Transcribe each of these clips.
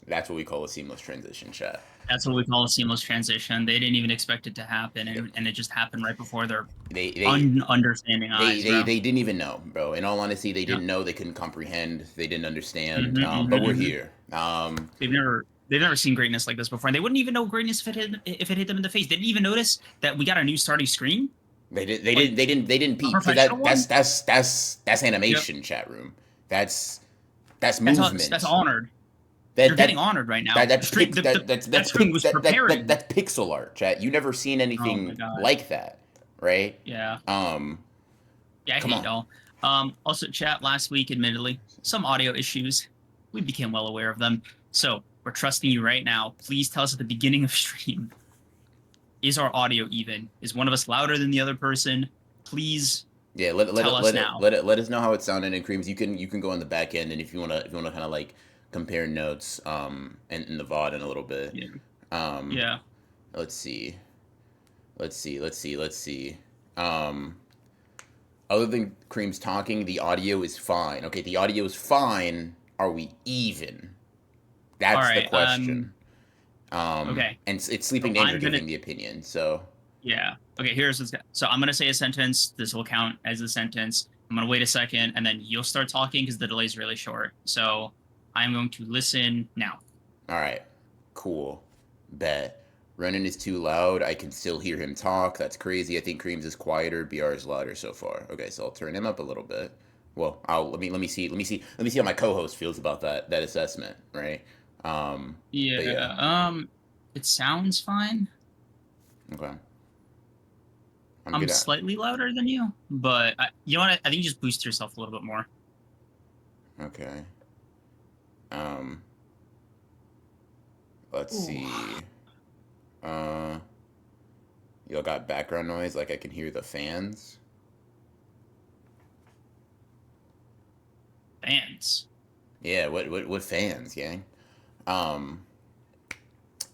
That's what we call a seamless transition, chat. That's what we call a seamless transition. They didn't even expect it to happen, and it just happened right before their They they understanding eyes, bro. they didn't even know, bro. In all honesty, they Yeah. didn't know. They couldn't comprehend. They didn't understand. But we're Hmm. here. They've never seen greatness like this before, and they wouldn't even know greatness if it hit them in the face. They didn't even notice that we got a new starting screen, like They didn't a peep because professional one. that's Yep, animation, chat room. That's that's movement. honored. You're That getting that honored right now. The stream, that screen was preparing. that's pixel art, chat. You never seen Oh my anything god. like that, right? Yeah. Um, Yeah, I come hate on. y'all. Also, chat last week, admittedly, some audio issues. We became well aware of them. So we're trusting you right now. Please tell us at the beginning of stream, is our audio even? Is one of us louder than the other person? Please Yeah, tell us now. let us know how it sounded in Creams. You can go on the back end, and if you wanna kind of like compare notes in the VOD in a little bit. Yeah. Um, Yeah. let's see. Let's see. Um, other than Cream's talking, the audio is fine. Okay, the audio is fine. Are we even? All That's the right. question. Okay. And it's So Sleeping Danger I'm gonna giving the opinion. So, yeah. Okay, here's what's so I'm gonna say a sentence. This will count as a sentence. I'm gonna wait a second and then you'll start talking because the delay is really short. So I'm going to listen now. all right, cool, bet. Renan is too loud. I can still hear him talk. That's crazy. I think Creams is quieter. BR is louder so far. Okay, so I'll turn him up a little bit. Well, I'll let me see how my co-host feels about that assessment, right? But yeah, Yeah. It sounds fine. okay. I'm I'm gonna. slightly louder than you, but you know what? I think you just boost yourself a little bit more. Okay. Um, let's Ooh. see. Uh, y'all got background noise. Like I can hear the fans. Fans. Yeah. What fans, gang? Um.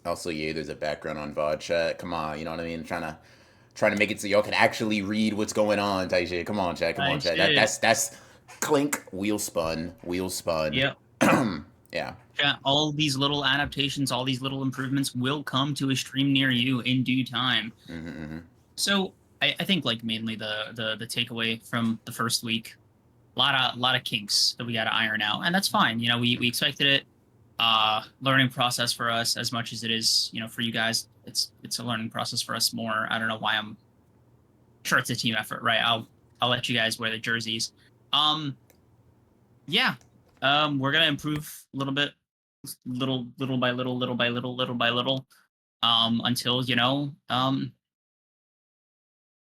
Also, yeah, there's a background on VOD chat. Come on, you know what I mean? Trying to make it so y'all can actually read what's going on, type shit. Come on, chat. Come on, Nice chat. shit. That's clink. Wheel spun. Wheel spun. Yep. Yeah. Yeah, all these little adaptations, all these little improvements will come to a stream near you in due time. Mm-hmm. So I think like mainly the takeaway from the first week, a lot of kinks that we got to iron out, and that's fine. You know, we expected it. Learning process for us as much as it is, for you guys. It's a learning process for us more. I don't know why I'm sure it's a team effort, right? I'll let you guys wear the jerseys. Um, yeah. We're gonna improve a little bit, little by little, little by little, little by little, until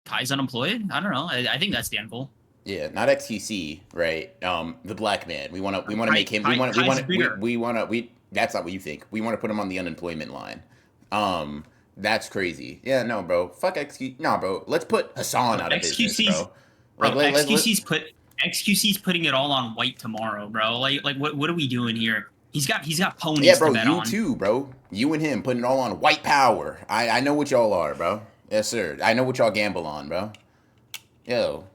Kai's unemployed. I don't know. I think that's the end goal. Yeah, not XQC, right? The black man. We want to Kai, make him. Kai, Kai's bigger. We want to. We That's not what you think. We want to put him on the unemployment line. That's crazy. Yeah, no, bro. Fuck XQ. No, bro. Let's put Hassan Bro, out of business, XQC's bro. Like bro, XQC's putting it all on white tomorrow, bro. Like what are we doing here? He's got Yeah, ponies to bro. bet You on. too, bro. You and him putting it all on white power. I know what y'all are, bro. Yes, sir. I know what y'all gamble on, bro. Yo,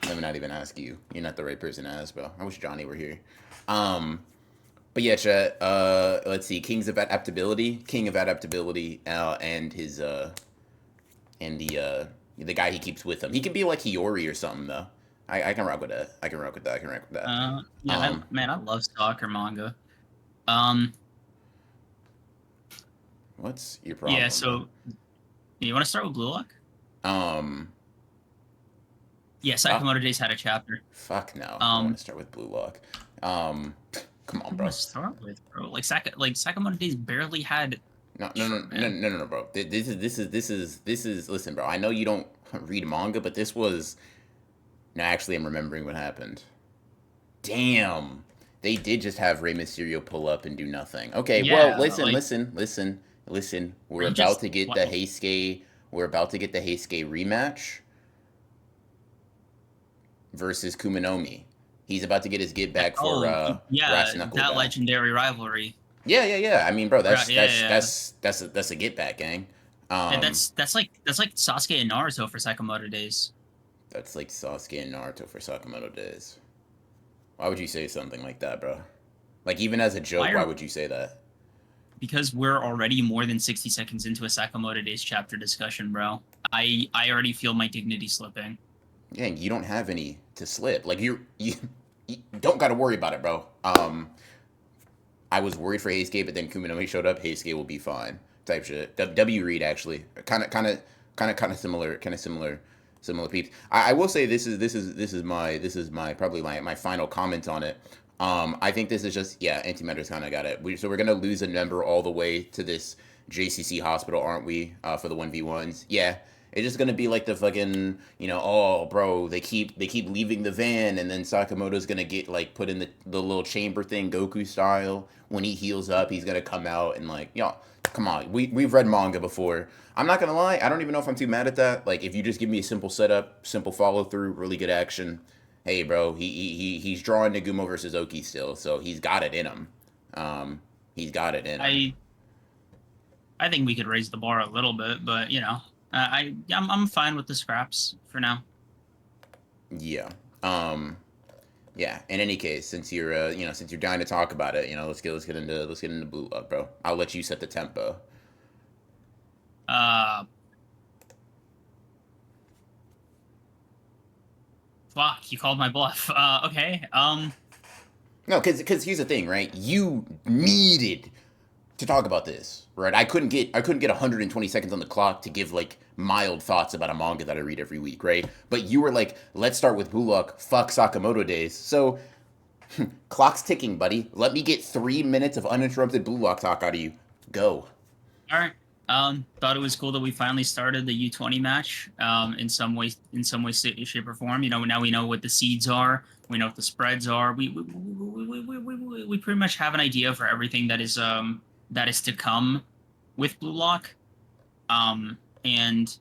let me not even ask you. You're not the right person to ask, bro. I wish Johnny were here. Um, but yeah, chat. Let's see. King of adaptability, and his and the guy he keeps with him. He can be like Hiyori or something though. I can rock with that. I can rock with that. I can rock with that. Yeah, Um, man, I love soccer manga. Um, what's your yeah. problem, bro? So you want to start with Blue Lock? Um, Yeah, fuck, Sakamoto Days had a chapter. fuck no. I don't want Um, to start with Blue Lock. Um, come on, I'm gonna bro. start with, bro. Like Sakamoto Days barely had. Sure, man. No, bro. This is. Listen, bro. I know you don't read manga, but this was. No, actually, I'm remembering what happened. Damn. They did just have Rey Mysterio pull up and do nothing. Okay, well, Yeah, like listen. We're he about just to get what? the Heisuke. We're about to get the Heisuke rematch versus Kuminomi. He's about to get his get back for Oh, brass yeah, knuckle that guy. legendary rivalry. Yeah. I mean, bro, Right, yeah, yeah. that's a get back, gang. Yeah, Um, that's like Sasuke and Naruto for Sakamoto Days. that's like Sasuke and Naruto for Sakamoto Days. Why would you say something like that, bro? Like even as a Why joke, why are would you say that? because we're already more than 60 seconds into a Sakamoto Days chapter discussion, bro. I already feel my dignity slipping. Dang, you don't have any to slip. Like you don't got to worry about it, bro. I was worried for Hayescape, but then Kuminami showed up. Hayescape will be fine. Type shit. W Reed actually, kind of similar peeps. I will say this is my probably my final comment on it. I think this is just yeah, antimatter's kind of got it. So we're gonna lose a member all the way to this JCC hospital, aren't we? For the 1v1s, yeah. It's just gonna be like the fucking, oh, bro, they keep leaving the van, and then Sakamoto's gonna get like put in the little chamber thing, Goku style. When he heals up, he's gonna come out and like, come on, we've read manga before. I'm not gonna lie, I don't even know if I'm too mad at that. Like, if you just give me a simple setup, simple follow through, really good action. Hey, bro, he's drawing Nagumo versus Oki still, so he's got it in him. He's got it in him. I think we could raise the bar a little bit, but I'm fine with the scraps for now. Yeah. Yeah. In any case, since you're dying to talk about it, let's get into Blue Lock, bro. I'll let you set the tempo. Uh, Fuck, you called my bluff. Okay. No, because here's the thing, right? You needed to talk about this, right? I couldn't get 120 seconds on the clock to give like mild thoughts about a manga that I read every week, right? But you were like, let's start with Blue Lock. Fuck Sakamoto Days. So clock's ticking, buddy. Let me get 3 minutes of uninterrupted Blue Lock talk out of you. Go. All right. Thought it was cool that we finally started the U20 match. In some way, shape, or form. Now we know what the seeds are. We know what the spreads are. We pretty much have an idea for everything that is to come with Blue Lock. And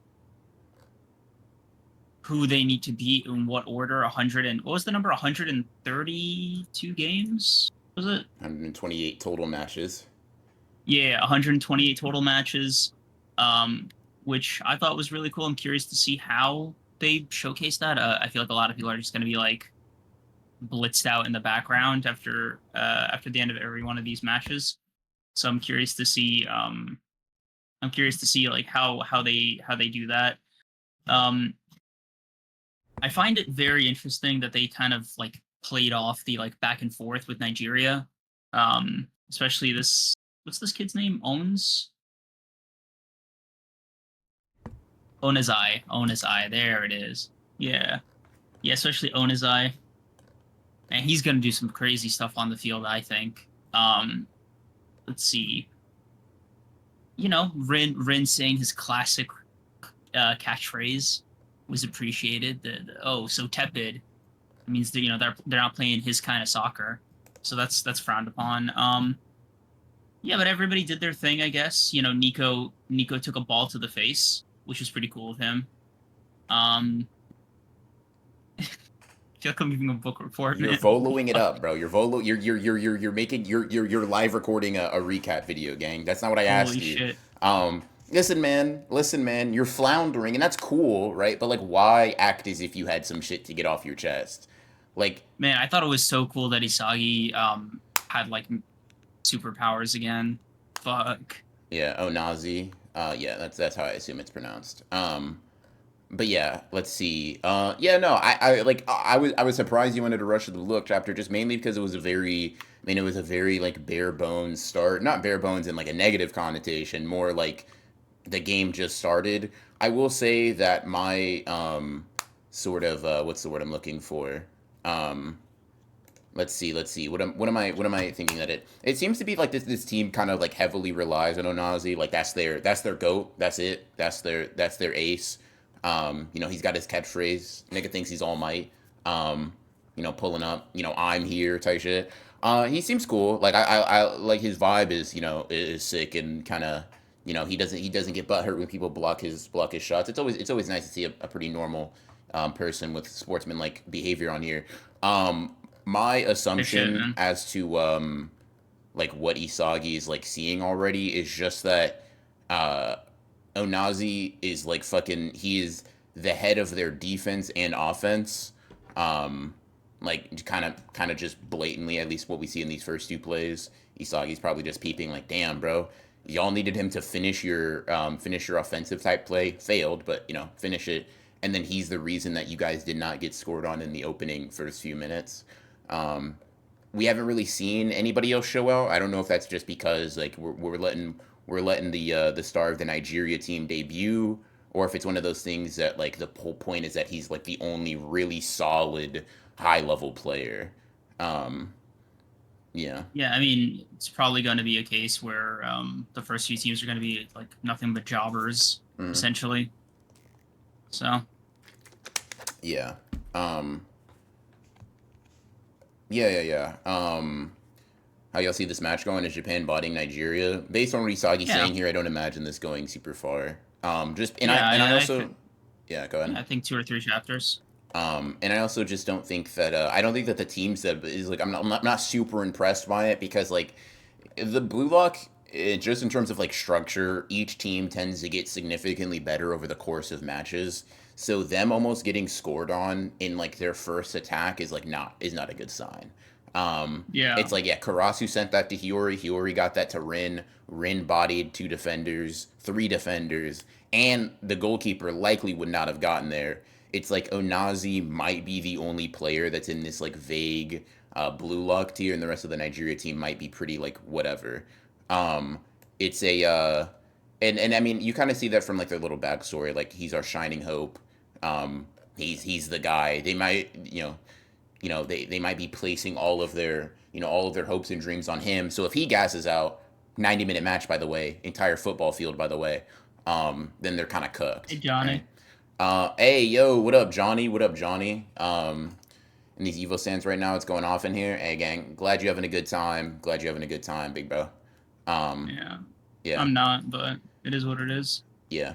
who they need to beat in what order. 100 and what was the number? 132 games, was it? 128 total matches. Yeah, 128 total matches, which I thought was really cool. I'm curious to see how they showcase that. I feel like a lot of people are just going to be like blitzed out in the background after the end of every one of these matches. So I'm curious to see. I'm curious to see like how they do that. Um, I find it very interesting that they kind of like played off the like back and forth with Nigeria. Especially this, what's this kid's name? Onizai. There it is. Yeah. Yeah, especially Onizai. And he's gonna do some crazy stuff on the field, I think. Let's see. Rin saying his classic catchphrase was appreciated. Oh, so tepid. It means that they're not playing his kind of soccer, so that's frowned upon. Yeah, but everybody did their thing, I guess. Nico took a ball to the face, which was pretty cool of him. I feel like I'm giving a book report, You're man. voloing it up, bro. You're making you're live recording a recap video, gang. That's not what I asked Holy you. shit. Listen, man. You're floundering, and that's cool, right? But like, why act as if you had some shit to get off your chest? Like, Man, I thought it was so cool that Isagi had like superpowers again. Fuck. yeah, Onazi. Yeah, that's how I assume it's pronounced. But yeah, let's see. Yeah, no, I was surprised you wanted to rush to the look chapter just mainly because it was a very like bare bones start. Not bare bones in like a negative connotation, more like the game just started. I will say that my sort of what's the word I'm looking for? Um, let's see. What am I thinking that it seems to be like this team kind of like heavily relies on Onazi. Like that's their goat. That's it. That's their ace. He's got his catchphrase. Nigga thinks he's all might. Pulling up. I'm here type shit. He seems cool. Like I like his vibe is sick and kind of he doesn't get butthurt when people block his shots. It's always nice to see a pretty normal person with sportsman-like behavior on here. My Good shit, assumption man. as to like what Isagi is like seeing already is just that uh Onazi is like fucking he is the head of their defense and offense. Um like kind of just blatantly, at least what we see in these first two plays, Isagi's probably just peeping like, damn, bro, y'all needed him to finish your offensive type play, failed, but finish it, and then he's the reason that you guys did not get scored on in the opening first few minutes. Um, we haven't really seen anybody else show out. I don't know if that's just because like we're letting the star of the Nigeria team debut, or if it's one of those things that like the whole point is that he's like the only really solid high level player. Um, yeah. Yeah, I mean, it's probably going to be a case where the first few teams are going to be like nothing but jobbers, Mm, essentially. So, yeah. Um, yeah. How y'all see this match going? Is Japan botting Nigeria? Based on what Isagi's yeah, saying here, I don't imagine this going super far. Just yeah, and I I also, yeah, go ahead. yeah, I think 2 or 3 chapters. And I also just don't think that I don't think that the team said is like I'm not super impressed by it because like the Blue Lock, just in terms of like structure, each team tends to get significantly better over the course of matches. So them almost getting scored on in like their first attack is not a good sign. Yeah, It's like, yeah, Karasu sent that to Hiyori. Hiyori got that to Rin. Rin bodied two defenders, three defenders, and the goalkeeper likely would not have gotten there. It's like Onazi might be the only player that's in this like vague blue lock tier, and the rest of the Nigeria team might be pretty like whatever. Um, it's a and I mean you kind of see that from like their little backstory. Like he's our shining hope. He's the guy. They might they might be placing all of their hopes and dreams on him. So if he gasses out, 90-minute match by the way, entire football field by the way, then they're kind of hey cooked, right? Johnny. Hey yo, what up, Johnny? What up, Johnny? In these Evo stands right now, it's going off in here. Hey gang, glad you're having a good time. Glad you're having a good time, big bro. Um, Yeah, yeah, I'm not, but it is what it is. yeah,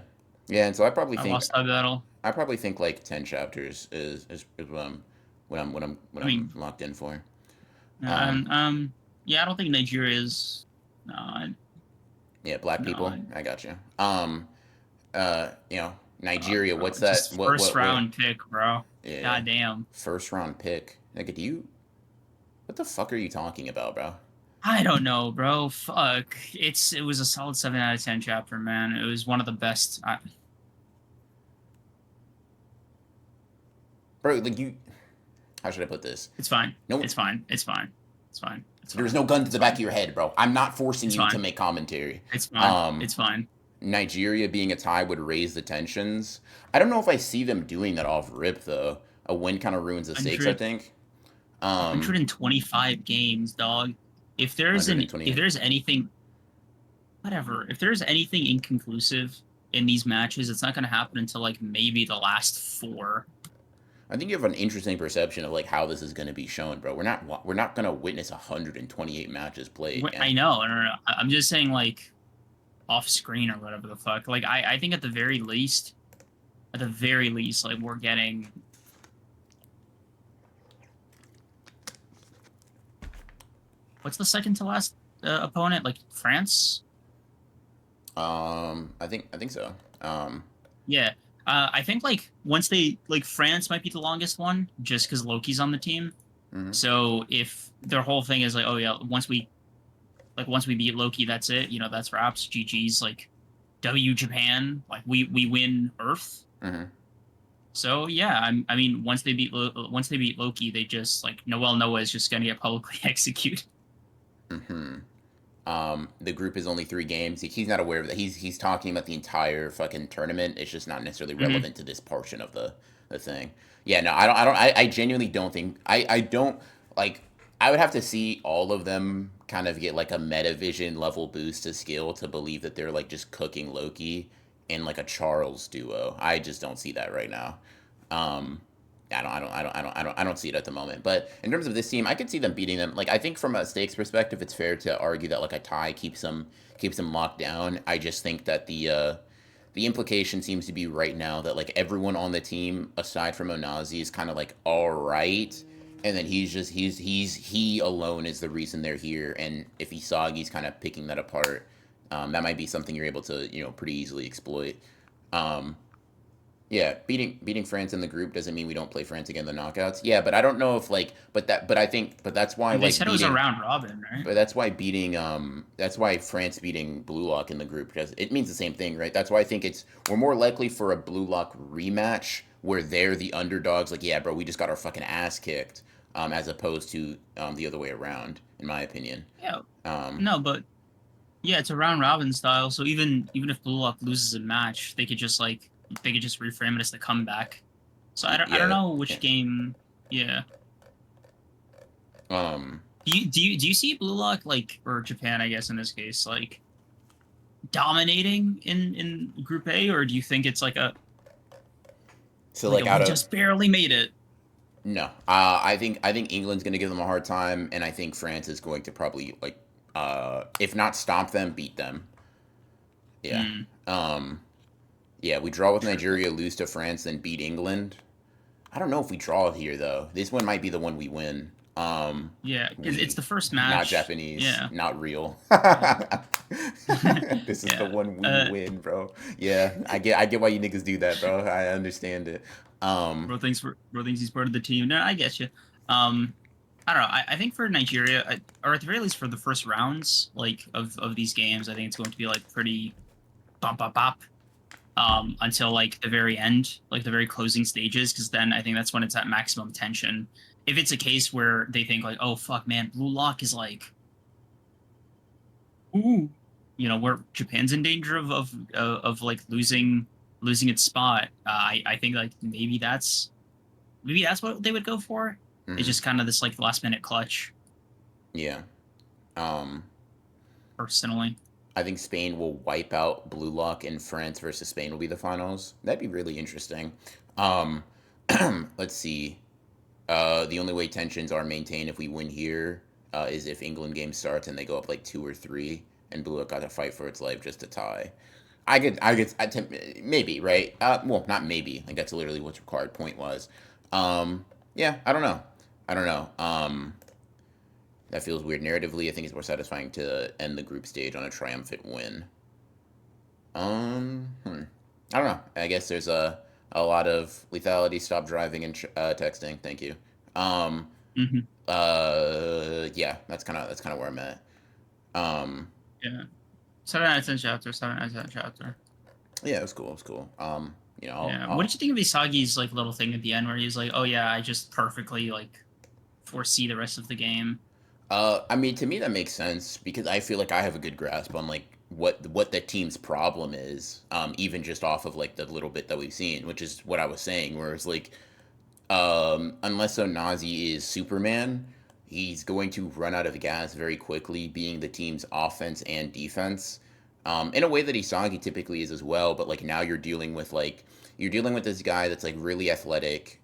yeah. And so I lost that battle. I probably think like 10 chapters is what I'm I mean, locked in for. and Um, yeah, I don't think Nigeria is. No, yeah, black people. no, I got you. Nigeria. bro, What's that? just first What? round pick, bro. Yeah, God damn. first round pick. Like, do you? What the fuck are you talking about, bro? I don't know, bro. Fuck. It was a solid 7 out of 10 chapter, man. It was one of the best. Bro, like you. How should I put this? It's fine. No, It's fine. It's fine. It's fine. It's there's fine. no gun to It's the back of fine. your head, bro. I'm not forcing It's you to fine. make commentary. It's fine. Um, It's fine. Nigeria being a tie would raise the tensions. I don't know if I see them doing that off rip though. A win kind of ruins the stakes, I 100, think. Um, 125 games, dog. If 128. there's anything, whatever. If there's anything inconclusive in these matches, it's not going to happen until like maybe the last four. I think you have an interesting perception of like how this is going to be shown, bro. We're not going to witness 128 matches played, I gang. know. I don't know. I'm just saying like off screen or whatever the fuck. Like I think at the very least, like we're getting. What's the second to last opponent? Like France? I think so. Yeah. I think like once they like France might be the longest one just because Loki's on the team. Mhm. So if their whole thing is like, oh yeah, once we beat Loki, that's it. That's wraps. GG's like W Japan. Like we win Earth. Mhm. So yeah, I mean once they beat Loki, they just like Noel Noah is just gonna get publicly executed. Mhm. The group is only 3 games. He's not aware of that. He's talking about the entire fucking tournament. It's just not necessarily Hmm. relevant to this portion of the thing. Yeah, no, I genuinely don't think I don't like. I would have to see all of them kind of get like a metavision level boost to skill to believe that they're like just cooking Loki in like a Charles duo. I just don't see that right now. Um, I don't see it at the moment. But in terms of this team, I could see them beating them. Like I think from a stakes perspective, it's fair to argue that like a tie keeps them locked down. I just think that the implication seems to be right now that like everyone on the team aside from Onazi is kind of like all right, and then he alone is the reason they're here. And if Isagi's kind of picking that apart, that might be something you're able to pretty easily exploit. Um, Yeah, beating France in the group doesn't mean we don't play France again in the knockouts. Yeah, but I don't know if like, but I think, but that's why They like said it was a beating, round robin, right? but that's why beating, that's why France beating Blue Lock in the group, because it means the same thing, right? That's why I think we're more likely for a Blue Lock rematch where they're the underdogs. Like, yeah, bro, we just got our fucking ass kicked, as opposed to the other way around, in my opinion. Yeah. Um, No, but yeah, it's a round robin style. So even if Blue Lock loses a match, they could just reframe it as the comeback. So I don't yeah, know yeah. which game. Yeah. Um, Do you see Blue Lock like, or Japan, I guess in this case, like dominating in Group A, or do you think it's so like like a out we of just barely made it? No, I think England's going to give them a hard time, and I think France is going to probably like, if not stomp them, beat them. Yeah, Hmm. um, yeah. We draw with True. Nigeria, lose to France, then beat England. I don't know if we draw here though. This one might be the one we win. Yeah, because it's We the first not match. Japanese, Yeah. not real. Yeah. This is the Yeah. one we win, bro. Yeah, I get why you niggas do that, bro. I understand it. Um, Bro thinks he's part of the team. No, I get you. Um, I don't know. I think for Nigeria, or at the very least for the first rounds, like of these games, I think it's going to be like pretty bop bop bop until like the very end, like the very closing stages, because then I think that's when it's at maximum tension. If it's a case where they think like, oh fuck, man, Blue Lock is like, ooh, where Japan's in danger of like losing its spot. I think like maybe that's what they would go for. It's mhm, just kind of this like last minute clutch, yeah. Um, personally. I think Spain will wipe out Blue Lock and France versus Spain will be the finals. That'd be really interesting. Um, let's see. The only way tensions are maintained if we win here is if England game starts and they go up like 2 or 3, and Blue Lock got to fight for its life just to tie. Maybe right. Well, not maybe. Like that's literally what's required. Point was. Yeah, I don't know. I don't know. That feels weird narratively. I think it's more satisfying to end the group stage on a triumphant win. I don't know. I guess there's a lot of lethality. Stop driving and texting. Thank you. Um, Hmm. yeah, that's kind of where I'm at. Um, Yeah. 7 out of 10 chapter. 7 out of 10 chapter. yeah, it was cool. It was cool. Yeah. What did I'll you think of Isagi's like little thing at the end where he's like, "Oh yeah, I just perfectly like foresee the rest of the game." I mean, to me that makes sense because I feel like I have a good grasp on like what the team's problem is, even just off of like the little bit that we've seen, which is what I was saying, where it's like, unless Onazi is Superman, he's going to run out of gas very quickly, being the team's offense and defense. In a way that Isagi typically is as well, but like now you're dealing with this guy that's like really athletic,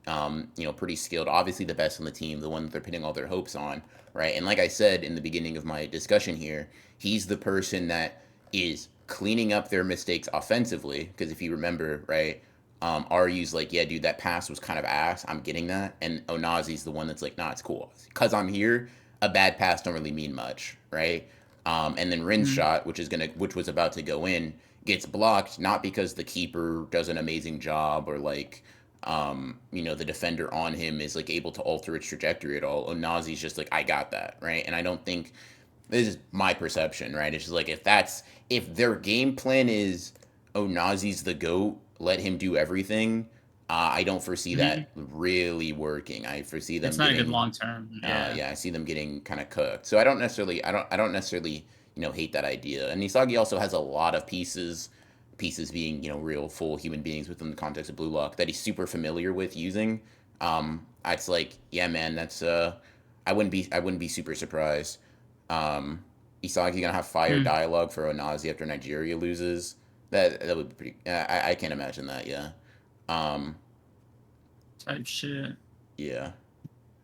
pretty skilled, obviously the best on the team, the one that they're putting all their hopes on, right? And like I said in the beginning of my discussion here, he's the person that is cleaning up their mistakes offensively. Because if you remember, right, Ryu's like, yeah, dude, that pass was kind of ass. I'm getting that. And Onazi's the one that's like, nah, it's cool. Because I'm here, a bad pass don't really mean much, right? And then Rin's Mhm. shot, which was about to go in, gets blocked, not because the keeper does an amazing job or like, the defender on him is like able to alter its trajectory at all. Onazi's just like, I got that, right? And I don't think this is my perception, right? It's just like if their game plan is Onazi's the goat, let him do everything. I don't foresee Mhm. that really working. I foresee them It's not a good getting, long term. Yeah. yeah, I see them getting kind of cooked. So I don't necessarily hate that idea. And Isagi also has a lot of pieces being real full human beings within the context of Blue Lock that he's super familiar with using. It's like, yeah, man, that's I wouldn't be super surprised. Isagi gonna have fire Hmm. dialogue for Onazi after Nigeria loses. That would be pretty. I can't imagine that. Yeah. Um. Type shit. Yeah.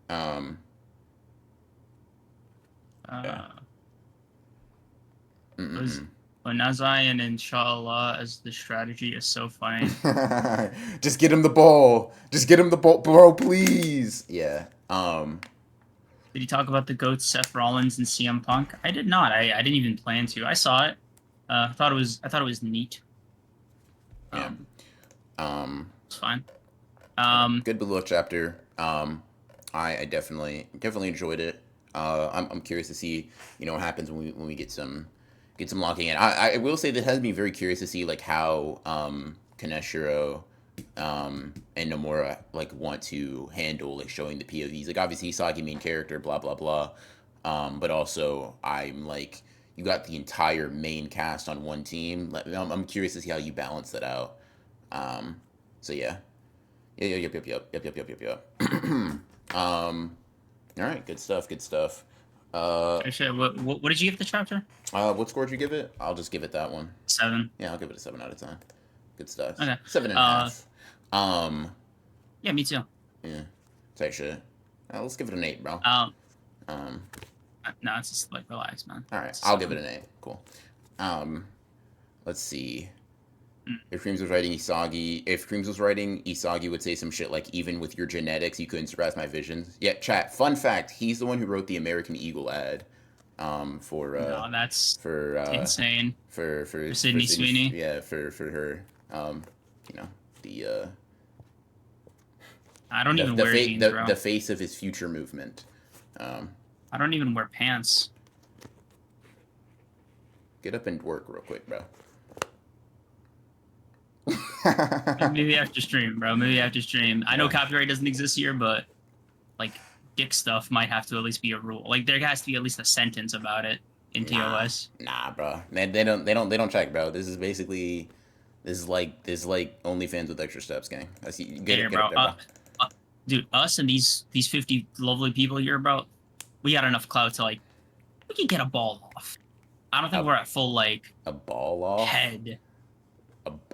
Um. Yeah. Uh, was Mm-mm-mm. Onazai and Inshallah as the strategy is so funny. Just get him the ball. Just get him the ball, bro. Please. Yeah. Did he talk about the goats, Seth Rollins and CM Punk? I did not. I didn't even plan to. I saw it. I thought it was neat. Yeah. Um, Um. It's fine. Good below chapter. I definitely enjoyed it. I'm curious to see what happens when we get some locking in. I will say that has me very curious to see like how Kaneshiro and Nomura like want to handle like showing the POVs. Like obviously Hisagi main character, blah blah blah. But also I'm like you got the entire main cast on one team. Like, I'm curious to see how you balance that out. So yeah. Yeah, yep. All right, good stuff, good stuff. Actually, what did you give the chapter? What score did you give it? I'll just give it that one. 7. Yeah, I'll give it a 7 out of 10. Good stuff. Okay. 7.5. Um, Yeah, me too. yeah, tight shit. Let's give it an 8, bro. Um, No, it's just like relax, man. all right, I'll give it an 8. Cool. Let's see. If Creams was writing Isagi would say some shit like, even with your genetics, you couldn't surpass my visions. Yeah, chat. Fun fact: he's the one who wrote the American Eagle ad. For No, that's for insane. for Sydney Sweeney. Yeah, for her. You know the I don't even wear jeans, bro. the face of his future movement. I don't even wear pants. Get up and work real quick, bro. Maybe after stream, bro. Maybe after stream. I know copyright doesn't exist here, but like dick stuff might have to at least be a rule. Like there has to be at least a sentence about it in TOS. Nah, bro. They don't check, bro. This is like OnlyFans with extra steps, gang. I see. Get Here, up bro. there, bro. Dude, us and these 50 lovely people here, bro. We got enough clout to like we can get a ball off. I don't think we're at full like a ball off head.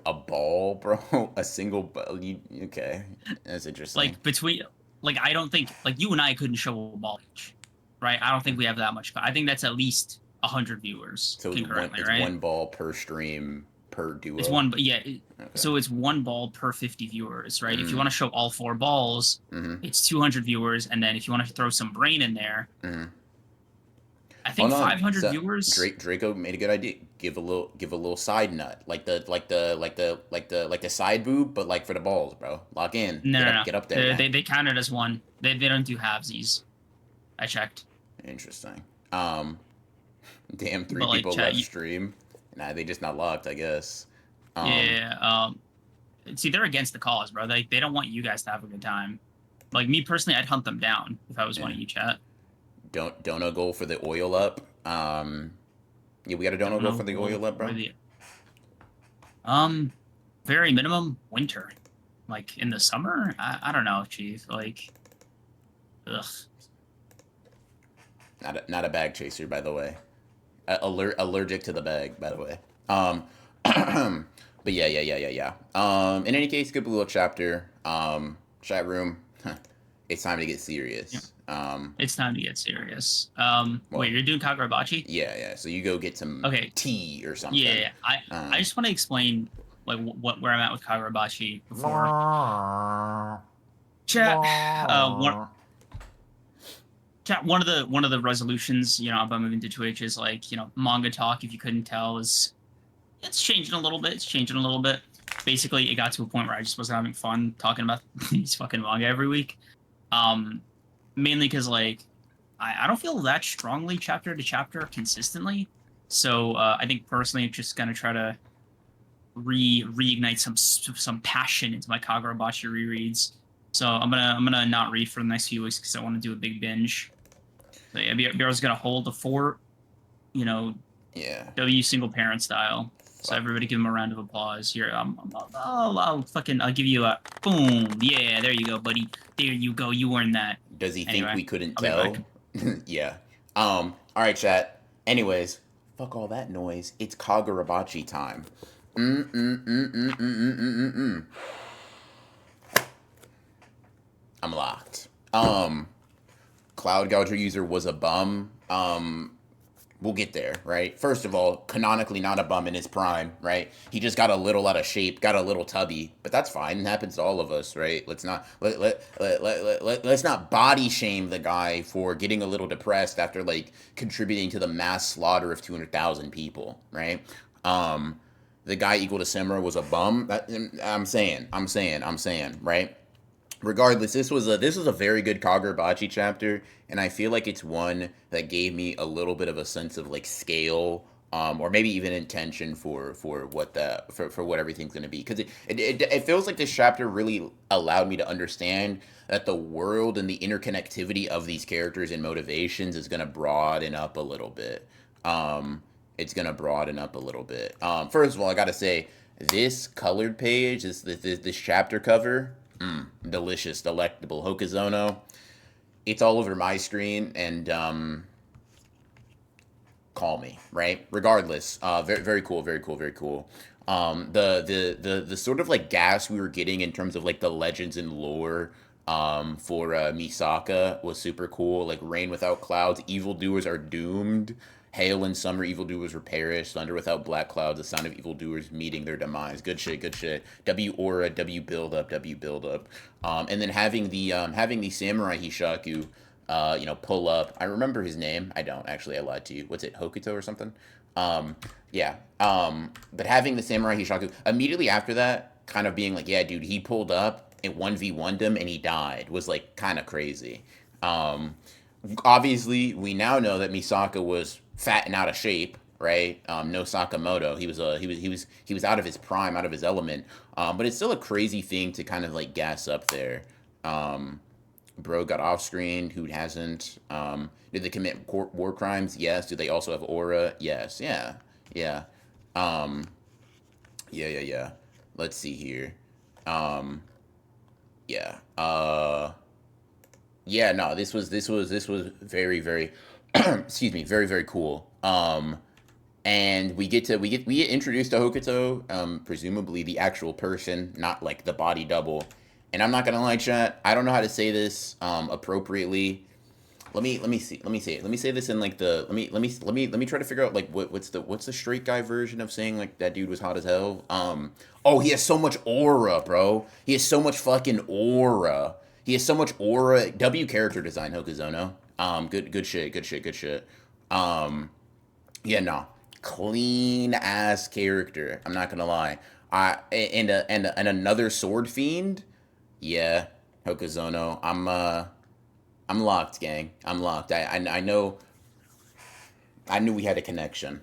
A ball, bro. A single ball. Okay, that's interesting. Like between, like I don't think like you and I couldn't show a ball each, right? I don't think we have that much. I think that's at least 100 viewers so concurrently, it's right? one ball per stream per duo. It's one, yeah. Okay. So it's one ball per 50 viewers, right? If you want to show all 4 balls, it's 200 viewers, and then if you want to throw some brain in there, I think 500 viewers. Draco made a good idea. Give a little side nut, like the side boob, but like for the balls, bro. Lock in. No. Get up there. They count it as one. They don't do halvesies. I checked. Interesting. Damn, 3 But, people left stream. Nah, they just not locked, I guess. Yeah. See, they're against the cause, bro. They don't want you guys to have a good time. Like me personally, I'd hunt them down if I was one of you, chat. Dono goal for the oil up. Yeah, we got a dono goal for the oil up, bro. Very minimum winter, like in the summer. I don't know, chief. Like, ugh. Not a bag chaser, by the way. Allergic to the bag, by the way. But yeah. In any case, good blue chapter. Chat room. It's time to get serious. Yeah. It's time to get serious. Wait, you're doing Kagurabachi? Yeah. So you go get some tea or something. Yeah. I just want to explain like where I'm at with Kagurabachi before. Chat. One of the resolutions, about moving to Twitch is like, manga talk. If you couldn't tell, it's changing a little bit. Basically, it got to a point where I just wasn't having fun talking about these fucking manga every week. Mainly because like I don't feel that strongly chapter to chapter consistently. So I think personally I'm just gonna try to reignite some passion into my Kagurabachi rereads. So I'm gonna not read for the next few weeks because I want to do a big binge. So yeah, Bureau's gonna hold the fort, W single parent style. So everybody give him a round of applause. Here, I'll give you a boom. Yeah, there you go, buddy. There you go. You earned that. Does he think we couldn't tell? Yeah. All right, chat. Anyways, fuck all that noise. It's Kagurabachi time. I'm locked. Cloud Gouger user was a bum. We'll get there, right? First of all, canonically not a bum in his prime, right? He just got a little out of shape, got a little tubby, but that's fine. It happens to all of us, right? Let's not body shame the guy for getting a little depressed after like contributing to the mass slaughter of 200,000 people, right? the guy equal to Samura was a bum. I'm saying, right? Regardless, this was a very good Kagurabachi chapter, and I feel like it's one that gave me a little bit of a sense of like scale, or maybe even intention for what everything's gonna be. Because it feels like this chapter really allowed me to understand that the world and the interconnectivity of these characters and motivations is gonna broaden up a little bit. It's gonna broaden up a little bit. First of all, I gotta say this colored page, this chapter cover, delicious, delectable. Hokuzono. It's all over my screen, and call me, right? Regardless, very very cool, very cool, very cool. The sort of like gas we were getting in terms of like the legends and lore for Misaka was super cool. Like rain without clouds, evildoers are doomed. Hail in summer, evildoers will perish. Thunder without black clouds, the sound of evildoers meeting their demise. Good shit, good shit. W aura, W build up, W build up. And then having the samurai Hishaku, pull up. I remember his name. I don't actually. I lied to you. What's it? Hokuto or something? Yeah. But having the samurai Hishaku immediately after that, kind of being like, yeah, dude, he pulled up and 1v1'd him and he died was like kind of crazy. Um, Obviously, we now know that Misaka was fat and out of shape, right? No Sakamoto. He was out of his prime, out of his element. But it's still a crazy thing to kind of like gas up there. Um, Bro got off screen. Who hasn't? Did they commit war crimes? Yes. Do they also have aura? Yes. Yeah. Yeah. Um, yeah. Yeah. Yeah. Let's see here. Um, yeah. Yeah. No. This was very very excuse me, very very cool. And we get introduced to Hokuto, presumably the actual person, not like the body double. And I'm not gonna lie, chat. I don't know how to say this appropriately. Let me say this in like the let me try to figure out like what's the straight guy version of saying like that dude was hot as hell. Oh, he has so much aura, bro. He has so much fucking aura. He has so much aura. W character design, Hokuzono. Good shit, good shit, good shit. Um, yeah, no, clean ass character. I'm not gonna lie. And another sword fiend. Yeah, Hokuzono. I'm locked, gang. I'm locked. I know. I knew we had a connection.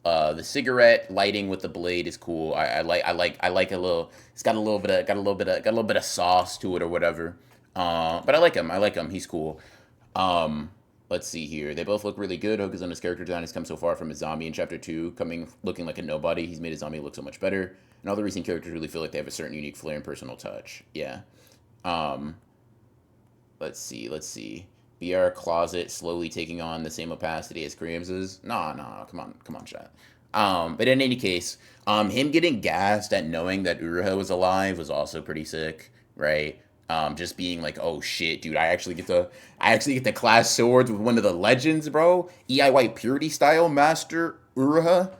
The cigarette lighting with the blade is cool. I like a little. It's got a little bit of sauce to it or whatever. But I like him. I like him. He's cool. Um, let's see here. They both look really good. Hokuzono's character design has come so far from his zombie in chapter two, coming looking like a nobody. He's made his zombie look so much better. And all the recent characters really feel like they have a certain unique flair and personal touch. Yeah. Um, let's see. BR Closet slowly taking on the same opacity as Grimms's. Nah, nah, come on, chat. But in any case, him getting gassed at knowing that Uruha was alive was also pretty sick, right? Just being like, oh shit, dude, I actually get to class swords with one of the legends, bro. EIY Purity style master Uruha.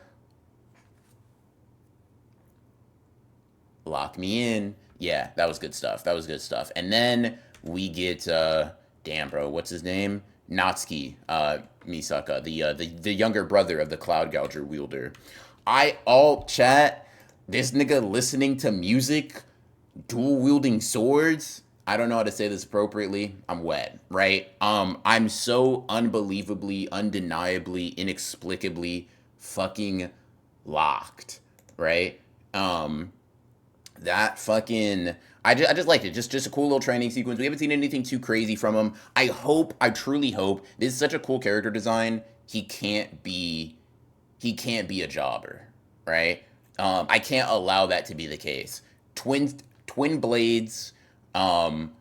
Lock me in. Yeah, that was good stuff. That was good stuff. And then we get damn bro, what's his name? Natsuki Misaka, the younger brother of the Cloud Gouger wielder. I all chat this nigga listening to music, dual wielding swords. I don't know how to say this appropriately. I'm wet, right? I'm so unbelievably, undeniably, inexplicably fucking locked, right? Um, that fucking I just liked it. Just a cool little training sequence. We haven't seen anything too crazy from him. I truly hope this is such a cool character design. He can't be a jobber, right? I can't allow that to be the case. Twin blades, um,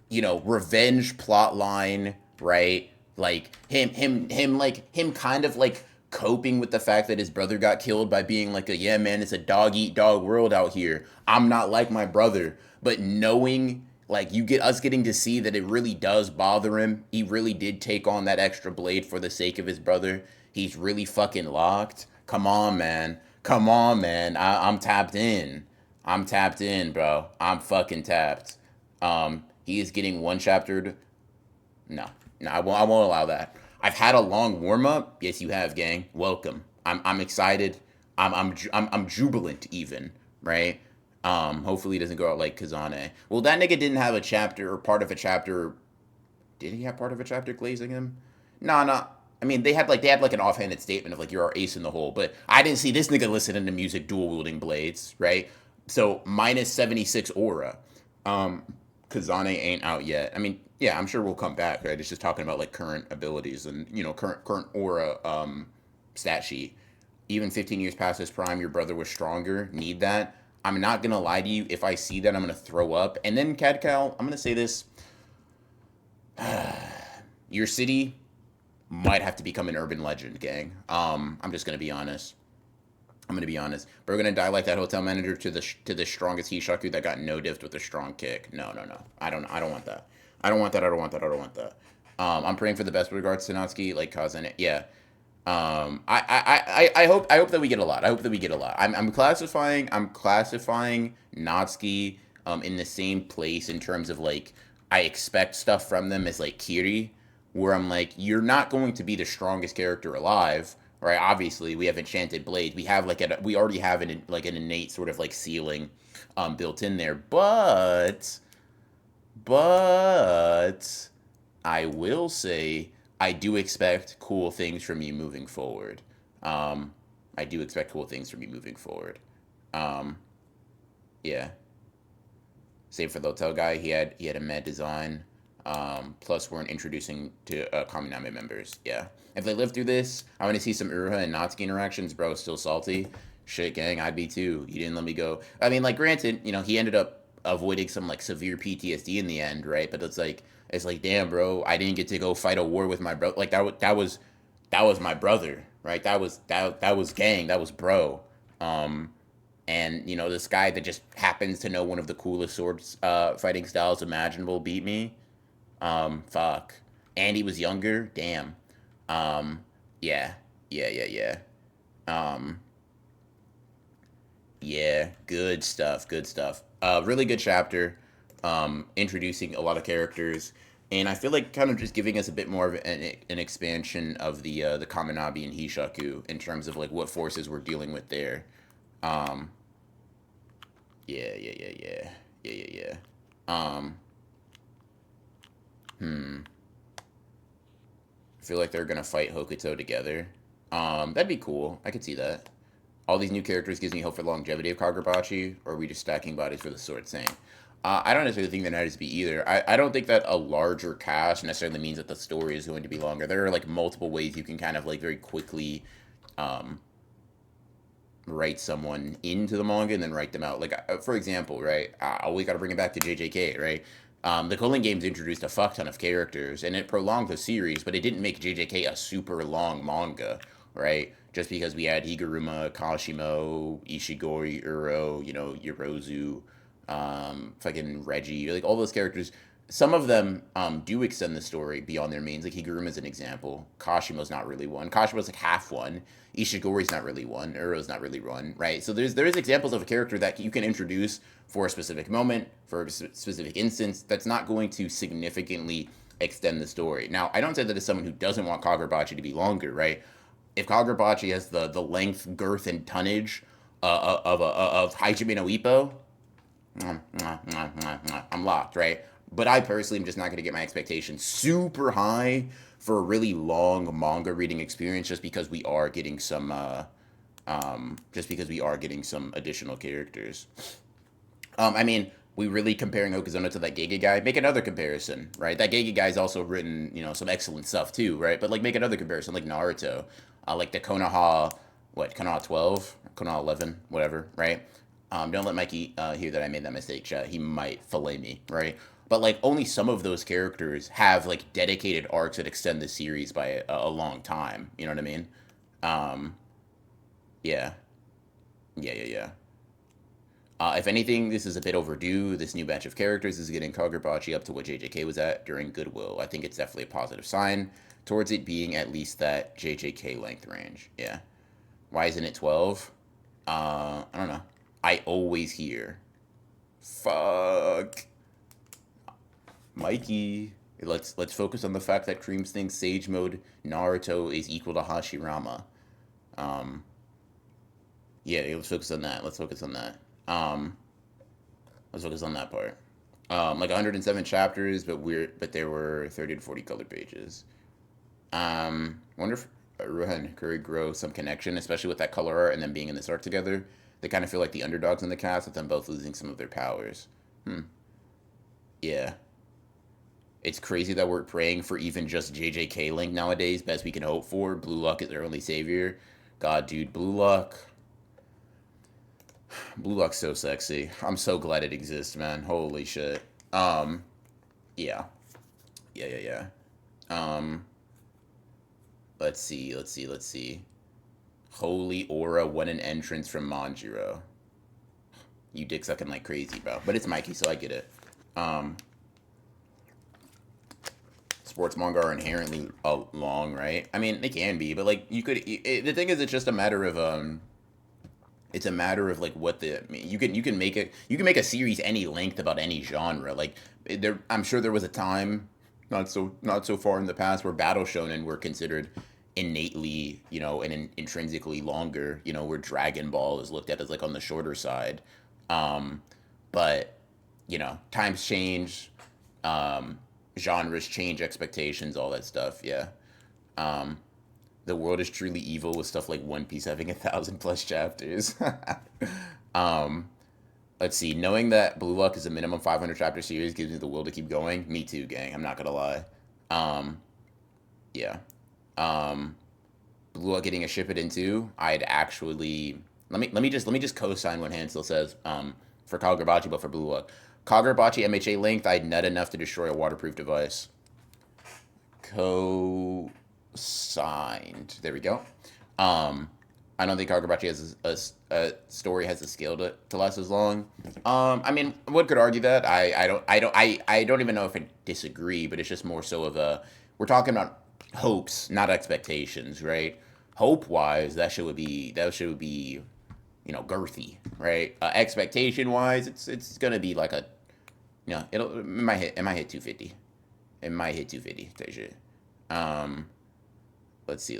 revenge plot line, right? Like him kind of like coping with the fact that his brother got killed by being like yeah man, it's a dog eat dog world out here. I'm not like my brother, but knowing like you get us getting to see that it really does bother him. He really did take on that extra blade for the sake of his brother. He's really fucking locked. Come on, man. Come on, man. I'm tapped in. I'm tapped in, bro. I'm fucking tapped. He is getting one chaptered. No, no, I won't allow that. I've had a long warm up. Yes, you have, gang. Welcome. I'm excited. I'm jubilant even, right? Hopefully it doesn't go out like Kazane. Well, that nigga didn't have a chapter or part of a chapter. Did he have part of a chapter glazing him? Nah, nah. I mean, they had like an offhanded statement of like you're our ace in the hole, but I didn't see this nigga listening to music dual wielding blades, right? So minus 76 aura. Um, Kazane ain't out yet. I mean, yeah, I'm sure we'll come back, right? It's just talking about like current abilities and current aura stat sheet. Even 15 years past his prime, your brother was stronger. Need that. I'm not gonna lie to you. If I see that, I'm gonna throw up. And then Cadcal, I'm gonna say this: your city might have to become an urban legend, gang. I'm just gonna be honest. I'm gonna be honest. But we're gonna die like that hotel manager to the strongest Hishaku that got no diffed with a strong kick. No, no, no. I don't want that. I don't want that. I don't want that. I don't want that. I'm praying for the best with regards to Natsuki, like Kazan. Yeah. I hope that we get a lot. I hope that we get a lot. I'm classifying Natsuki in the same place in terms of like I expect stuff from them as like Kiri, where I'm like, you're not going to be the strongest character alive, right? Obviously, we have Enchanted Blade. We already have an innate sort of like ceiling built in there, but I will say I do expect cool things from you moving forward. Um, I do expect cool things from you moving forward. Um, yeah. Save for the hotel guy, he had a mad design. Plus, we're introducing to Kaminami members. Yeah. If they live through this, I want to see some Uruha and Natsuki interactions. Bro, still salty. Shit, gang, I'd be too. You didn't let me go. I mean, like, granted, he ended up avoiding some like severe PTSD in the end, right? But it's like, damn, bro, I didn't get to go fight a war with my bro. Like that was my brother, right? That was gang. That was bro. Um, and this guy that just happens to know one of the coolest swords fighting styles imaginable beat me. Fuck. And he was younger. Damn. Um, yeah, yeah, yeah, yeah. Um, yeah. Good stuff. Good stuff. Really good chapter. Introducing a lot of characters, and I feel like kind of just giving us a bit more of an expansion of the Kaminabi and Hishaku in terms of like what forces we're dealing with there. Um, yeah, yeah, yeah, yeah, yeah, yeah, yeah. Um, hmm. I feel like they're gonna fight Hokuto together. That'd be cool. I could see that. All these new characters gives me hope for the longevity of Kagurabachi, or are we just stacking bodies for the sword saying? I don't necessarily think that has to be either. I don't think that a larger cast necessarily means that the story is going to be longer. There are like multiple ways you can kind of like very quickly um, write someone into the manga and then write them out. Like, for example, right? I always got to bring it back to JJK, right? The Culling games introduced a fuck ton of characters and it prolonged the series, but it didn't make JJK a super long manga, right? Just because we had Higuruma, Kashimo, Ishigori, Uro, Yorozu, fucking Reggie, like all those characters. Some of them do extend the story beyond their mains. Like Higuruma is an example. Kashimo's not really one. Kashimo's like half one. Ishigori's not really one. Uro's not really one, right? So there's examples of a character that you can introduce for a specific moment, for a specific instance, that's not going to significantly extend the story. Now, I don't say that as someone who doesn't want Kagurabachi to be longer, right? If Kagurabachi has the length, girth, and tonnage of Hajime no Ippo, I'm locked, right? But I personally am just not going to get my expectations super high for a really long manga reading experience just because we are getting some additional characters. I mean, we really comparing Okazono to that Gege guy. Make another comparison, right? That Gege guy's also written, some excellent stuff too, right? But like, make another comparison, like Naruto, like the Konoha 12, Konoha 11, whatever, right? Don't let Mikey hear that I made that mistake, chat. He might fillet me, right? But like, only some of those characters have like dedicated arcs that extend the series by a long time. You know what I mean? Um, yeah, yeah, yeah, yeah. If anything, this is a bit overdue. This new batch of characters is getting Kagurabachi up to what JJK was at during Goodwill. I think it's definitely a positive sign towards it being at least that JJK length range. Yeah. Why isn't it 12? I don't know. I always hear, fuck, Mikey. Let's focus on the fact that Creams thinks Sage Mode Naruto is equal to Hashirama. Um, yeah, let's focus on that. Let's focus on that. Um, let's focus on that part. Like 107 chapters, but there were 30 to 40 color pages. Wonder if Ruha and Hikari grow some connection, especially with that color art and them being in this arc together. They kind of feel like the underdogs in the cast, with them both losing some of their powers. Hmm. Yeah. It's crazy that we're praying for even just JJK Link nowadays. Best we can hope for. Blue Luck is their only savior. God, dude, Blue Luck. Blue Luck's so sexy. I'm so glad it exists, man. Holy shit. Yeah. Yeah. Let's see. Holy Aura won an entrance from Manjiro. You dick sucking like crazy, bro. But it's Mikey, so I get it. Sports manga are inherently long, right? I mean, they can be, but like you could. The thing is, it's just a matter of. It's a matter of like what the. I mean, you can make a series any length about any genre. Like there, I'm sure there was a time, not so far in the past, where battle shonen were considered innately, and intrinsically longer. Where Dragon Ball is looked at as like on the shorter side. But times change. Genres change, expectations, all that stuff. Yeah. Um, the world is truly evil with stuff like One Piece having 1,000+ chapters. um, let's see. Knowing that Blue Lock is a minimum 500 chapter series gives me the will to keep going. Me too, gang. I'm not gonna lie. Um, yeah. Um, Blue Lock getting a ship it into. I'd actually let me just co-sign what Hansel says. For Kagurabachi, but for Blue Lock. Kagurabachi MHA length, I'd nut enough to destroy a waterproof device. Co-signed. There we go. I don't think Kagurabachi has a story has the scale to last as long. I mean, one could argue that. I don't even know if I disagree, but it's just more so of a we're talking about hopes, not expectations, right? Hope wise, that should be girthy, right? Expectation wise, it's gonna be like it might hit 250. It might hit 250 type shit. Um, let's see.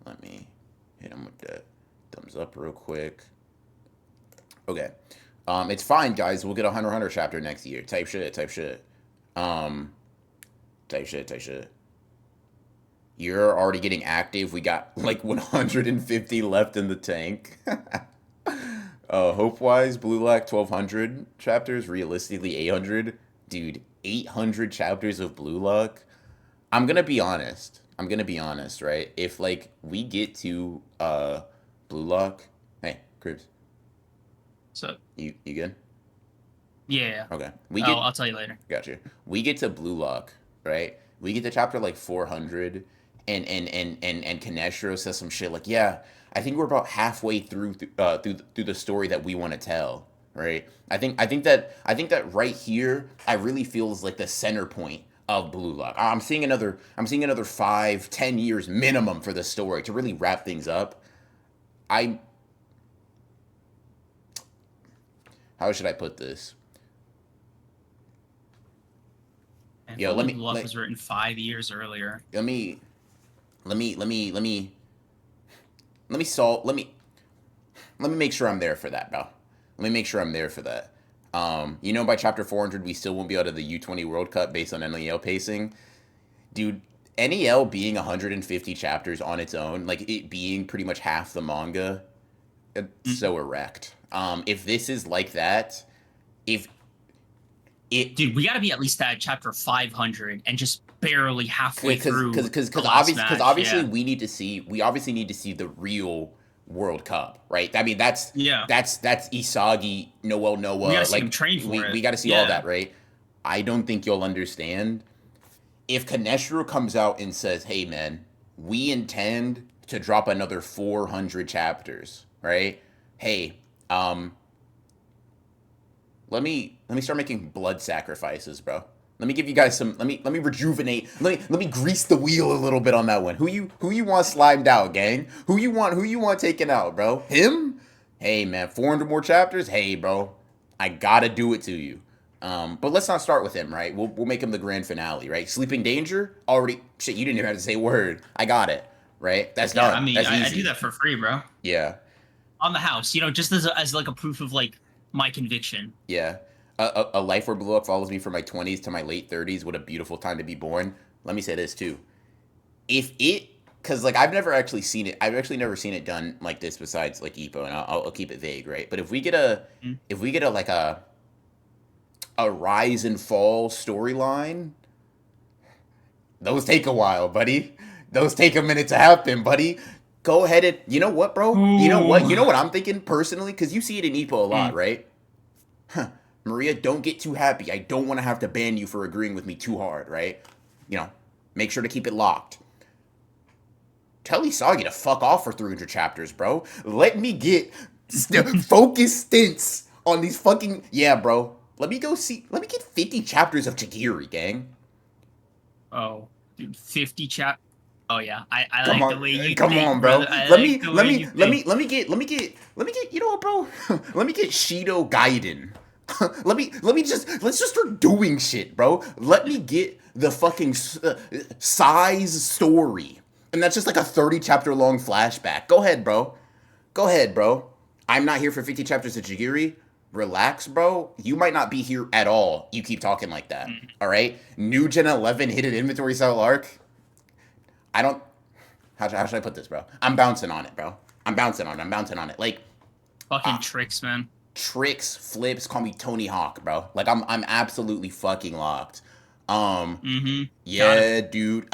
Let me hit him with that thumbs up real quick. Okay. It's fine, guys. We'll get a Hunter chapter next year. Type shit. Um, type shit. You're already getting active. We got like 150 left in the tank. Hope wise, Blue Lock 1,200 chapters. Realistically, 800. Dude, 800 chapters of Blue Lock. I'm gonna be honest, right? If like we get to Blue Lock, hey, Cribs, So you good? yeah. Okay, I'll tell you later. gotcha. We get to Blue Lock, right? We get to chapter like 400, and Kaneshiro says some shit like, yeah, I think we're about halfway through the story that we want to tell, right? I think that right here, I really feels like the center point of Blue Lock. I'm seeing another 5, 10 years minimum for the story to really wrap things up. I How should I put this? And if Yo, only Blue Lock was written 5 years earlier. let me let me let me let me let me solve let me make sure I'm there for that, bro. Let me make sure I'm there for that. By chapter 400, we still won't be out of the U20 World Cup based on NEL pacing. Dude, NEL being 150 chapters on its own, like it being pretty much half the manga, it's so erect. If this is like that, if it Dude, we got to be at least at chapter 500 and just barely halfway through the last because match. obviously Yeah. we obviously need to see the real World Cup, right? I mean Yeah. that's Isagi, Noah. We got to see Like him train for we it. got to see all Yeah. that, right? I don't think you'll understand if Kaneshiro comes out and says, "Hey, man, we intend to drop another 400 chapters, right? Hey, let me start making blood sacrifices, bro. Let me give you guys some. Let me rejuvenate. Let me grease the wheel a little bit on that one. Who you want slimed out, gang? Who you want taken out, bro? Him? Hey, man, 400 more chapters. Hey, bro, I gotta do it to you. But let's not start with him, right? We'll make him the grand finale, right? Sleeping Danger already. Shit, you didn't even have to say a word. I got it, right? That's Yeah, done. I mean, That's I easy. do that for free, bro. Yeah, On the house, just as like a proof of like my conviction. yeah. A life where Blue Lock follows me from my 20s to my late 30s. What a beautiful time to be born. Let me say this too. If it, because like I've never actually seen it. I've actually never seen it done like this besides like Epo, and I'll keep it vague, right? But Mm. if we get a like a rise and fall storyline, those take a while, buddy. Those take a minute to happen, buddy. Go ahead and you know what, bro? You know what? Ooh. You know what I'm thinking personally, because you see it in Epo a lot, Mm. right? Huh. Maria, don't get too happy. I don't want to have to ban you for agreeing with me too hard, right? You know, make sure to keep it locked. Tell Isagi to fuck off for 300 chapters, bro. Let me get focus stints on these fucking yeah, bro. Let me get 50 chapters of Chigiri, gang. Oh, dude, 50 chap. Oh yeah, I Come like the on, way you come think, on, bro. brother. I like the way you think. You know what, bro? Let me get Shido Gaiden. Let's just start doing shit, bro. Let me get the fucking size story, and that's just like a 30 chapter long flashback. Go ahead, bro. Go ahead, bro. I'm not here for 50 chapters of Jigiri. Relax, bro. You might not be here at all. You keep talking like that. Mm. All right. New Gen 11 hidden inventory cell arc. I don't. How should I put this, bro? I'm bouncing on it, bro. I'm bouncing on it. I'm bouncing on it. Like Fucking tricks, man. tricks, flips. Call me Tony Hawk, bro. Like I'm absolutely fucking locked. Mm-hmm. Gotta Yeah, be. dude.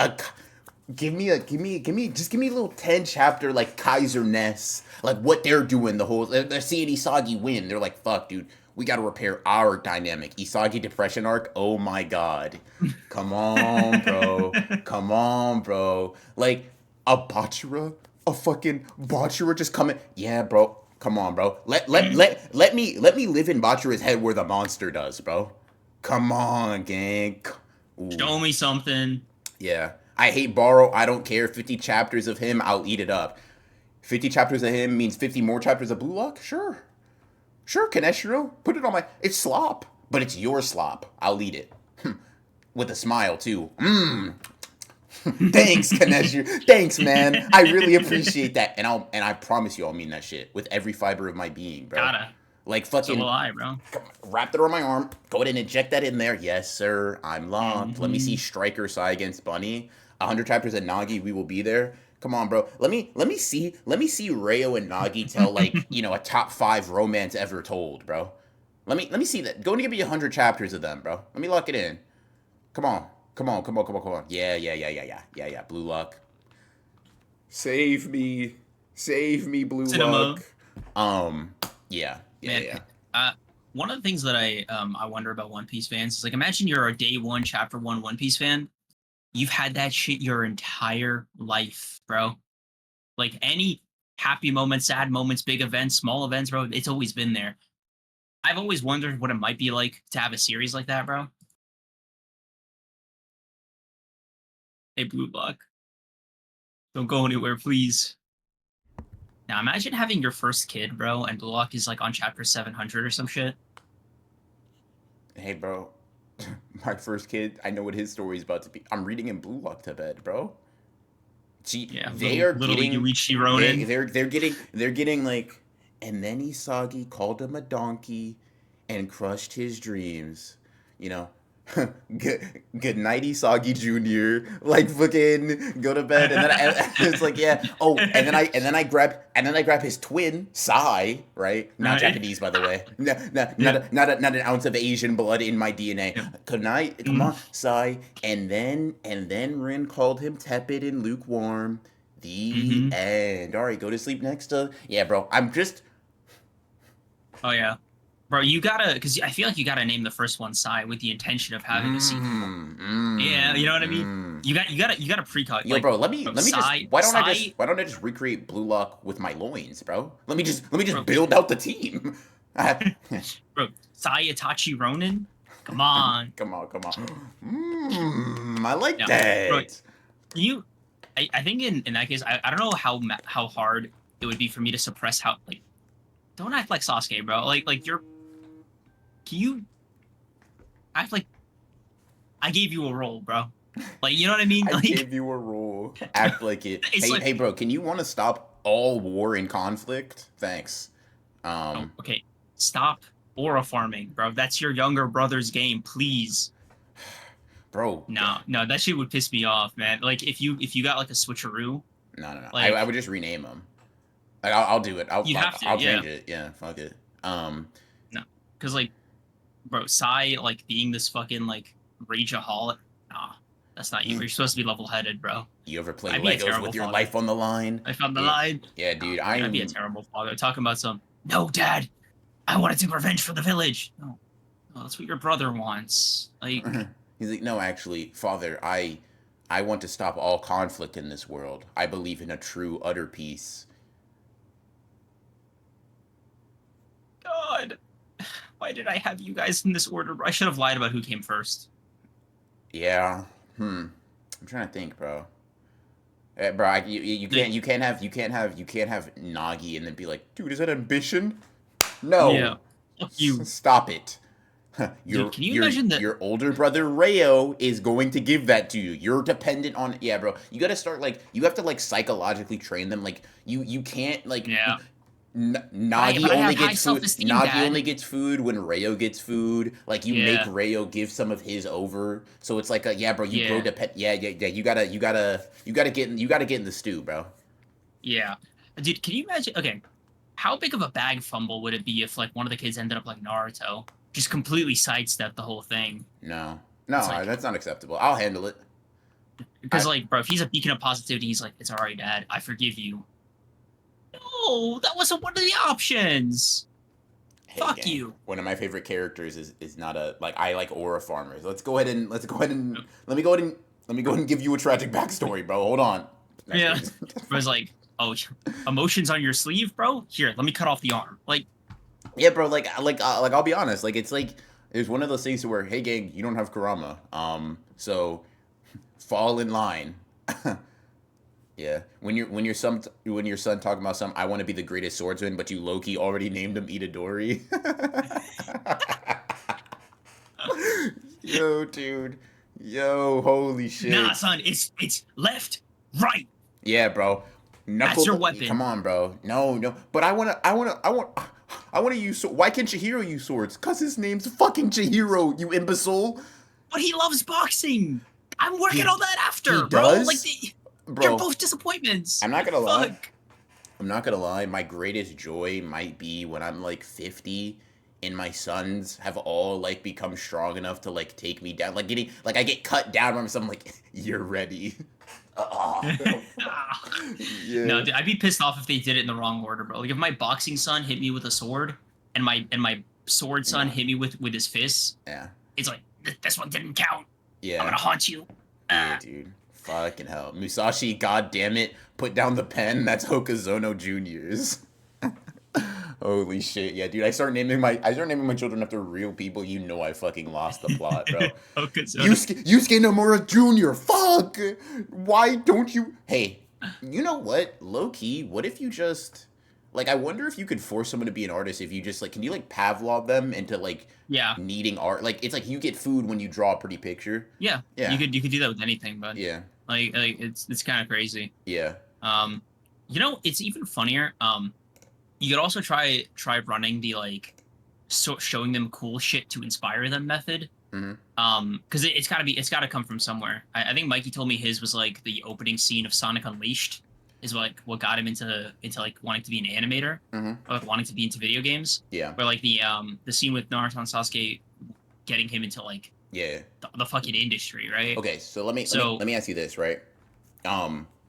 Just give me a little 10 chapter like Kaiser Ness, like what they're doing. They're seeing Isagi win. They're like, fuck, dude. We got to repair our dynamic. Isagi depression arc. Oh my god. Come on, bro. Come on, bro. Like a Bachira, a fucking Bachira just coming. Yeah, bro. Come on, bro. Let me live in Bachira's head where the monster does, bro. Come on, gang. Ooh. Show me something. Yeah. I hate Borrow. I don't care. 50 chapters of him, I'll eat it up. 50 chapters of him means 50 more chapters of Blue Lock? Sure. Sure, Kaneshiro. Put it on my. It's slop. But it's your slop. I'll eat it. With a smile, too. Mmm. Thanks, Kaneshiro. Thanks, man. I really appreciate that. And I promise you I'll mean that shit with every fiber of my being, bro. Gotta. Like So will fucking I, bro. wrap it around my arm. Go ahead and inject that in there. Yes, sir. I'm locked. Let me see Mm-hmm. Striker Sai against Bunny. 100 chapters at Nagi. We will be there. Come on, bro. Let me see Rayo and Nagi tell like a top 5 romance ever told, bro. Let me see that. Go and give me 100 chapters of them, bro. Let me lock it in. Come on. Come on. Yeah. Blue Lock. Save me, Blue Cinema. Lock. Yeah. Man, one of the things that I wonder about One Piece fans is like, imagine you're a day one, chapter one One Piece fan. You've had that shit your entire life, bro. Like any happy moments, sad moments, big events, small events, bro. It's always been there. I've always wondered what it might be like to have a series like that, bro. Hey, Blue Block, don't go anywhere, please. Now imagine having your first kid, bro, and Blue Lock is like on chapter 700 or some shit. Hey, bro. My first kid, I know what his story is about to be. I'm reading in Blue Lock to bed, bro. Gee, Yeah, they are little getting Yuichi Ronin. they're getting like, and then Isagi called him a donkey and crushed his dreams. You know, good night, Isagi Junior. Like fucking go to bed, and then it's like yeah. Oh, and then I grab his twin Sai. Right, not Right. Japanese by the way. No, no, Yeah. not an ounce of Asian blood in my DNA. Yeah. Good night, come on, Sai. And then Rin called him tepid and lukewarm. The Mm-hmm. end. All right, go to sleep next to yeah, bro. I'm just Oh yeah, bro. You gotta, because I feel like you gotta name the first one Psy with the intention of having a sequel. Yeah, you know what I mean. You gotta precog Yo, like bro, let me just Psy Psy why don't I just recreate Blue Lock with my loins, bro? Let me just bro, build out the team. bro Psy Itachi Ronin. Come on. Come on. I like Yeah, bro. that. You, I think in that case, I don't know how hard it would be for me to suppress how like. Don't act like Sasuke, bro. Like you're. Can you act like I gave you a role, bro. Like, you know what I mean? I Like, gave you a rule. Act like it. it's Hey, like, hey, bro. Can you want to stop all war and conflict? Thanks. oh, Um, okay, stop aura farming, bro. That's your younger brother's game, please. bro. No, no, that shit would piss me off, man. Like, if you got like a switcheroo, No, no, no. I like would just rename them. Like I'll do it. you'd have to, I'll yeah. change it. Yeah, fuck it. Um, No, because like, bro, Sai like being this fucking like rageaholic. Nah, that's not you. hmm. You're supposed to be level-headed, bro. You ever play I'd be a Legos terrible with your father. life on the line? I found the Yeah, line. yeah, Nah, dude. I'd be a terrible father. Talking about some. No, Dad. I want to take revenge for the village. No, no, that's what your brother wants. Like, He's like, no, actually, Father, I want to stop all conflict in this world. I believe in a true utter peace. God, why did I have you guys in this order? I should have lied about who came first. Yeah. I'm trying to think, bro. Bro, you Like, can't you can't have Nagi and then be like, dude, is that ambition? No, yeah, fuck you, stop it. dude. Can you imagine that? Your older brother Rayo is going to give that to you. You're dependent on, yeah, bro. You got to start like you have to like psychologically train them. Like you can't like Yeah, Nagi but I only have high gets food. self-esteem, Nagi only Dad. gets food when Rayo gets food. Like you make Yeah, Rayo give some of his over. So it's like a, yeah, bro. You grow yeah, depend. Yeah, yeah, yeah. You gotta get in the stew, bro. yeah. Dude, can you imagine? Okay, how big of a bag fumble would it be if like one of the kids ended up like Naruto, just completely sidestepped the whole thing? No, It's no, like that's not acceptable. I'll handle it. because I like, bro, if he's a beacon of positivity, he's like, it's all right, Dad, I forgive you. No, that wasn't one of the options. Hey, Fuck gang. you. One of my favorite characters is not a like I like aura farmers. Let's go ahead and No, let me go ahead and give you a tragic backstory, bro. Hold on. That's yeah, crazy. it was like, oh, emotions on your sleeve, bro. Here, let me cut off the arm. Like, Yeah, bro. Like I'll be honest. Like it's one of those things where hey, gang, you don't have Kurama. So fall in line. Yeah, when your son talking about some, I want to be the greatest swordsman, but you Loki already named him Itadori. Yo, dude. Yo, holy nah, shit. son, it's left, right. Yeah, bro. That's Knuckle. your Come weapon. on, bro. No, no. But I wanna use. Why can't Chihiro use swords? Cause his name's fucking Chihiro. You imbecile. But he loves boxing. I'm working He on that he after, bro. Like, does, you're bro. both disappointments. I'm not Like, gonna lie. fuck. I'm not gonna lie, my greatest joy might be when I'm like 50 and my sons have all like become strong enough to like take me down. Like getting like I get cut down or something like you're ready. Oh, No, yeah. dude, I'd be pissed off if they did it in the wrong order, bro. Like if my boxing son hit me with a sword and my sword son No. hit me with his fists, Yeah. it's like this one didn't count. I'm Yeah. gonna haunt you. Yeah, Ah. dude. Fucking hell. Musashi, god damn it, put down the pen. That's Hokazono Juniors. Holy shit, yeah, dude. I start naming my children after real people. You know I fucking lost the plot, bro. Okazona. Yusuke Nomura Jr. Fuck! Why don't you? Hey, you know what? Low key, what if you just like? I wonder if you could force someone to be an artist if you just like. Can you like Pavlov them into like Yeah, needing art? Like it's like you get food when you draw a pretty picture. yeah. You Yeah, could do that with anything, but yeah, like it's kind of crazy. yeah. Um, it's even funnier. You could also try running the like showing them cool shit to inspire them method. Mm-hmm. Because it's gotta come from somewhere. I think Mikey told me his was like the opening scene of Sonic Unleashed is like what got him into like wanting to be an animator Mm-hmm. or like wanting to be into video games. Yeah, Where like the scene with Naruto and Sasuke getting him into like yeah. the fucking industry, right? Okay, so So let me ask you this, right?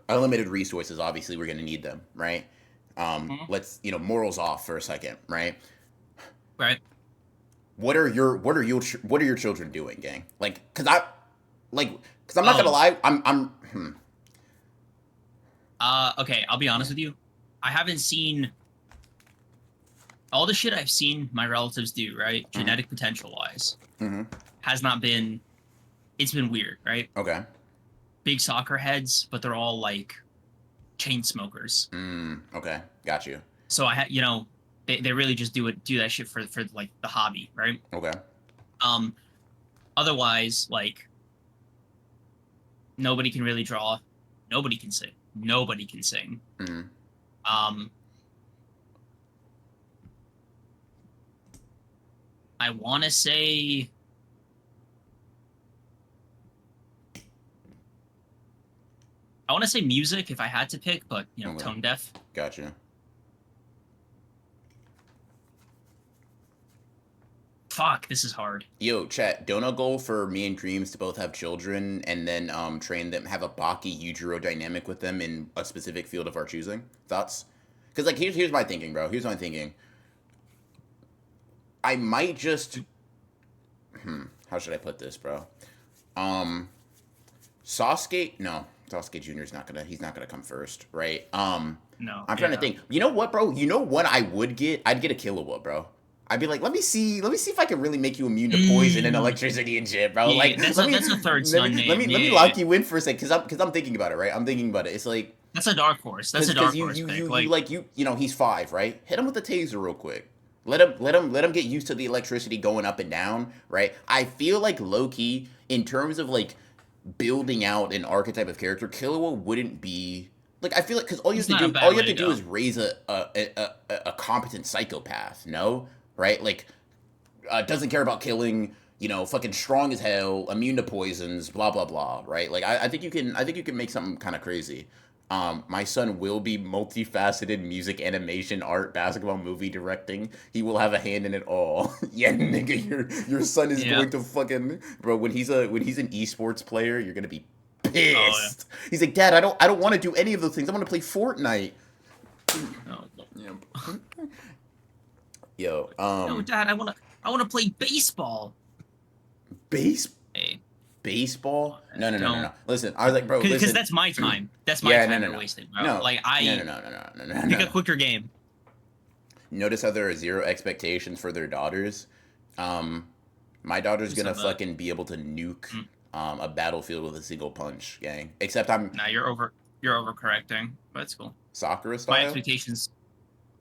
Unlimited resources. Obviously, we're gonna need them, right? mhm, Let's morals off for a second, right? right. What are your children doing, gang? Cause I'm not gonna Oh, lie, okay. I'll be honest with you. I haven't seen all the shit I've seen my relatives do, right? mhm, Genetic potential wise, mhm. has not been. It's been weird, right? Okay. Big soccer heads, but they're all like chain smokers. Okay. Got you. So I had, they really just do that shit for like the hobby, right? Okay. Um, Otherwise, like, nobody can really draw. Nobody can sing. Nobody can sing. Mm-hmm. Um, I want to say. I want to say music if I had to pick, but Okay. tone deaf. Gotcha. Fuck, this is hard. Yo, chat, donut goal for me and Dreams to both have children and then train them, have a Baki Yujiro dynamic with them in a specific field of our choosing. Thoughts? Because, like, here's my thinking, bro. Here's my thinking. I might just... how should I put this, bro? Sasuke... No, Sasuke Jr.'s not gonna... He's not gonna come first, right? No. I'm trying to think. You know what, bro? You know what I would get? I'd get a Killua, bro. I'd be like, let me see if I can really make you immune to poison and electricity and shit, bro. Yeah, like, that's a third son name. Let me lock you in for a sec, cause I'm thinking about it, right? I'm thinking about it. It's like that's a dark horse. That's a dark horse pick. You know, he's 5, right? Hit him with the taser real quick. Let him get used to the electricity going up and down, right? I feel like low key in terms of like building out an archetype of character, Killua wouldn't be. Like, I feel like, because all you have to do is raise a competent psychopath, no? Right? Like, doesn't care about killing, fucking strong as hell, immune to poisons, blah, blah, blah, right? Like, I think you can make something kind of crazy. My son will be multifaceted music, animation, art, basketball, movie directing. He will have a hand in it all. Yeah, nigga, your son is going to fucking, bro, when he's an esports player, you're going to be pissed. Oh, yeah. He's like, Dad, I don't want to do any of those things. I want to play Fortnite. Oh. Yeah. Yo, no, Dad, I want to play baseball. Baseball? No. Listen, I was like, bro, because that's my time. That's my time wasted, bro. No, like no. Pick a quicker game. Notice how there are zero expectations for their daughters. My daughter's gonna fucking be able to nuke a battlefield with a single punch, gang. Except I'm. Nah, you're overcorrecting, but it's cool. Sakura style.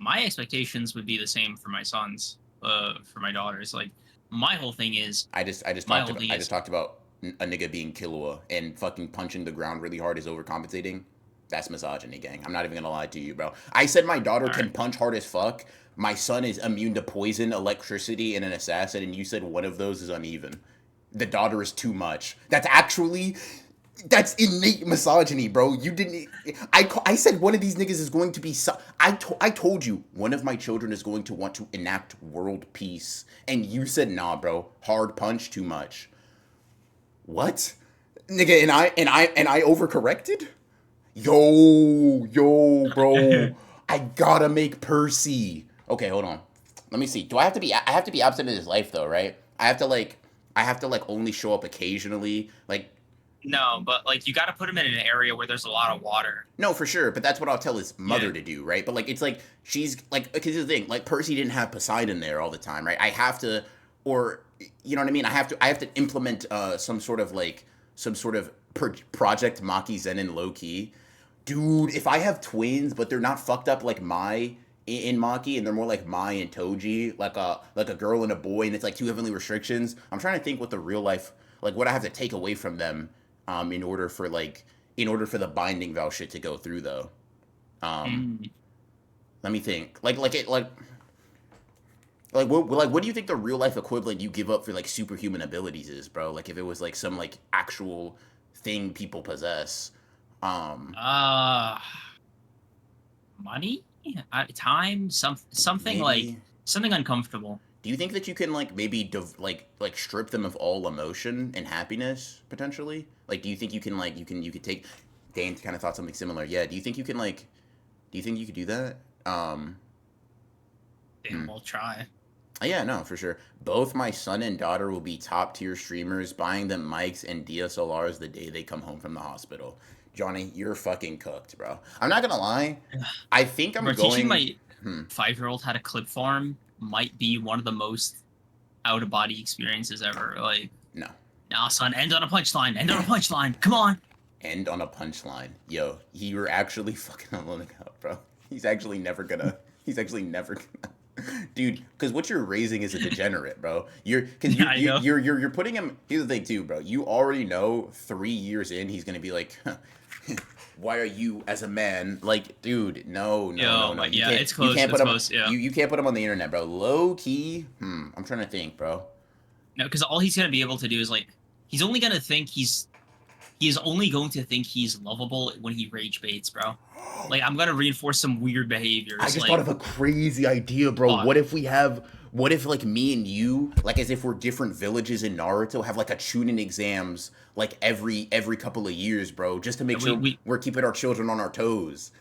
My expectations would be the same for my sons, for my daughters. Like, my whole thing is I just talked about a nigga being Killua and fucking punching the ground really hard is overcompensating. That's misogyny, gang. I'm not even gonna lie to you, bro. I said my daughter can punch hard as fuck. My son is immune to poison, electricity, and an assassin, and you said one of those is uneven. The daughter is too much. That's innate misogyny, bro. You didn't. I said one of these niggas is going to be. I told you one of my children is going to want to enact world peace, and you said nah, bro. Hard punch, too much. What, nigga? And I overcorrected. Yo, bro. I gotta make Percy. Okay, hold on. Let me see. I have to be absent in his life though, right? I have to only show up occasionally, like. No, but like you got to put him in an area where there's a lot of water. No, for sure, but that's what I'll tell his mother to do, right? But like it's like she's like, because the thing, like Percy didn't have Poseidon there all the time, right? I have to, or you know what I mean? I have to implement some sort of Project Maki Zenin low key, dude. If I have twins, but they're not fucked up like Mai in Maki, and they're more like Mai and Toji, like a girl and a boy, and it's like 2 heavenly restrictions. I'm trying to think what the real life, like what I have to take away from them. In order for the binding vow shit to go through though. Let me think. What do you think the real life equivalent you give up for like superhuman abilities is, bro? Like if it was like some like actual thing people possess. Money? Time? Something maybe. Like something uncomfortable. Do you think that you can like maybe strip them of all emotion and happiness potentially? Like, do you think you can like you could take? Dane kind of thought something similar. Yeah. Do you think you can like? Do you think you could do that? We'll try. Yeah, no, for sure. Both my son and daughter will be top tier streamers, buying them mics and DSLRs the day they come home from the hospital. Johnny, you're fucking cooked, bro. I'm not gonna lie. I think I'm going. Teaching my 5-year-old how to clip farm might be one of the most out of body experiences ever. Like, no. Nah, son, end on a punchline. End on a punchline. Come on. End on a punchline. Yo, you're actually fucking loading up, bro. He's actually never gonna. Dude, because what you're raising is a degenerate, bro. Because Yeah, I know. you're putting him. Here's the thing, too, bro. You already know 3 years in, he's gonna be like, "Why are you, as a man, like, dude? No, no, no, Yo, no. yeah, it's You close. can't It's put him. close. Yeah. You can't put him on the internet, bro. Low key. I'm trying to think, bro. No, because all he's gonna be able to do is like he's only gonna think he's only going to think he's lovable when he rage baits, bro. Like I'm gonna reinforce some weird I behaviors. just thought Like of a crazy idea, bro. fuck. What if like me and you, like as if we're different villages in Naruto, have like a Chunin exams like every couple of years, bro, just to make Yeah, we sure we we're keeping our children on our toes.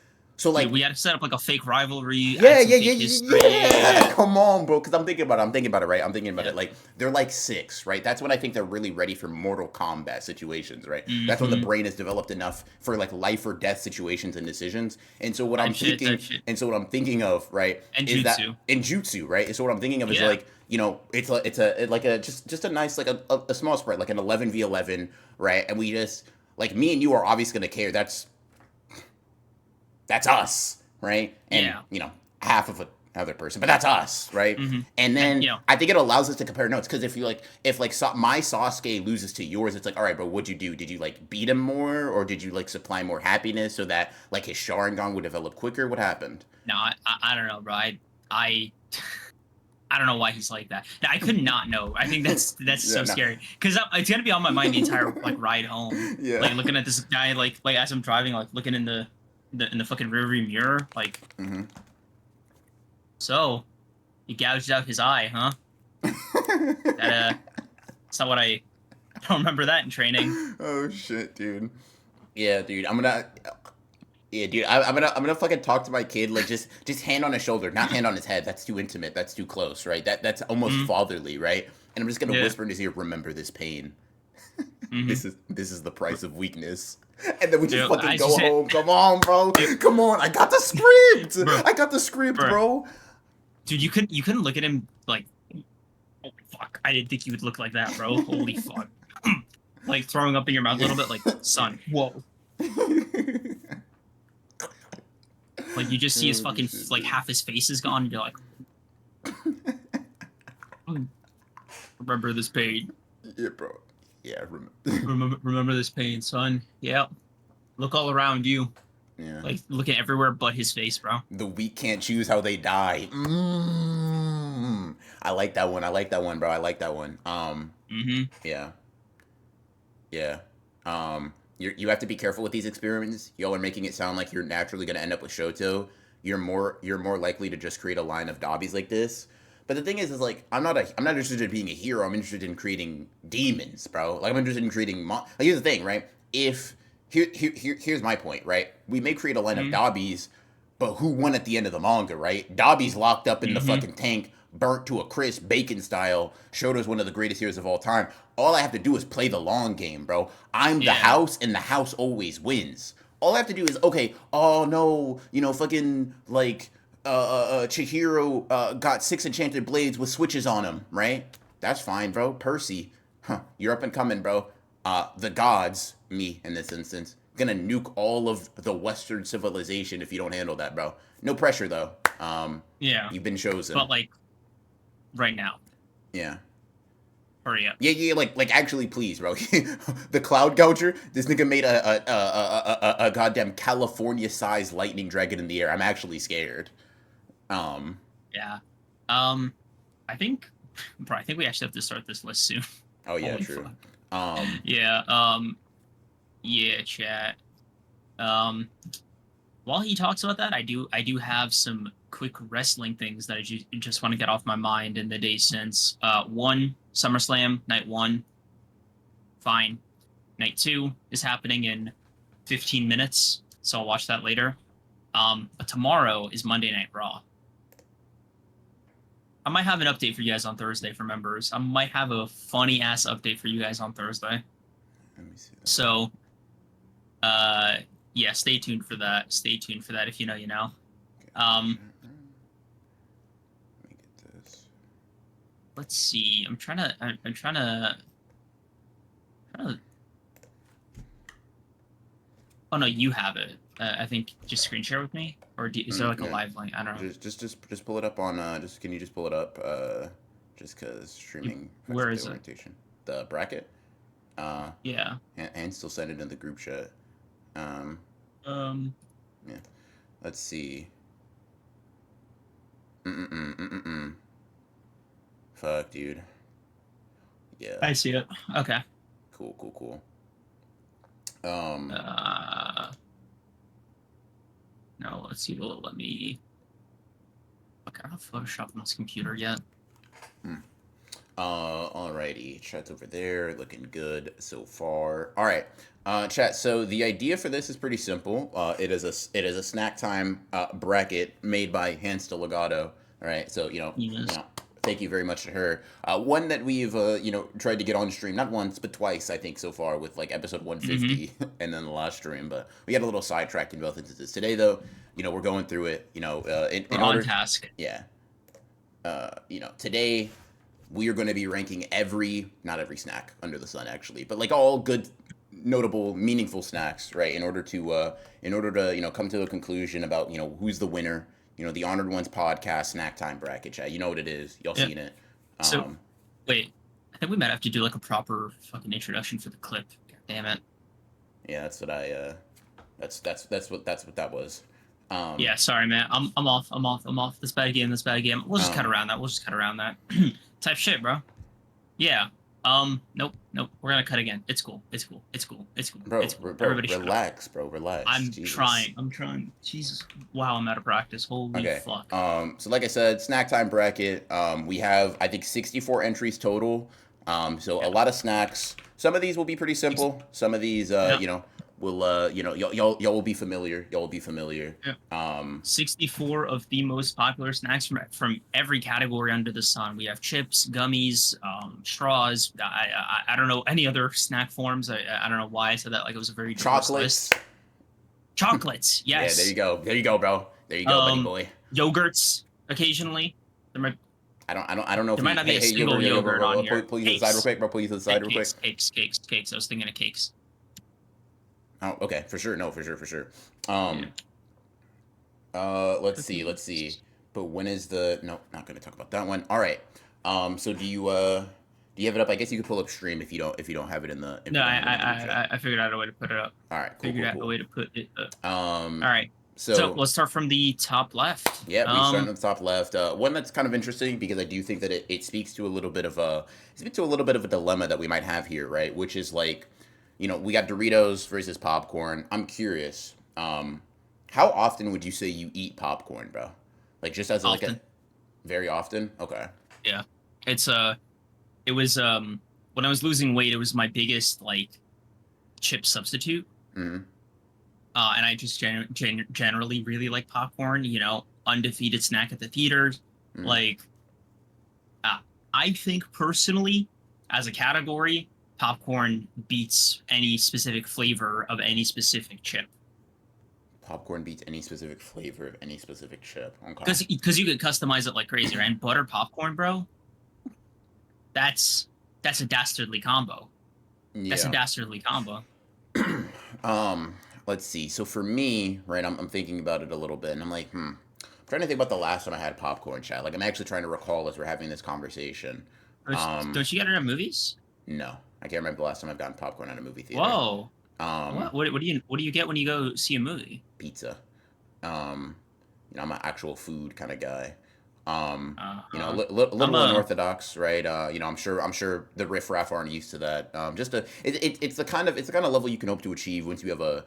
So we like, we had to set up like a fake rivalry, yeah, add some yeah, yeah, fake history. yeah. Yeah. Come on, bro. Because I'm thinking about it. I'm thinking about it, right? I'm thinking about Yeah. it. Like they're like 6, right? That's when I think they're really ready for Mortal Kombat situations, right? That's when the Mm-hmm. brain is developed enough for like life or death situations and decisions. And so what I'm Type shit. thinking, Type shit. and so what I'm thinking of, right, And is that jutsu. in jutsu, right? And so what I'm thinking of is Yeah. like, it's a like a just a nice like a small spread, like an 11v11, right? And we just like me and you are obviously gonna care. That's us, right? And Yeah. half of a other person, but that's us, right? Mm-hmm. And And then I think it allows us to compare notes because if like my Sasuke loses to yours, it's like, all right, but what'd you do? Did you like beat him more, or did you like supply more happiness so that like his Sharingan would develop quicker? What happened? no, I don't know, bro. I I don't know why he's like that. Now, I could not know. I think that's Yeah, so no. scary because it's gonna be on my mind the entire like ride home. Yeah. Like looking at this guy, like as I'm driving, like looking in the fucking rearview mirror. Like, Mm-hmm. so you gouged out his eye, huh? That it's not what I don't remember that in training. Oh shit, dude. Yeah, dude. I'm gonna. Yeah, dude. I'm gonna fucking talk to my kid like just hand on his shoulder, not hand on his head. That's too intimate. That's too close, right? That's almost Mm-hmm. fatherly, right? And I'm just gonna Yeah. whisper in his ear, "Remember this pain. Mm-hmm. This is the price of weakness." And then we just Dude, fucking I go just home. Come on, bro. dude, Come on. I got the script. bro, I got the script, bro, bro. dude, you couldn't look at him like, oh fuck, I didn't think you would look like that, bro. Holy fuck, like throwing up in your mouth a little bit, like son, whoa. Like you just see his Oh, fucking shit, like dude. half his face is gone. And you're like, remember this pain. Yeah, bro. Yeah, Remember this pain, son. Yeah. Look all around you. yeah. Like looking everywhere but his face, bro. The weak can't choose how they die. I like that one. I like that one, bro. I like that one. Mm-hmm. Yeah, yeah. You have to be careful with these experiments. Y'all are making it sound like you're naturally gonna end up with Shoto. You're more likely to just create a line of Dobbies like this. But the thing is like I'm not interested in being a hero. I'm interested in creating demons, bro. Like I'm interested in creating. Like here's the thing, right? If here's my point, right? We may create a line of Mm-hmm. Dobbies, but who won at the end of the manga, right? Dobby's locked up in the Mm-hmm. fucking tank, burnt to a crisp, bacon style. Shoto's one of the greatest heroes of all time. All I have to do is play the long game, bro. I'm the Yeah. house, and the house always wins. All I have to do is, okay, oh no, fucking, like, Chihiro got 6 enchanted blades with switches on him, right? That's fine, bro. Percy, you're up and coming, bro. The gods, me in this instance, gonna nuke all of the Western civilization if you don't handle that, bro. No pressure though. Yeah. You've been chosen. But like right now. Yeah. Hurry up. Yeah, yeah, like actually, please, bro. The Cloud Gouger, this nigga made a goddamn California-sized lightning dragon in the air. I'm actually scared. Um, Yeah. I think bro, I think we actually have to start this list soon. oh yeah, Holy true. fuck. Um, Yeah, yeah, chat. Um while he talks about that, I do have some quick wrestling things that I just want to get off my mind in the days since. One, SummerSlam, night 1, fine. Night 2 is happening in 15 minutes, so I'll watch that later. But tomorrow is Monday Night Raw. I might have an update for you guys on Thursday for members. I might have a funny ass update for you guys on Thursday. let me see. So, yeah, stay tuned for that. Stay tuned for that. If you know, you know. Let me get this. Let's see. I'm trying to. Oh no, you have it. I think just screen share with me, or is there like a Yeah. live link? I don't know. Just pull it up on. Just can you just pull it up? Just because streaming affects Where the is it? orientation. The bracket. Uh, Yeah. and still send it in the group chat. Um, Um, yeah. Let's see. Mm-mm-mm-mm-mm. Fuck, dude. Yeah. I see it. Okay. Cool, cool, cool. Um, Uh, no, let's see. Will it let me? Okay, I don't have Photoshop on this computer yet. hmm. Alrighty. Chat's over there. Looking good so far. All right. Chat. So the idea for this is pretty simple. It is a snack time bracket made by Hans Legato. All right. So Yes. thank you very much to her. One that we've tried to get on stream not once but twice, I think, so far, with like episode Mm-hmm. 150 and then the last stream. But we got a little sidetracked in both instances today, though. We're going through it. We're In on order. task. Yeah. Today we are going to be ranking not every snack under the sun, actually, but like all good, notable, meaningful snacks, right? In order to come to a conclusion about who's the winner. The Honored Ones podcast snack time bracket, chat. You know what it is. Y'all Yeah. seen it. So Um, wait, I think we might have to do like a proper fucking introduction for the clip. God damn it. yeah, that's what I. That's what that was. Um, Yeah, sorry, man. I'm off. I'm off. I'm off. This bad game. This bad game. We'll just cut um, around that. We'll just cut around that. Type shit, bro. Yeah. Nope. Nope. We're gonna cut again. It's cool. It's cool. It's cool. It's cool. bro, It's cool. bro, Everybody shut up. relax, bro, relax. I'm Jesus. trying. I'm trying. Jesus. Wow, I'm out of practice. Holy Okay. fuck. So like I said, snack time bracket. We have, I think, 64 entries total. So a Yeah. lot of snacks. Some of these will be pretty simple. Some of these, Yeah. will y'all will be familiar. Y'all will be familiar. Yeah. Um, 64 of the most popular snacks from every category under the sun. We have chips, gummies, straws. I don't know any other snack forms. I don't know why I said that like it was a very diverse chocolates. list. Chocolates, Yeah, there you yes. go. There you go, bro. There you go, buddy boy. Yogurts occasionally. I don't know if There might we. not be Hey, a hey, single yogurt on here. pull you to the side real Cakes. quick, bro. Pull you to the side real quick. Cakes. I was thinking of cakes. Oh, okay, for sure. No, for sure, for sure. Yeah. Um, let's see. But when is the? No, not gonna talk about that one. All right. So do you have it up? I guess you could pull up stream if you don't have it in the if No, you don't I, have it in the group chat. I figured out a way to put it up. All right, cool, Figured cool, out a cool. way to put it up. All Um, right. So so let's start from the top left. yeah, we start at the top left. One that's kind of interesting because I do think that it speaks to a little bit of a dilemma that we might have here, right? Which is like, we got Doritos versus popcorn. I'm curious. How often would you say you eat popcorn, bro? Like just as like a Often. very often? Okay. Yeah. It's it was when I was losing weight, it was my biggest like chip substitute. Mm-hmm. And I just generally really like popcorn. Undefeated snack at the theaters. Mm-hmm. Like, I think personally, as a category, popcorn beats any specific flavor of any specific chip. Popcorn beats any specific flavor of any specific chip. Okay. Because you could customize it like crazy, right? And butter popcorn, bro, that's a dastardly combo. That's a Yeah. dastardly combo. Let's see. So for me, right, I'm thinking about it a little bit, and I'm like, I'm trying to think about the last time I had popcorn, chat. Like, I'm actually trying to recall as we're having this conversation. Don't you get it at movies? No, I can't remember the last time I've gotten popcorn at a movie theater. Whoa. Um, What do you get when you go see a movie? Pizza. Um, I'm an actual food kind of guy. Little I'm a unorthodox, right? I'm sure the riffraff aren't used to that. It's the kind of level you can hope to achieve once you have a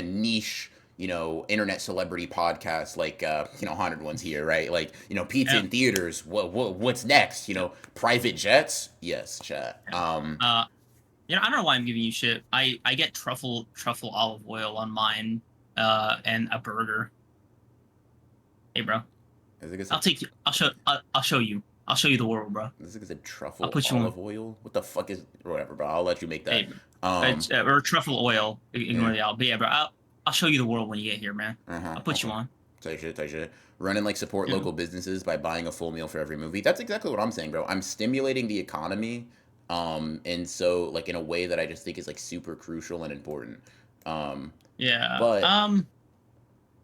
niche, internet celebrity podcast like Haunted Ones here, right? Like pizza yeah, in theaters. What's next? Private jets. Yes, chat. yeah. Uh, I don't know why I'm giving you shit. I get truffle olive oil on mine, and a burger. Hey, bro. I think it's I'll take you. I'll show you. I'll show you the world, bro. this is a I'll truffle put you on. olive oil. What the fuck is whatever, bro? I'll let you make that. Hey, Um, or truffle oil. Ignore yeah. the olive. But yeah, bro. I'll show you the world when you get here, man. I'll put you Okay. on. Tight shit. Running like support Yeah. local businesses by buying a full meal for every movie. That's exactly what I'm saying, bro. I'm stimulating the economy, and so like in a way that I just think is like super crucial and important. Yeah. But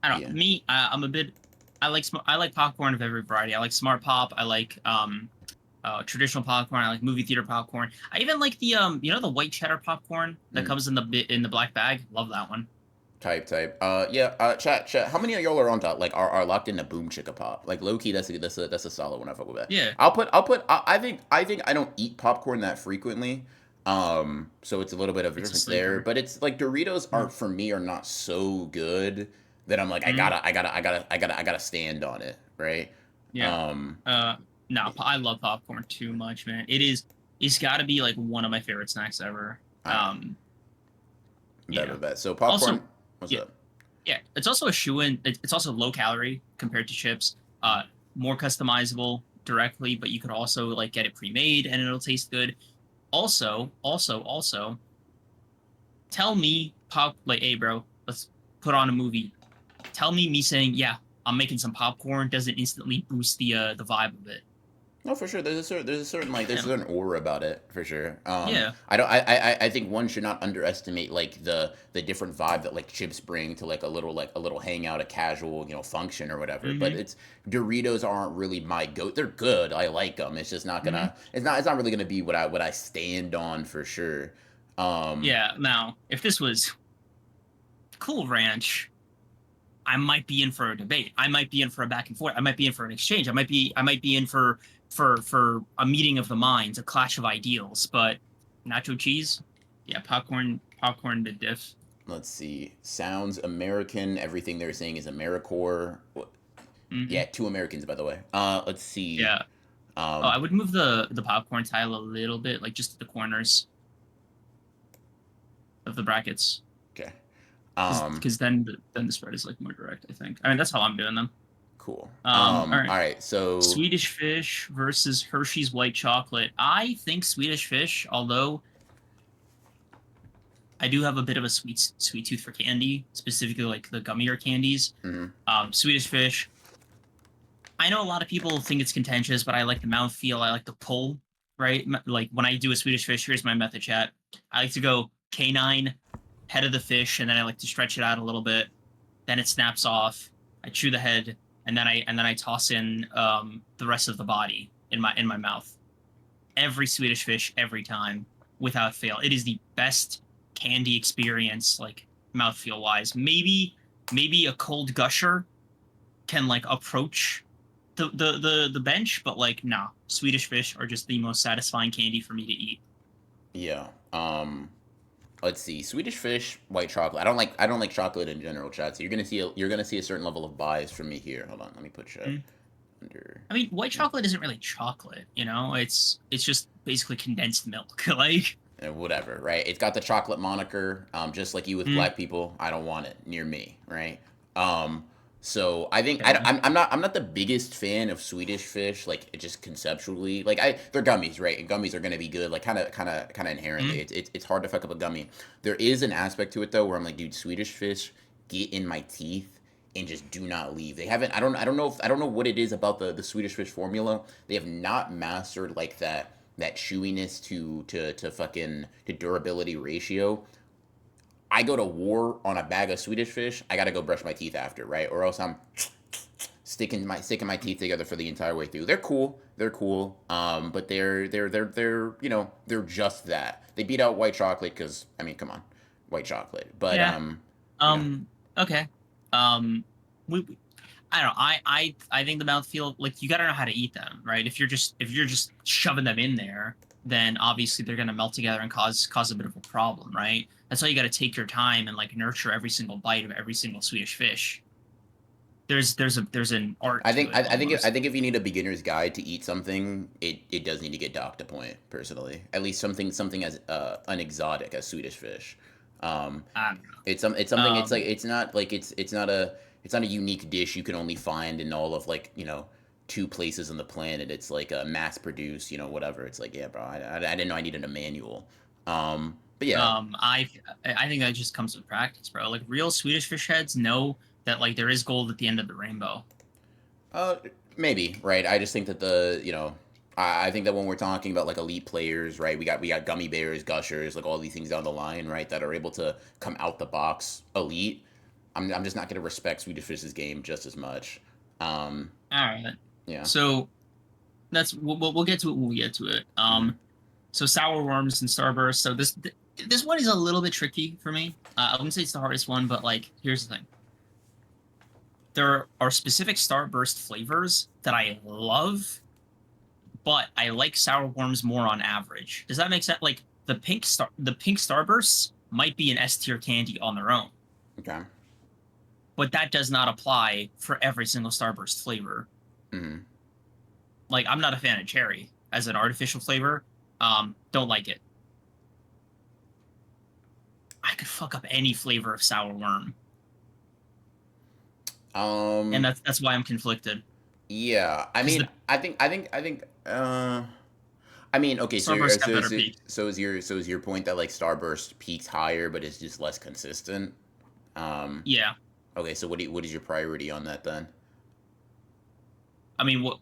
I don't yeah, know. Me, I'm a bit. I like popcorn of every variety. I like smart pop. I like traditional popcorn. I like movie theater popcorn. I even like the the white cheddar popcorn that mm, comes in the black bag. Love that one. type. Yeah. Chat. How many of y'all are on top? Like, are locked into Boom Chicka Pop? Like, low key, that's a solid one. I fuck with that. Yeah, I'll put. I think I don't eat popcorn that frequently. So it's a little bit of a it's a difference there. sleeper. But it's like Doritos Mm, aren't for me are not so good that I'm like mm, I gotta stand on it, right? yeah. Um, Uh, no, I love popcorn too much, man. It's got to be like one of my favorite snacks ever. all right, Yeah. bet. So Also, popcorn, what's yeah, up? yeah. It's also a shoe-in. It's also low calorie compared to chips. More customizable directly, but you could also like get it pre-made and it'll taste good. Also, tell me pop like, hey, bro, let's put on a movie. Tell me saying, yeah, I'm making some popcorn doesn't instantly boost the vibe of it. No, for sure. There's a Yeah, certain aura about it for sure. yeah. I don't. I think one should not underestimate like the different vibe that like chips bring to like a little hangout, a casual function or whatever. But Mm-hmm. it's Doritos aren't really my go. They're good. I like them. It's just not Mm-hmm. gonna. It's not really gonna be what I stand on for sure. Um, Yeah. Now, if this was Cool Ranch, I might be in for a debate. I might be in for a back and forth. I might be in for an exchange. I might be in for a meeting of the minds, a clash of ideals. But nacho cheese, yeah, popcorn to diff. let's see. Sounds American. Everything they're saying is AmeriCorps. Hmm. Yeah, two Americans by the way. Let's see. Yeah. Oh, I Um, would move the popcorn tile a little bit, like just at the corners of the brackets, okay. because Um, then the spread is like more direct. I think. I mean, that's how I'm doing them. Cool. All right. All right. So Swedish Fish versus Hershey's White Chocolate. I think Swedish Fish, although I do have a bit of a sweet tooth for candy, specifically like the gummier candies. mhm. Swedish Fish. I know a lot of people think it's contentious, but I like the mouthfeel. I like the pull, right? Like when I do a Swedish Fish, here's my method chat. I like to go canine, head of the fish, and then I like to stretch it out a little bit. Then it snaps off. I chew the head, and then I toss in the rest of the body in my mouth. Every Swedish Fish, every time, without fail. It is the best candy experience, like mouthfeel wise. Maybe a cold gusher can like approach the bench, but like nah, Swedish Fish are just the most satisfying candy for me to eat. Yeah. Let's see. Swedish fish, white chocolate. I don't like chocolate in general, Chad. So you're gonna see a certain level of bias from me here. Hold on. Let me put Chat Mm. under. I mean, white chocolate isn't really chocolate, you know? It's just basically condensed milk. Like, Whatever, right? It's got the chocolate moniker. Just like you with mm, black people, I don't want it near me, right? Um, so I think yeah. I'm not the biggest fan of Swedish fish, like it just conceptually. Like they're gummies, right? And gummies are gonna be good, like kind of inherently. Mm, It's hard to fuck up a gummy. There is an aspect to it though where I'm like, dude, Swedish fish get in my teeth and just do not leave. They haven't. I don't know what it is about the Swedish fish formula. They have not mastered like that chewiness to fucking to durability ratio. I go to war on a bag of Swedish fish. I gotta go brush my teeth after, right? Or else I'm sticking my teeth together for the entire way through. They're cool. They're cool. But they're just that. They beat out white chocolate because I mean, come on, white chocolate. But yeah. you know, Okay. Um, we I don't know. I think the mouthfeel, like you got to know how to eat them, right? If you're just shoving them in there, then obviously they're gonna melt together and cause a bit of a problem, right? That's why you got to take your time and like nurture every single bite of every single Swedish fish. There's an art I to think it I almost. think if you need a beginner's guide to eat something, it does need to get docked a point personally. At least something as unexotic as Swedish fish. Um, I don't it's know. something. It's like it's not a unique dish you can only find in all of two places on the planet. It's like a mass produced, whatever. It's like yeah, bro. I didn't know I needed a manual. But yeah, Um, I I think that just comes with practice, bro. Like real Swedish fish heads know that like there is gold at the end of the rainbow. Uh, maybe right. I just think that I think that when we're talking about like elite players, right? We got gummy bears, gushers, like all these things down the line, right? That are able to come out the box elite. I'm just not gonna respect Swedish Fish's game just as much. Um, All right. yeah. So that's we'll get to it when we get to it. Mm-hmm. So sour worms and starburst. So this one is a little bit tricky for me. I wouldn't say it's the hardest one, but like here's the thing. There are specific starburst flavors that I love, but I like sour worms more on average. Does that make sense? Like the pink starbursts might be an S tier candy on their own, Okay. but that does not apply for every single starburst flavor. Mm-hmm. Like I'm not a fan of cherry as an artificial flavor. Don't like it. I could fuck up any flavor of sour worm, and Um. that's why I'm conflicted. Yeah. I Because mean, the I think. I mean, okay. So, starbursts got so, better so, peak. is your point that like Starburst peaks higher, but it's just less consistent? Um. Yeah, Okay. So, what is your priority on that then? I mean, what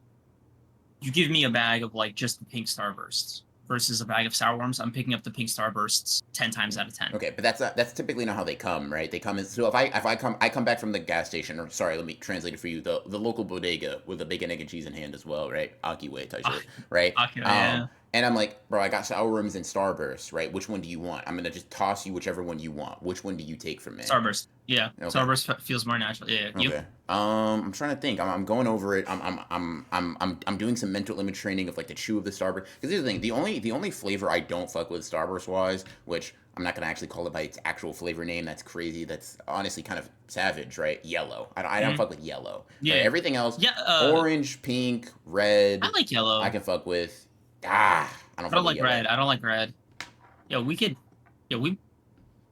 you give me a bag of like just the pink starbursts versus a bag of sour worms, I'm picking up the pink starbursts 10 times out of 10. Okay, but that's typically not how they come, right? They come as so if I come back from the gas station, or sorry, let me translate it for you. The local bodega with the bacon, egg, and cheese in hand as well, right? Akiway type Ah, shit, right? okay, yeah. And I'm like, bro, I got sour rooms and Starburst, right? Which one do you want? I'm gonna just toss you whichever one you want. Which one do you take from me? Starburst. Yeah, Okay. Starburst feels more natural. Yeah, you. Okay. I'm trying to think. I'm going over it. I'm doing some mental image training of like the chew of the Starburst. Because here's the thing. The only flavor I don't fuck with Starburst wise, which I'm not gonna actually call it by its actual flavor name. That's crazy. That's honestly kind of savage, right? Yellow. I don't Mhm. fuck with yellow. Right. Yeah, Everything else, yeah. orange, pink, I red, like I yellow. can fuck with. I don't I fuck don't with like red. yellow. I don't like red. Yeah, we could. Yeah, we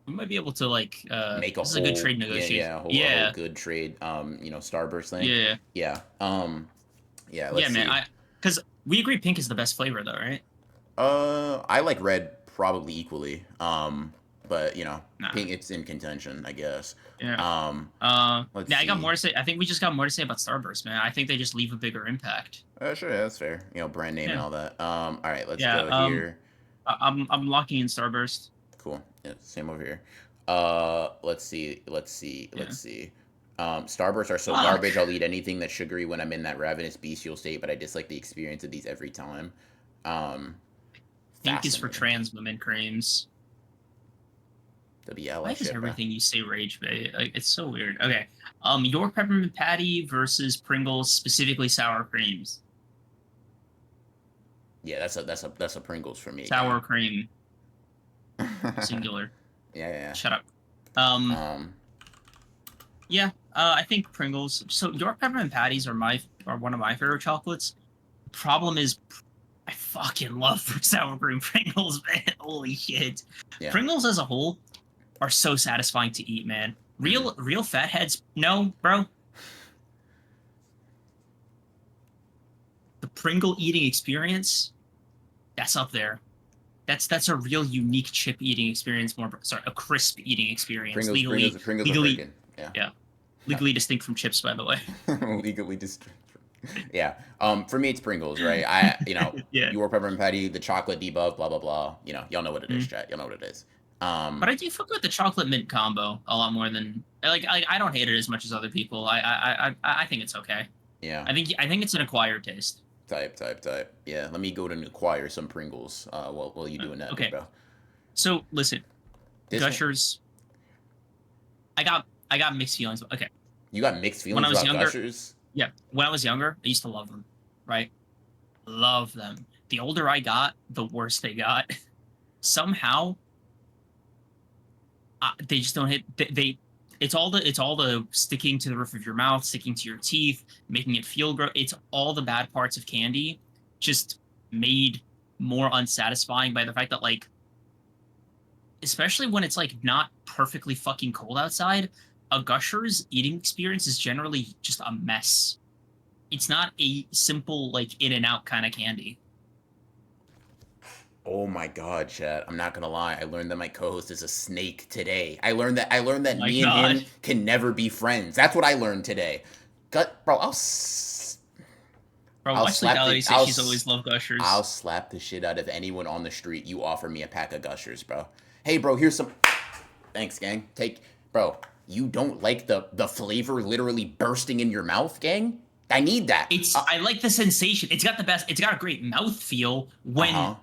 might be able to like. Make a This is a good whole trade yeah negotiation. yeah a whole Yeah, good trade Starburst thing. yeah, Yeah. Yeah. yeah, Let's man. see. Because we agree pink is the best flavor though, right? I like red probably equally. But Nah. pink it's in contention, I guess. Yeah. Let's Yeah, I got more see. to say. I think we just got more to say about Starburst, man. I think they just leave a bigger impact. Sure, yeah, that's fair. Brand name and Yeah. all that. All right, let's Yeah. go here. I'm locking in Starburst. Cool. Yeah, same over here. Let's see. Let's see. Yeah. Let's see. Starbursts are so Fuck. garbage. I'll eat anything that's sugary when I'm in that ravenous bestial state, but I dislike the experience of these every time. Um, Pink is for Fascinating. trans women creams. To be ally Why does ship, bro. everything you say rage bait? Like it's so weird. Okay. York peppermint patty versus Pringles, specifically sour creams. Yeah, that's a Pringles for me Sour again. cream, Yeah, singular. yeah. Shut up. Um, Um, yeah. I think Pringles. So York peppermint patties are one of my favorite chocolates. Problem is, I fucking love sour cream Pringles, man. Holy shit. yeah. Pringles as a whole are so satisfying to eat, man. Mhm. Real fatheads, no, bro. The Pringle eating experience, that's up there. That's a real unique chip eating experience. A crisp eating experience. Pringles are Legally, freaking. Yeah. yeah, legally distinct from chips, by the way. Legally just. Yeah. For me, it's Pringles, right? Yeah. Your peppermint patty, the chocolate debuff, blah blah blah. Y'all know what it is, Mm. chat. Y'all know what it is. But I do fuck with the chocolate mint combo a lot more than I don't hate it as much as other people. I think it's okay. Yeah. I think it's an acquired taste. Type. Yeah. Let me go to acquire some Pringles. While you doing that, big Okay. bro. So listen, This one, Gushers. I got mixed feelings. Okay. you got mixed When I feelings was about younger, Gushers. yeah, when I was younger, I used to love them, right? Love them. The older I got, the worse they got. Somehow, they just don't hit. It's all the sticking to the roof of your mouth, sticking to your teeth, making it feel gross. It's all the bad parts of candy, just made more unsatisfying by the fact that like, especially when it's like not perfectly fucking cold outside, a Gushers eating experience is generally just a mess. It's not a simple like in and out kind of candy. Oh my god, chat. I'm not gonna lie. I learned that my co-host is a snake today. I learned that My me and God. him can never be friends. That's what I learned today. Gut bro, Bro, I'll watch slap Legality the say she's always loved I'll Gushers. slap the shit out of anyone on the street. You offer me a pack of Gushers, bro. Hey, bro, here's some. Thanks, gang. Take, bro. You don't like the flavor literally bursting in your mouth, gang? I need that. I like the sensation. It's got a great mouth feel when Uh-huh.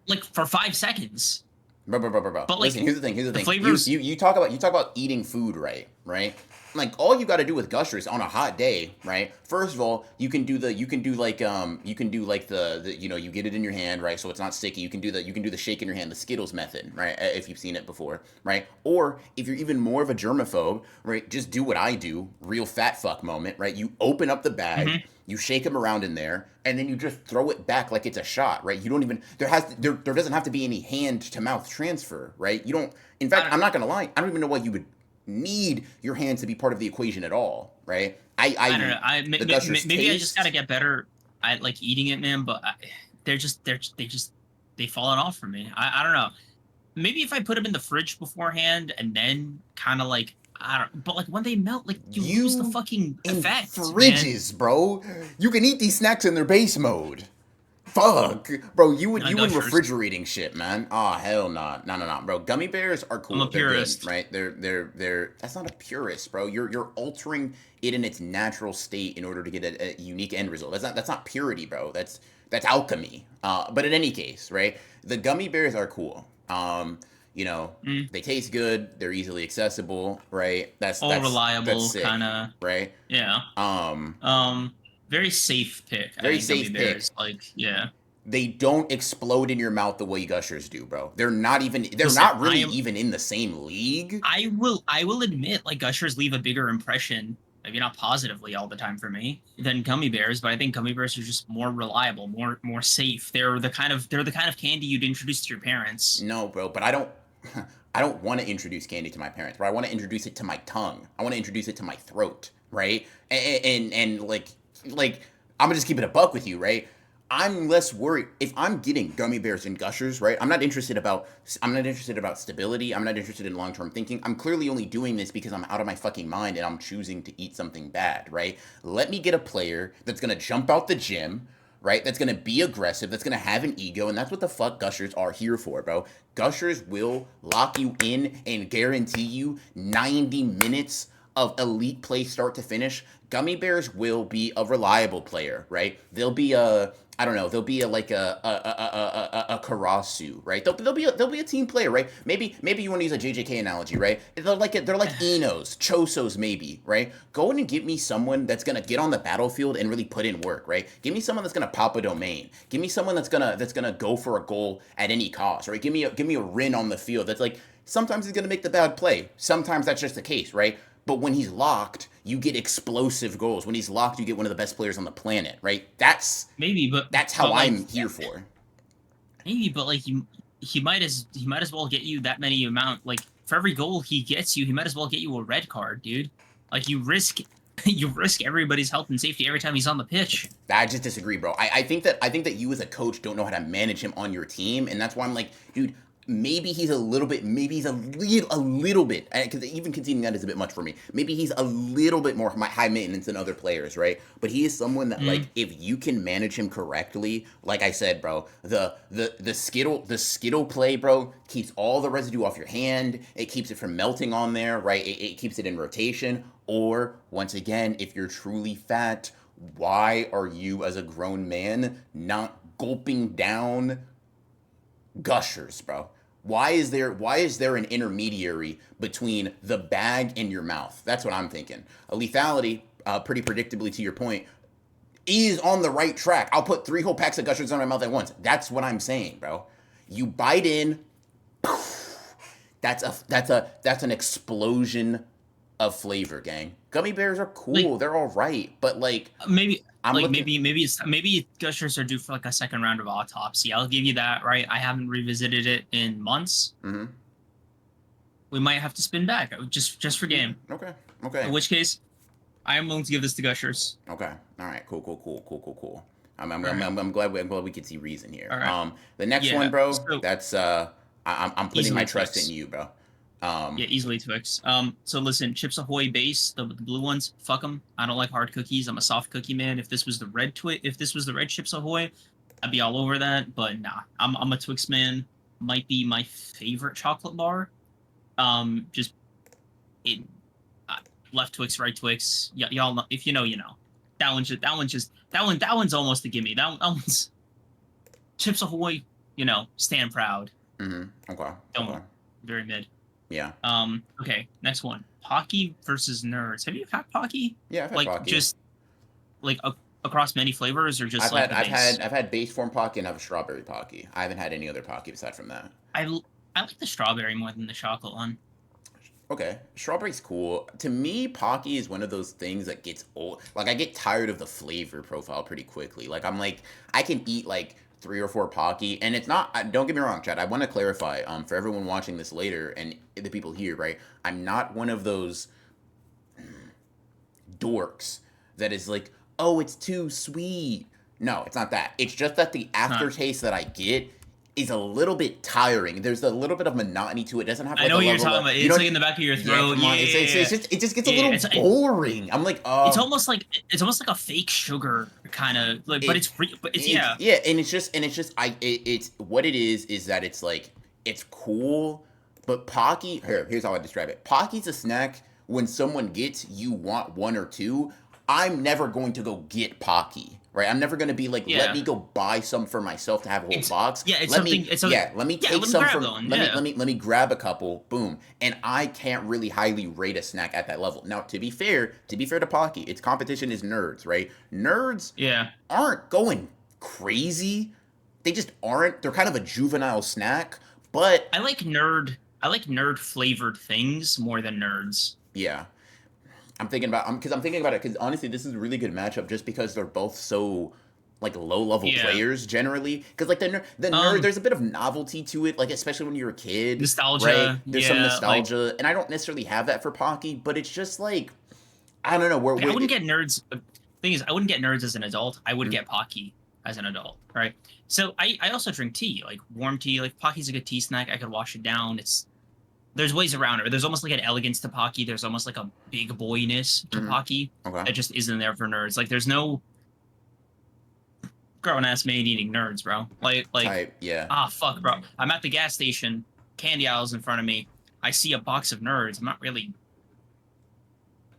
like for 5 seconds. Bro. But Listen, like here's the thing. Here's the the thing. You flavors you you talk about eating food, right? Right. Like all you got to do with Gushers on a hot day, right? First of all, you can do like the you get it in your hand, right? So it's not sticky. You can do the shake in your hand, the Skittles method, right? If you've seen it before, right? Or if you're even more of a germaphobe, right? Just do what I do, real fat fuck moment, right? You open up the bag, mhm. you shake them around in there, and then you just throw it back like it's a shot, right? You don't even there doesn't have to be any hand to mouth transfer, right? You don't. In I fact, don't I'm not gonna lie. I don't even know why you would need your hands to be part of the equation at all, right? I don't know. The Gushers Maybe I just got to taste. get better at like eating it, man, but they fallen off for me. I don't know. Maybe if I put them in the fridge beforehand and then kind of like I don't but like when they melt like you lose the You fucking in effect, man. fridges, bro. You can eat these snacks in their base mode. Fuck, bro, you in Gushers. refrigerating shit, man. Oh hell nah, no, bro. Gummy bears are I'm a cool. They're good, purist. right? They're. That's not a purist, bro. You're altering it in its natural state in order to get a unique end result. That's not purity, bro. That's alchemy. But in any case, right? The gummy bears are cool. You know, Mm. they taste good. They're easily accessible, right? All That's reliable, kind sick, of. right? Yeah. Um, Very safe pick. I very think gummy safe pick. bears. Like, yeah. They don't explode in your mouth the way gushers do, bro. They're Listen, not really even in the same league. I will admit like gushers leave a bigger impression, maybe not positively all the time for me, than gummy bears, but I think gummy bears are just more reliable, more safe. They're the kind of candy you'd introduce to your parents. No, bro, but I don't I don't want to introduce candy to my parents, bro. I want to introduce it to my tongue. I want to introduce it to my throat, right? And like I'm gonna just keep it a buck with you, right? I'm less worried if I'm getting gummy bears and gushers, right? I'm not interested about stability. I'm not interested in long-term thinking. I'm clearly only doing this because I'm out of my fucking mind and I'm choosing to eat something bad, right? Let me get a player that's going to jump out the gym, right? That's going to be aggressive, that's going to have an ego, and that's what the fuck gushers are here for, bro. Gushers will lock you in and guarantee you 90 minutes of elite play start to finish. Gummy bears will be a reliable player, right? They'll be a I don't know. They'll be like a Karasu, right? They'll be a team player, right? Maybe you want to use a JJK analogy, right? They're like Enos, Chosos, maybe, right? Go in and give me someone that's gonna get on the battlefield and really put in work, right? Give me someone that's gonna pop a domain. Give me someone that's gonna go for a goal at any cost, right? Give me a Rin on the field that's like sometimes he's gonna make the bad play. Sometimes that's just the case, right? But when he's locked, you get explosive goals. When he's locked, you get one of the best players on the planet, right? Maybe, That's how but like I'm here for. maybe, but like he might as well get you that many amount like for every goal he gets you, he might as well get you a red card, dude. Like you risk everybody's health and safety every time he's on the pitch. I just disagree, bro. I think that you as a coach don't know how to manage him on your team, and that's why I'm like, dude, maybe he's a little bit, because even conceding that is a bit much for me. Maybe he's a little bit more high maintenance than other players, right? But he is someone that like Mm. if you can manage him correctly, like I said, bro, the skittle play, bro, keeps all the residue off your hand. It keeps it from melting on there, right? It keeps it in rotation. Or once again, if you're truly fat, why are you as a grown man not gulping down gushers, bro? Why is there an intermediary between the bag and your mouth? That's what I'm thinking. A lethality, pretty predictably to your point, is on the right track. I'll put 3 whole packs of gushers on my mouth at once. That's what I'm saying, bro. You bite in, that's an explosion of flavor, gang. Gummy bears are Like cool. They're all right, but maybe I'm looking. maybe gushers are due for like a second round of autopsy. I'll give you that, right? I haven't revisited it in months. Mm-hmm. We might have to spin back just for game. Okay. Okay. In which case, I am willing to give this to gushers. Okay. All right. Cool. All right. I'm glad we could see reason here. All right. The next one, Yeah. bro. So That's I'm putting my easily trust in clicks. you, bro. Um, Yeah, easily Twix. So listen, Chips Ahoy base, the blue ones, fuck them. I don't like hard cookies. I'm a soft cookie man. If this was the red if this was the red Chips Ahoy, I'd be all over that. But nah, I'm a Twix man. Might be my favorite chocolate bar. Just it, uh, left Twix, right Twix. Y'all know, if you know, you know. That one's almost a gimme. That one's Chips Ahoy. You know, stand proud. okay. Okay. Don't very mid. Yeah. Okay, next one. Pocky versus Nerds. Have you had Pocky? Yeah, I've had Like Pocky. just like across many flavors, or just like the base? I've had base form Pocky and I have a strawberry Pocky. I haven't had any other Pocky aside from that. I like the strawberry more than the chocolate one. Okay, strawberry's cool. To me, Pocky is one of those things that gets old. Like I get tired of the flavor profile pretty quickly. Like I'm like I can eat like 3 or 4 Pocky, and it's not. Don't get me wrong, Chad. I want to clarify for everyone watching this later and the people here, right? I'm not one of those dorks that is like, oh, it's too sweet. No, it's not that. It's just that the Huh. aftertaste that I get is a little bit tiring. There's a little bit of monotony to it. It doesn't have I like know a what you're level talking of about. you It's know. like in the back of your Yeah, throat. come Yeah, on. yeah, It just gets a yeah. little boring. I'm like, It's almost like a fake sugar kind of like, but it, it's but it's it's yeah. yeah, and it's just it's what it is that it's like it's cool, but Pocky here's how I describe it. Pocky's a snack when someone gets you want one or two. I'm never going to go get Pocky. Right, I'm never gonna be like, let Yeah. me go buy some for myself to have a whole It's box. yeah. It's something. It's something. Let me Yeah. take Let me some grab from, one. Yeah. let me grab a couple, boom, and I can't really highly rate a snack at that level. Now, to be fair to Pocky, its competition is Nerds, right? Nerds Yeah. aren't going crazy. They just aren't. They're kind of a juvenile snack, but I like nerd flavored things more than nerds. yeah, I'm thinking about it because honestly, this is a really good matchup just because they're both so like low level Yeah. players generally. Because like the nerd, Um. there's a bit of novelty to it, like especially when you're a kid, right? Nostalgia. There's some Yeah. Like nostalgia, and I don't necessarily have that for Pocky, but it's just like I don't know where I wouldn't we get nerds. Thing is, I wouldn't get nerds as an adult. I would mm, get Pocky as an adult, right? So I also drink tea, like warm tea. Like Pocky's a good tea snack. I could wash it down. It's there's ways around it. There's almost like an elegance to Pocky. There's almost like a big boyness to mm, Pocky okay that just isn't there for nerds. Like there's no grown ass man eating nerds, bro. Like type yeah. fuck, bro. I'm at the gas station, candy aisles in front of me. I see a box of nerds. I'm not really,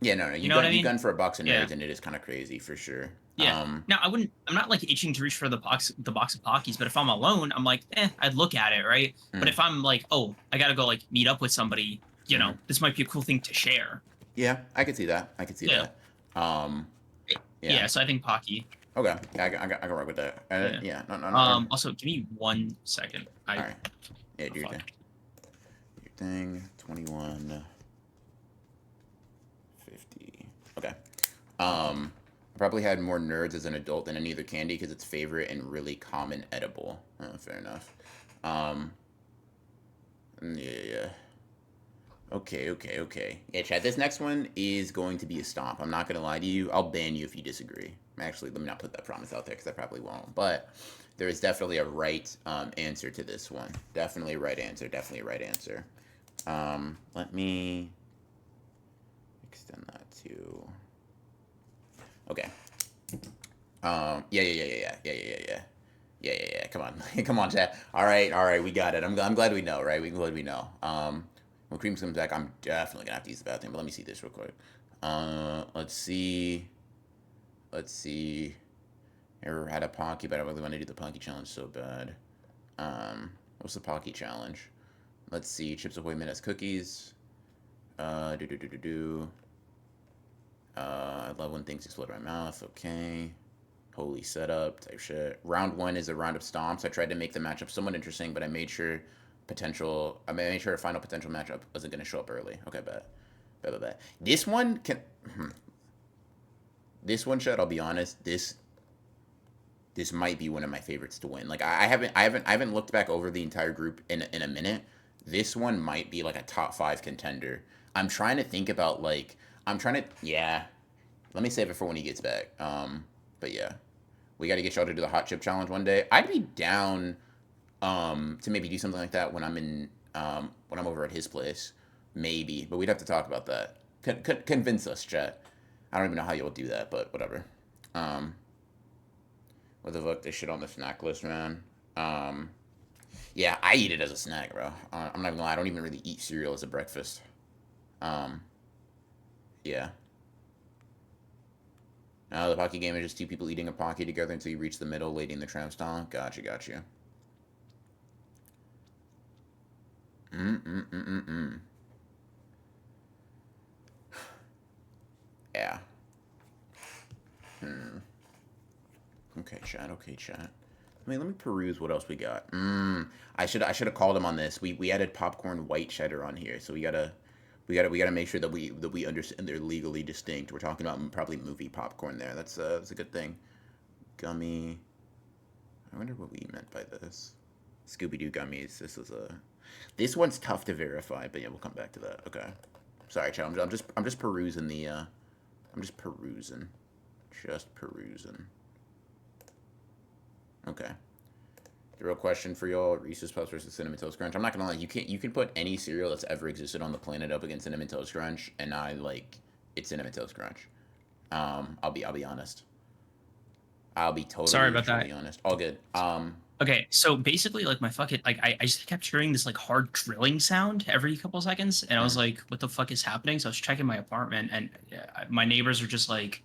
Yeah, no, no. you know what I You mean? gun for a box of Yeah. nerds, and it is kind of crazy for sure. Yeah. Now I wouldn't. I'm not like itching to reach for the box of Pockies, but if I'm alone, I'm like, I'd look at it, right? But Mm, if I'm like, oh, I gotta go like meet up with somebody, you know, mm. this might be a cool thing to share. Yeah, I could see that. I could see Yeah. that. Um, yeah. Yeah. So I think Pocky. Okay. Yeah, I can work with that. Yeah. Yeah. No, no, no. Also, give me 1 second. All right. Yeah, Oh, do your fuck. thing. Do your thing. 2150. Okay. I probably had more nerds as an adult than any other candy because it's favorite and really common edible. Fair enough. Um, yeah. Okay. Yeah, Chad, this next one is going to be a stomp. I'm not going to lie to you. I'll ban you if you disagree. Actually, let me not put that promise out there because I probably won't. But there is definitely a right answer to this one. Definitely a right answer. Definitely a right answer. Let me extend that to... Okay. Yeah. Come on. Come on, Chad. All right. We got it. I'm glad we know, right? We glad we know. When Creams comes back, I'm definitely gonna have to use the bathroom. But let me see this real quick. Let's see. Never had a Pocky, but I really want to do the Pocky challenge so bad. What's the Pocky challenge? Let's see. Chips Ahoy Minutes Cookies. Do. I love when things explode in my mouth. Okay. Holy setup type shit. Round 1 is a round of stomps. I tried to make the matchup somewhat interesting, but I made sure a final potential matchup wasn't going to show up early. Okay, bet. This one can. This one, Chad, I'll be honest. This might be one of my favorites to win. Like I haven't looked back over the entire group in a minute. This one might be like a top 5 contender. I'm trying to think about like yeah. Let me save it for when he gets back. But yeah, we got to get y'all to do the hot chip challenge one day. I'd be down to maybe do something like that when I'm over at his place. Maybe, but we'd have to talk about that. Convince us, chat. I don't even know how you'll do that, but whatever. Um, what the fuck? This shit on the snack list, man. Um, yeah, I eat it as a snack, bro. I'm not gonna lie. I don't even really eat cereal as a breakfast. Um, yeah. The pocket game is just two people eating a pocket together until you reach the middle, lady in the tram style. Gotcha, gotcha. Mm. Yeah. Hmm. Okay, chat. Okay, chat. Let me peruse what else we got. I should have called him on this. We added popcorn white cheddar on here, so we gotta make sure that we understand they're legally distinct. We're talking about probably movie popcorn there. That's a good thing. Gummy. I wonder what we meant by this. Scooby Doo gummies. This one's tough to verify, but yeah, we'll come back to that. Okay. Sorry, chat. I'm just perusing the. I'm just perusing. Just perusing. Okay. The real question for y'all: Reese's Puffs versus Cinnamon Toast Crunch. I'm not gonna lie. You can put any cereal that's ever existed on the planet up against Cinnamon Toast Crunch, and I like it's Cinnamon Toast Crunch. I'll be honest. I'll be Sorry totally about that. truly honest. All good. Okay, so basically, like my fucking like I just kept hearing this like hard drilling sound every couple seconds, and I was Mhm. like, "What the fuck is happening?" So I was checking my apartment, and my neighbors are just like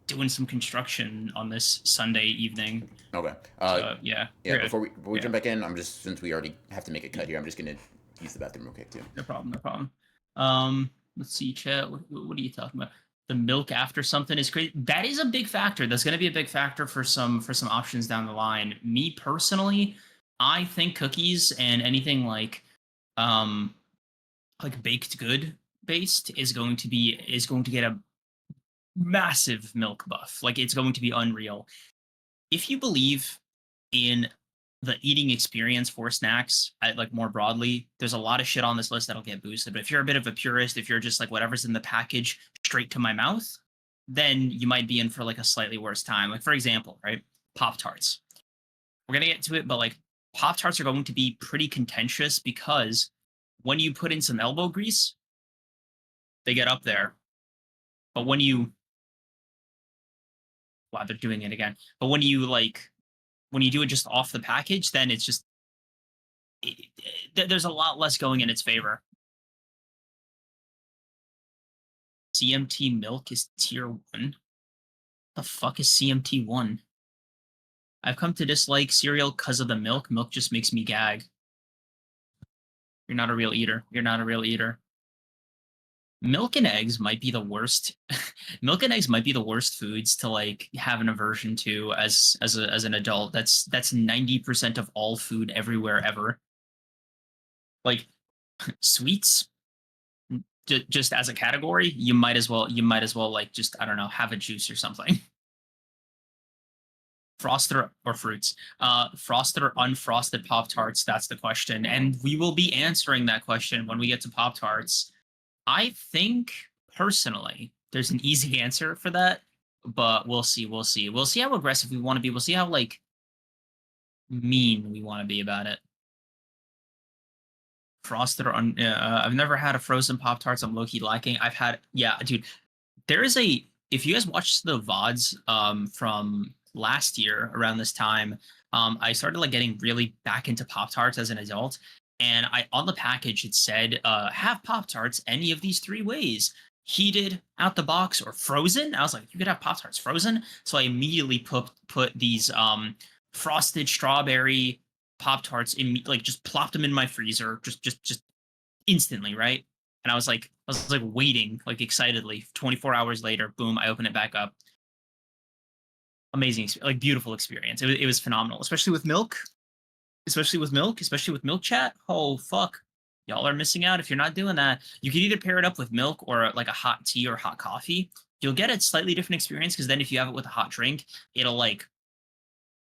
doing some construction on this Sunday evening. Okay. So yeah, Yeah. you're good. Before we Yeah, jump back in, I'm just since we already have to make a cut here, I'm just gonna use the bathroom real quick too. no problem, no problem. Let's see, chat. What are you talking about? The milk after something is crazy. That is a big factor. That's going to be a big factor for some options down the line. Me personally, I think cookies and anything um like baked good based is going to get a massive milk buff. Like it's going to be unreal. If you believe in the eating experience for snacks, like more broadly, there's a lot of shit on this list that'll get boosted. But if you're a bit of a purist, if you're just like whatever's in the package straight to my mouth, then you might be in for like a slightly worse time. Like for example, right? Pop Tarts. We're gonna get to it, but like Pop Tarts are going to be pretty contentious because when you put in some elbow grease, they get up there. But when you wow, they're doing it again. But when you do it just off the package, then it's just there's a lot less going in its favor. CMT milk is tier 1. The fuck is CMT 1? I've come to dislike cereal because of the milk. Milk just makes me gag. You're not a real eater. You're not a real eater. Milk and eggs might be the worst. Milk and eggs might be the worst foods to like have an aversion to as an adult. That's 90% of all food everywhere ever. Like sweets, just as a category, you might as well like just I don't know have a juice or something. Frosted or fruits, frosted or unfrosted Pop Tarts. That's the question, and we will be answering that question when we get to Pop Tarts. I think personally, there's an easy answer for that, but we'll see. We'll see. We'll see how aggressive we want to be. We'll see how like mean we want to be about it. Frosted or I've never had a frozen Pop Tarts. I'm low key liking. I've had yeah, dude. There is a if you guys watched the VODs from last year around this time, I started like getting really back into Pop Tarts as an adult. And I on the package it said, have Pop Tarts any of these three ways. Heated, out the box, or frozen. I was like, you could have Pop Tarts frozen. So I immediately put these frosted strawberry Pop Tarts in like just plopped them in my freezer, just instantly, right? And I was like waiting, like excitedly. 24 hours later, boom, I open it back up. Amazing, like beautiful experience. It was phenomenal, especially with milk, especially with milk chat. Oh fuck, y'all are missing out if you're not doing that. You can either pair it up with milk or like a hot tea or hot coffee. You'll get a slightly different experience because then if you have it with a hot drink, it'll like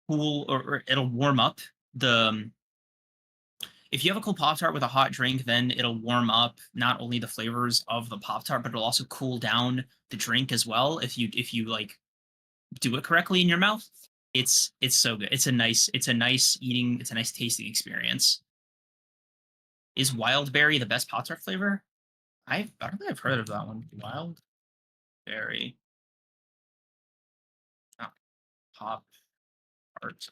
cool or it'll warm up the if you have a cold Pop Tart with a hot drink, then it'll warm up not only the flavors of the Pop Tart, but it'll also cool down the drink as well. If you like do it correctly in your mouth, it's so good. It's a nice tasting experience. Is wild berry the best Pop Tart flavor? I don't think I've heard of that one. Wild berry. Oh, pop art.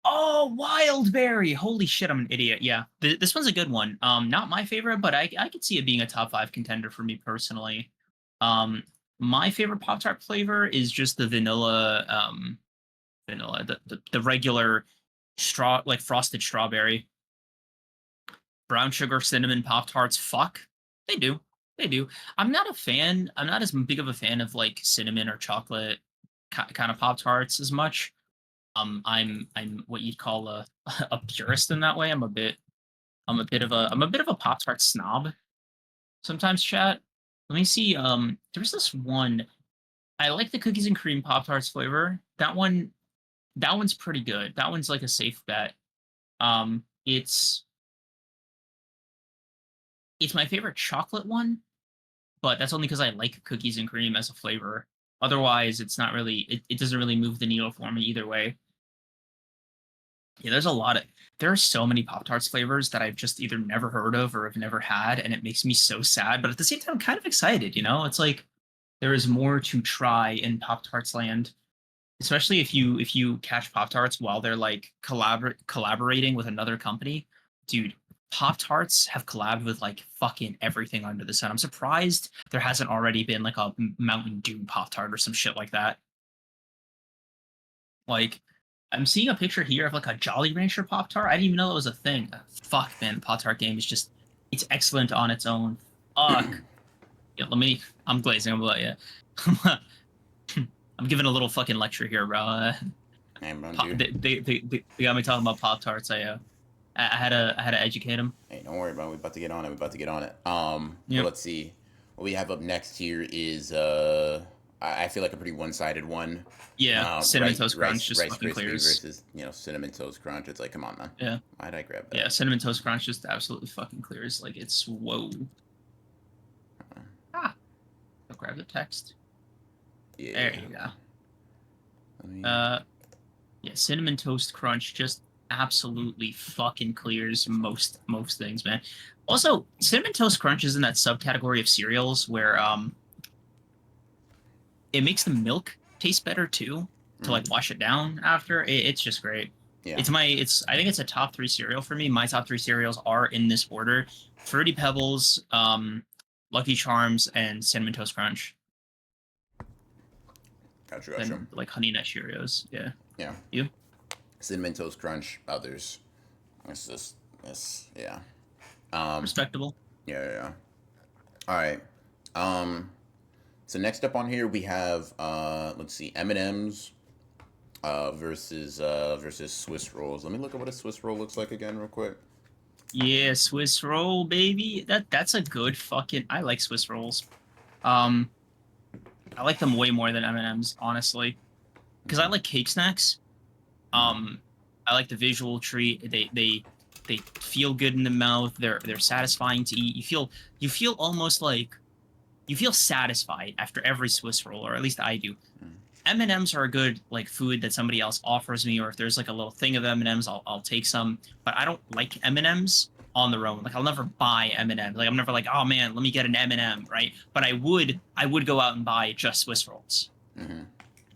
Oh, wild berry! Holy shit, I'm an idiot. Yeah, this one's a good one. Not my favorite, but I could see it being a top 5 contender for me personally. Um, my favorite Pop Tart flavor is just the vanilla. Vanilla, the regular straw, like frosted strawberry. Brown sugar cinnamon Pop Tarts. Fuck, they do, they do. I'm not a fan. I'm not as big of a fan of like cinnamon or chocolate kind of Pop Tarts as much. I'm what you'd call a a purist in that way. I'm a bit of a Pop Tart snob sometimes, chat. Let me see. There's this one. I like the cookies and cream Pop Tarts flavor. That one's pretty good. That one's like a safe bet. It's my favorite chocolate one, but that's only because I like cookies and cream as a flavor. Otherwise, it's not really it doesn't really move the needle for me either way. Yeah, there are so many Pop Tarts flavors that I've just either never heard of or have never had, and it makes me so sad. But at the same time, I'm kind of excited, you know? It's like there is more to try in Pop Tarts land, especially if you catch Pop Tarts while they're like collaborating with another company. Dude, Pop Tarts have collabed with like fucking everything under the sun. I'm surprised there hasn't already been like a Mountain Dew Pop Tart or some shit like that. Like, I'm seeing a picture here of like a Jolly Rancher Pop Tart. I didn't even know that was a thing. Fuck, man, the Pop Tart game is just it's excellent on its own. Fuck. Yeah, I'm glazing. Yeah. I'm giving a little fucking lecture here, bro. Hey, bro, They got me talking about Pop Tarts. I had to educate them. Hey, don't worry, bro. We're about to get on it. We're about to get on it. Yep. Let's see. What we have up next here is I feel like a pretty one-sided one. Yeah, cinnamon toast crunch just Rice fucking Krispie clears. versus cinnamon toast crunch. It's like, come on, man. Yeah, Why'd I grab yeah, that? cinnamon toast crunch just absolutely fucking clears. Like it's whoa. Ah, I'll grab the text. Yeah. There you go. I mean, Yeah, cinnamon toast crunch just absolutely fucking clears most things, man. Also, cinnamon toast crunch is in that subcategory of cereals where it makes the milk taste better too to like wash it down after. It's just great. yeah. It's I think it's a top 3 cereal for me. My top 3 cereals are in this order: Fruity Pebbles, Lucky Charms, and Cinnamon Toast Crunch. Gotcha. And like Honey Nut Cheerios. Yeah. Yeah. You? Cinnamon toast crunch. Others. It's just yeah. Respectable. Yeah. All right. So next up on here we have let's see, M&M's versus Swiss rolls. Let me look at what a Swiss roll looks like again real quick. Yeah, Swiss roll, baby. That's a good fucking. I like Swiss rolls. I like them way more than M&Ms, honestly, because I like cake snacks. I like the visual treat. They feel good in the mouth. They're satisfying to eat. You feel almost like you feel satisfied after every Swiss roll, or at least I do. M&Ms are a good like food that somebody else offers me, or if there's like a little thing of M&Ms, I'll take some. But I don't like M&Ms on their own. Like I'll never buy M&Ms. Like I'm never like, oh man, let me get an M&M, right? But I would go out and buy just Swiss rolls.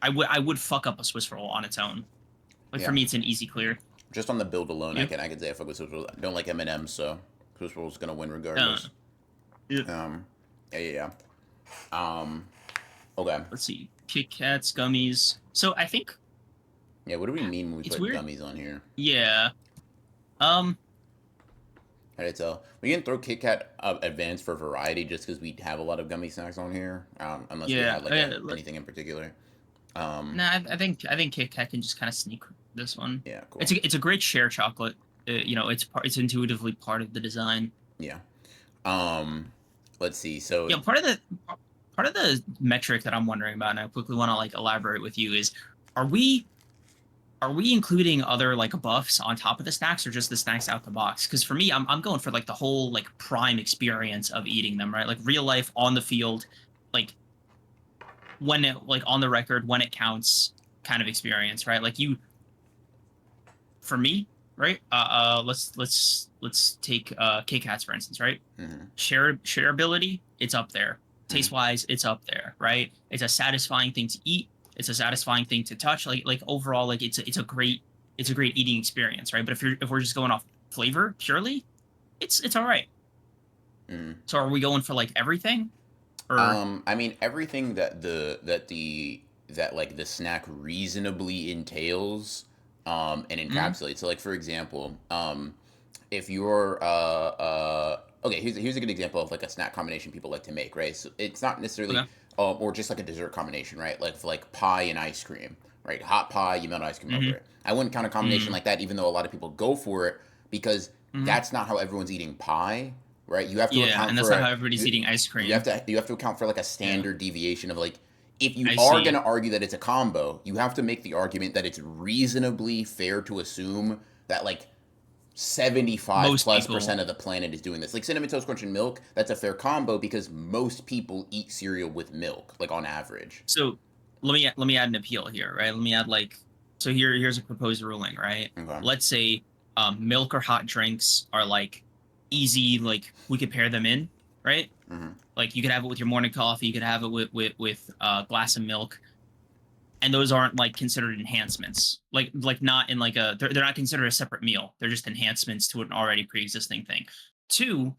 I would fuck up a Swiss roll on its own. Like for me, it's an easy clear. Just on the build alone, Yeah. I can say I fuck with Swiss rolls. I don't like M&M's, so Swiss rolls gonna win regardless. Yeah. Yeah. Okay. Let's see. Kit Kats, gummies. So I think Yeah, what do we mean when we it's put weird. gummies on here? Yeah. How do I tell? We can throw Kit Kat Advanced for variety just because we have a lot of gummy snacks on here. Unless we Yeah. had anything in particular. Nah, I think Kit Kat can just kind of sneak this one. Yeah, cool. It's a great share chocolate. It's intuitively part of the design. Yeah. Let's see. So Yeah, part of the metric that I'm wondering about, and I quickly want to like elaborate with you is, are we including other like buffs on top of the snacks or just the snacks out the box? Because for me, I'm going for like the whole like prime experience of eating them, right? Like real life on the field, like when it like on the record when it counts kind of experience, right? Like for me, right? Let's take Kit Kats for instance, right? Mm-hmm. Shareability, it's up there. Taste wise, it's up there, right? It's a satisfying thing to eat. It's a satisfying thing to touch. Like overall, like it's a great eating experience, right? But if we're just going off flavor purely, it's all right. Mm-hmm. So are we going for like everything, or I mean everything that like the snack reasonably entails, and mm, encapsulates. So like for example, if you're okay, here's a good example of like a snack combination people like to make, right? So it's not necessarily okay, or just like a dessert combination, right? Like for like pie and ice cream, right? Hot pie, you melt ice cream over mm-hmm, it. I wouldn't count a combination mm, like that, even though a lot of people go for it because mm-hmm. that's not how everyone's eating pie, right? You have to Yeah, account and that's for not a how everybody's you, eating ice cream. you have to account for like a Yeah, standard deviation of like if you I are going see. to argue that it's a combo, you have to make the argument that it's reasonably fair to assume that like 75 Most plus people. percent of the planet is doing this. Like cinnamon toast crunch and milk, that's a fair combo because most people eat cereal with milk, like on average. So let me add an appeal here, right? Let me add like so here's a proposed ruling, right? Okay. Let's say milk or hot drinks are like easy, like we could pair them in, right? Mm-hmm. Like you could have it with your morning coffee, you could have it with a glass of milk, and those aren't like considered enhancements. Like not in like they're not considered a separate meal. They're just enhancements to an already pre-existing thing. Two,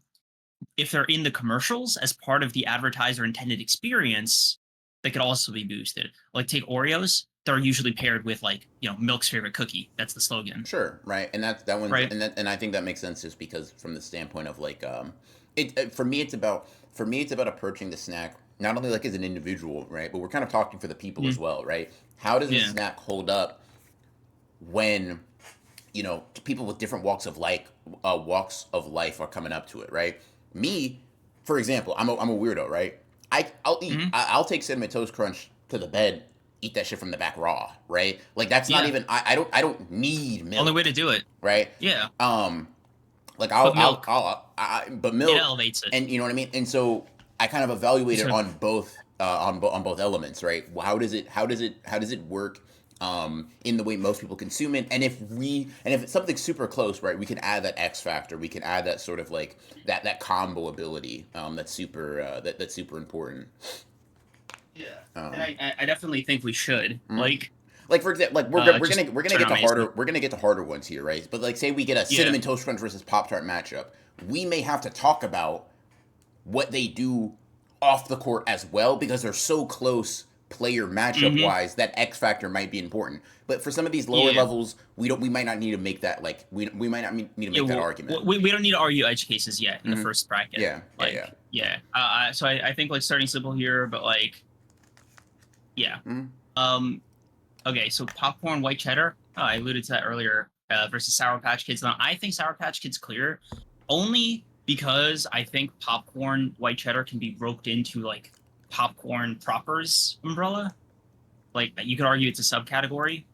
if they're in the commercials as part of the advertiser intended experience, they could also be boosted. Like take Oreos, they're usually paired with like, Milk's favorite cookie. That's the slogan, Sure, right, and that one's right? and I think that makes sense just because from the standpoint of like for me it's about approaching the snack not only like as an individual, right, but we're kind of talking for the people as Mhm. well, right? How does a Yeah. snack hold up when people with different walks of life are coming up to it, right? Me, for example, I'm a weirdo, right? Hmm. I'll take cinnamon toast crunch to the bed, eat that shit from the back raw, right? Like that's not Yeah. even I don't need Only way milk, to do it. right? Yeah. Um, like But milk, but it milk, elevates it. and you know what I mean. And so I kind of evaluate it So on both on both elements, right? How does it work in the way most people consume it? And if it's something super close, right, we can add that X factor. We can add that sort of like that combo ability that's super that's super important. yeah. And Um, I definitely think we should. mhm. Like Like for example, like just we're gonna turn get on to my AC. harder ones here, right? But like say we get a Yeah. cinnamon toast crunch versus pop tart matchup, we may have to talk about what they do off the court as well because they're so close player matchup Hmm. wise that X factor might be important. But for some of these lower Yeah. levels, we might not need to make that like we might not need to Yeah, make that well, argument. we don't need to argue edge cases yet in the Hmm. first bracket. Yeah, yeah, yeah. Like, yeah. So I think like starting simple here, but like, yeah. Hmm. Um. Okay, so popcorn white cheddar. Oh, I alluded to that earlier. Versus Sour Patch Kids. Now I think Sour Patch Kids clear, only because I think popcorn white cheddar can be roped into like popcorn propers umbrella. Like you could argue it's a subcategory.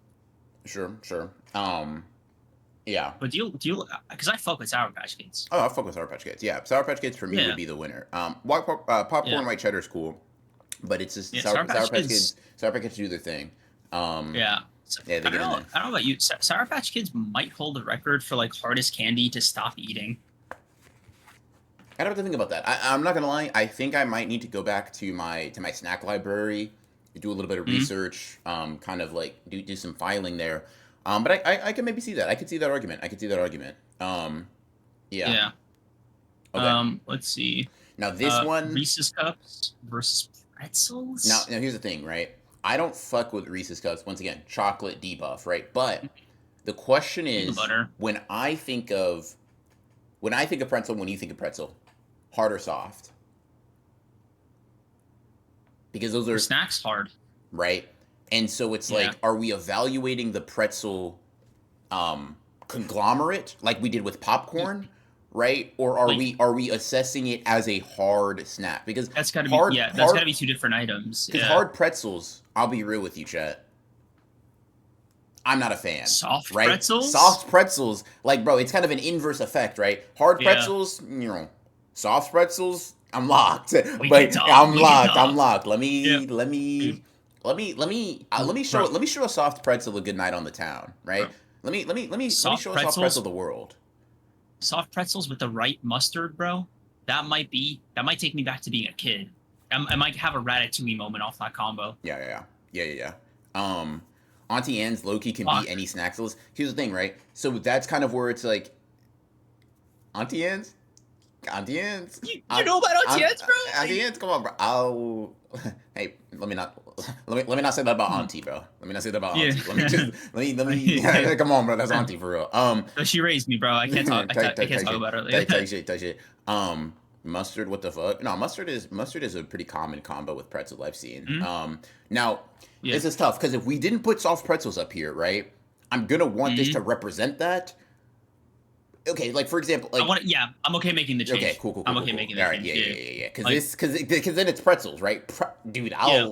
Sure, sure. Yeah. But do you? Because I fuck with Sour Patch Kids. Oh, I'll fuck with Sour Patch Kids. Yeah, Sour Patch Kids for me would Yeah. be the winner. Popcorn Yeah. white cheddar's cool, but it's just Yeah. Sour Patch Kids. Sour Patch Kids do their thing. Um, Yeah. So, yeah, they I don't get in know. there. I don't know about you. Sour Patch Kids might hold the record for like hardest candy to stop eating. I'd have to think about that. I'm not gonna lie. I think I might need to go back to my snack library, do a little bit of Mhm. research, kind of like do some filing there. But I can maybe see that. I could see that argument. I could see that argument. Yeah. Yeah. Okay. Let's see. Now this one. Reese's Cups versus pretzels. Now here's the thing, right? I don't fuck with Reese's Cups. Once again, chocolate debuff, right? But the question Peanut is, butter. when I think of pretzel, when you think of pretzel, hard or soft? Because those The are snack's hard. right. And so it's Yeah. like, are we evaluating the pretzel conglomerate like we did with popcorn, right? Or Like are we assessing it as a hard snack? Because that's gotta be that's hard gotta be two different items. because Yeah. hard pretzels, I'll be real with you, Chet. I'm not a fan, Soft right? pretzels? Soft pretzels, like bro, it's kind of an inverse effect, right? Hard Yeah. pretzels, soft pretzels, I'm locked. We can But talk. We can I'm talk. locked. Yeah. Let me show Bro, a soft pretzel a good night on the town, right? bro. Let me Soft show us how pretzels, pretzel the world. soft pretzels with the right mustard, bro. That might take me back to being a kid. I might have a Ratatouille moment off that combo. Yeah. Auntie Anne's Loki can beat Fuck. any Snaxels. Here's the thing, right? So that's kind of where it's like Auntie Anne's, Auntie Anne's, You know about Aunt, Aunt bro? Auntie Anne's. Come on, bro. I'll. Hey, let me not say that about Auntie, bro. Let me not say that about Yeah. Auntie. Let me. Come on, bro. That's Auntie for real. So she raised me, bro. I can't talk. I can't talk shit. about her. Tight shit. Mustard. What the fuck? No, mustard is a pretty common combo with pretzel I've seen. Mhm. Now Yeah. this is tough because if we didn't put soft pretzels up here, right? I'm gonna want this Mhm. to represent that. Okay, like for example, like Yeah, I'm okay making the change. okay, cool. I'm okay making the All right, change. yeah. Because Like, because then it's pretzels, right? Dude, yeah.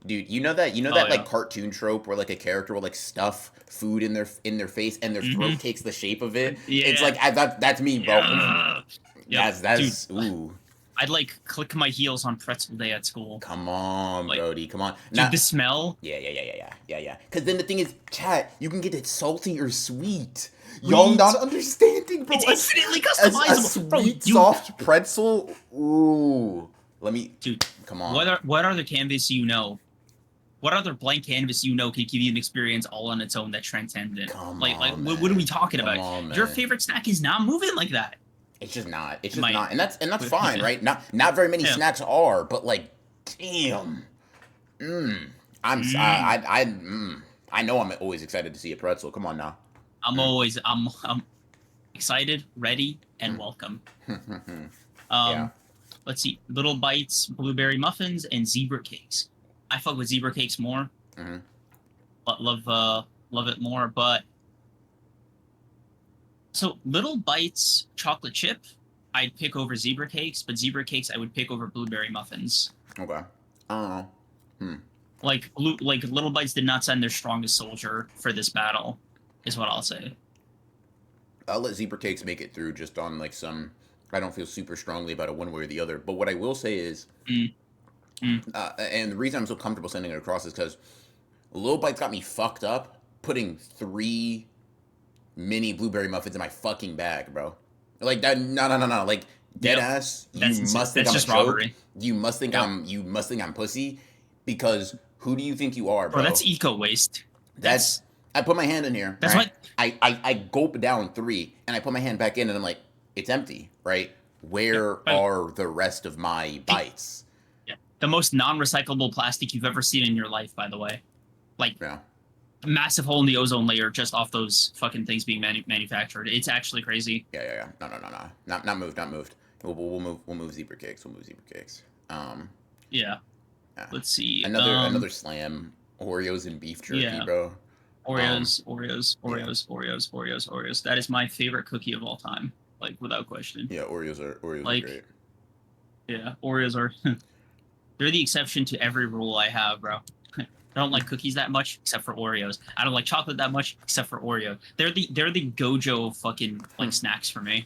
dude, you know that Oh like yeah. cartoon trope where like a character will like stuff food in their face and their throat Mhm. takes the shape of it. Yeah. It's like that's me, bro. Yeah. Yep. Dude, That's ooh. I'd like click my heels on pretzel day at school. Come on, Like, Brody. Come on. dude, the smell. Yeah. Because then the thing is, chat, you can get it salty or sweet. Y'all not understanding, bro. It's infinitely A customizable. Bro, sweet, soft pretzel. Ooh. Let me. Dude, Come on. what other canvas you know? What other blank canvas you know can give you an experience all on its own that transcendent? Come Like, on, what are we man. talking Come about? on, Your man. favorite snack is not moving like that. It's just not. It's just My- not. And that's fine, right? Not very many Yeah. snacks are, but like, damn. I know I'm always excited to see a pretzel. Come on now. I'm excited, ready, and welcome. Yeah. Let's see. Little Bites, blueberry muffins, and zebra cakes. I fuck with zebra cakes more. Mhm. But love it more. But so Little Bites chocolate chip, I'd pick over zebra cakes, but zebra cakes I would pick over blueberry muffins. Okay. I don't know. Like Little Bites did not send their strongest soldier for this battle, is what I'll say. I'll let zebra cakes make it through just on like some. I don't feel super strongly about it one way or the other. But what I will say is, Mm, mm. and the reason I'm so comfortable sending it across is because Little Bites got me fucked up putting 3 mini blueberry muffins in my fucking bag, bro. Like that. No. Like dead Yep. ass. That's You must think that's I'm a just joke. robbery. You must think Yep. I'm pussy, because who do you think you are, bro? Bro, that's eco waste. That's I put my hand in here. That's Right? what I gulp down 3 and I put my hand back in and I'm like, it's empty, right? Where Yeah, are the rest of my bites? yeah. The most non-recyclable plastic you've ever seen in your life, by the way. Like Yeah. massive hole in the ozone layer just off those fucking things being manufactured. It's actually crazy. Yeah. No. Not moved. We'll move zebra cakes. We'll move zebra cakes. Yeah. Yeah. Let's see. Another slam. Oreos and beef jerky, Yeah. bro. Oreos. That is my favorite cookie of all time, like without question. Yeah, Oreos are Like, great. Yeah, Oreos are. They're the exception to every rule I have, bro. I don't like cookies that much, except for Oreos. I don't like chocolate that much, except for Oreo. They're the Gojo fucking like snacks for me.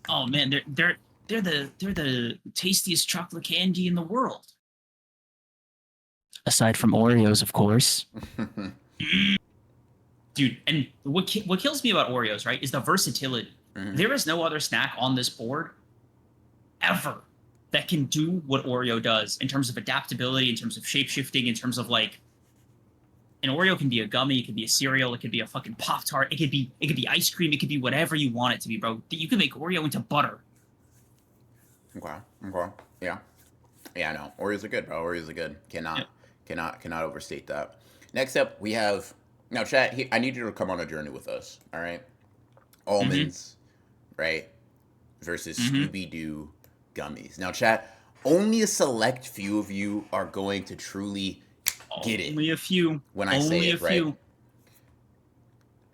Oh man, they're the tastiest chocolate candy in the world. Aside from Oreos, of course. Dude, and what kills me about Oreos, right, is the versatility. There is no other snack on this board ever that can do what Oreo does in terms of adaptability, in terms of shape-shifting, in terms of like an Oreo can be a gummy, it could be a cereal, it could be a fucking Pop-Tart, it could be ice cream, it could be whatever you want it to be, bro. You can make Oreo into butter. Okay. Yeah, no. Oreos are good, bro. Oreos are good. Cannot overstate that. Next up, we have now, chat. I need you to come on a journey with us. All right. Almonds, right, versus Scooby Doo gummies. Now, chat. Only a select few of you are going to truly get it. Only a few. When I say it, right?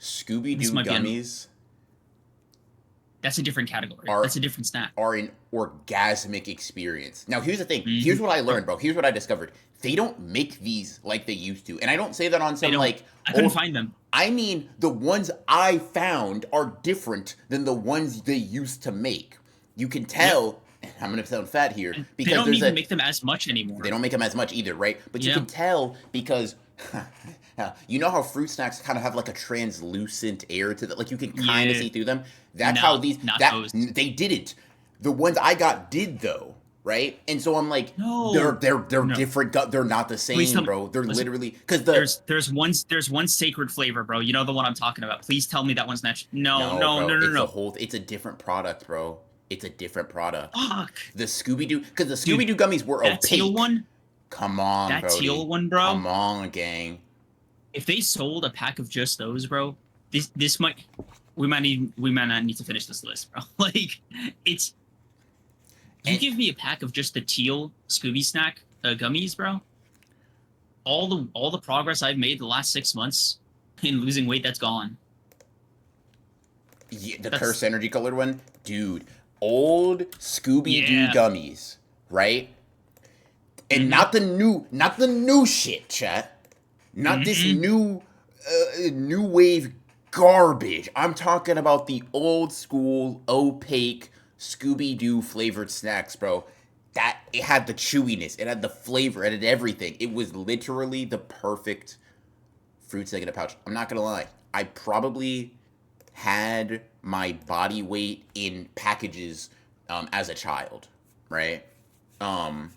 Scooby Doo gummies. That's a different category. That's a different snack. Are an orgasmic experience. Now, here's the thing. Here's what I learned, bro. Here's what I discovered. They don't make these like they used to. And I don't say that on some like... I couldn't find them. I mean, the ones I found are different than the ones they used to make. You can tell... I'm gonna sound fat here And they because don't there's even a make them as much they anymore. don't make them as much either, right? But you Yeah. can tell because you know how fruit snacks kind of have like a translucent air to them, like you can kind of Yeah. see through them. That's how No, these not that those. they didn't. The ones I got did though, right? And so I'm like, No. they're No. different. They're not the Please tell same, me. bro. They're Listen, literally because the there's one sacred flavor, bro. You know the one I'm talking about. Please tell me that one's natural. No, no, no, no, bro. no, no. It's a different product, bro. It's a different product. Fuck. The Scooby Doo, because the Scooby Dude, Doo gummies were that teal opaque. one, Come on, that teal Brody. one, bro. Come on, gang. If they sold a pack of just those, bro, this might we might not need to finish this list, bro. Like, it's you And give me a pack of just the teal Scooby snack gummies, bro. All the progress I've made the last 6 months in losing weight, that's gone. yeah, the That's Curse Energy colored one, dude. Old Scooby Doo yeah. gummies, right? And Mm-hmm. not the new shit, chat. Not this Mm-hmm. new wave garbage. I'm talking about the old school opaque Scooby Doo flavored snacks, bro. That it had the chewiness, it had the flavor, it had everything. It was literally the perfect fruit snack in a pouch. I'm not gonna lie. I probably had my body weight in packages as a child, right? Um,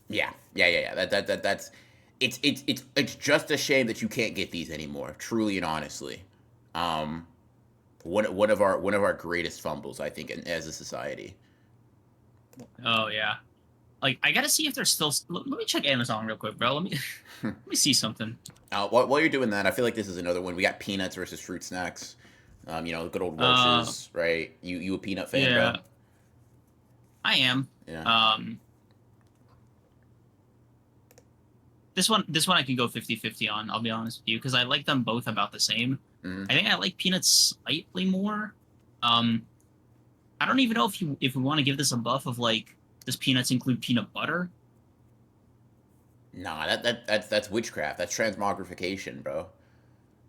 yeah. That's it's just a shame that you can't get these anymore. Truly and honestly, um, one of our greatest fumbles, I think, as a society. Oh yeah. Like, I gotta see if there's still. Let me check Amazon real quick, bro. Let me see something. While you're doing that, I feel like this is another one. We got peanuts versus fruit snacks. Good old Uh, Welch's, right? You a peanut fan, bro? yeah, I am. Yeah. Um, this one I can go 50-50 on. I'll be honest with you, because I like them both about the same. Hmm. I think I like peanuts slightly more. Um, I don't even know if we want to give this a buff of like, does peanuts include peanut butter? Nah, that's witchcraft. That's transmogrification, bro.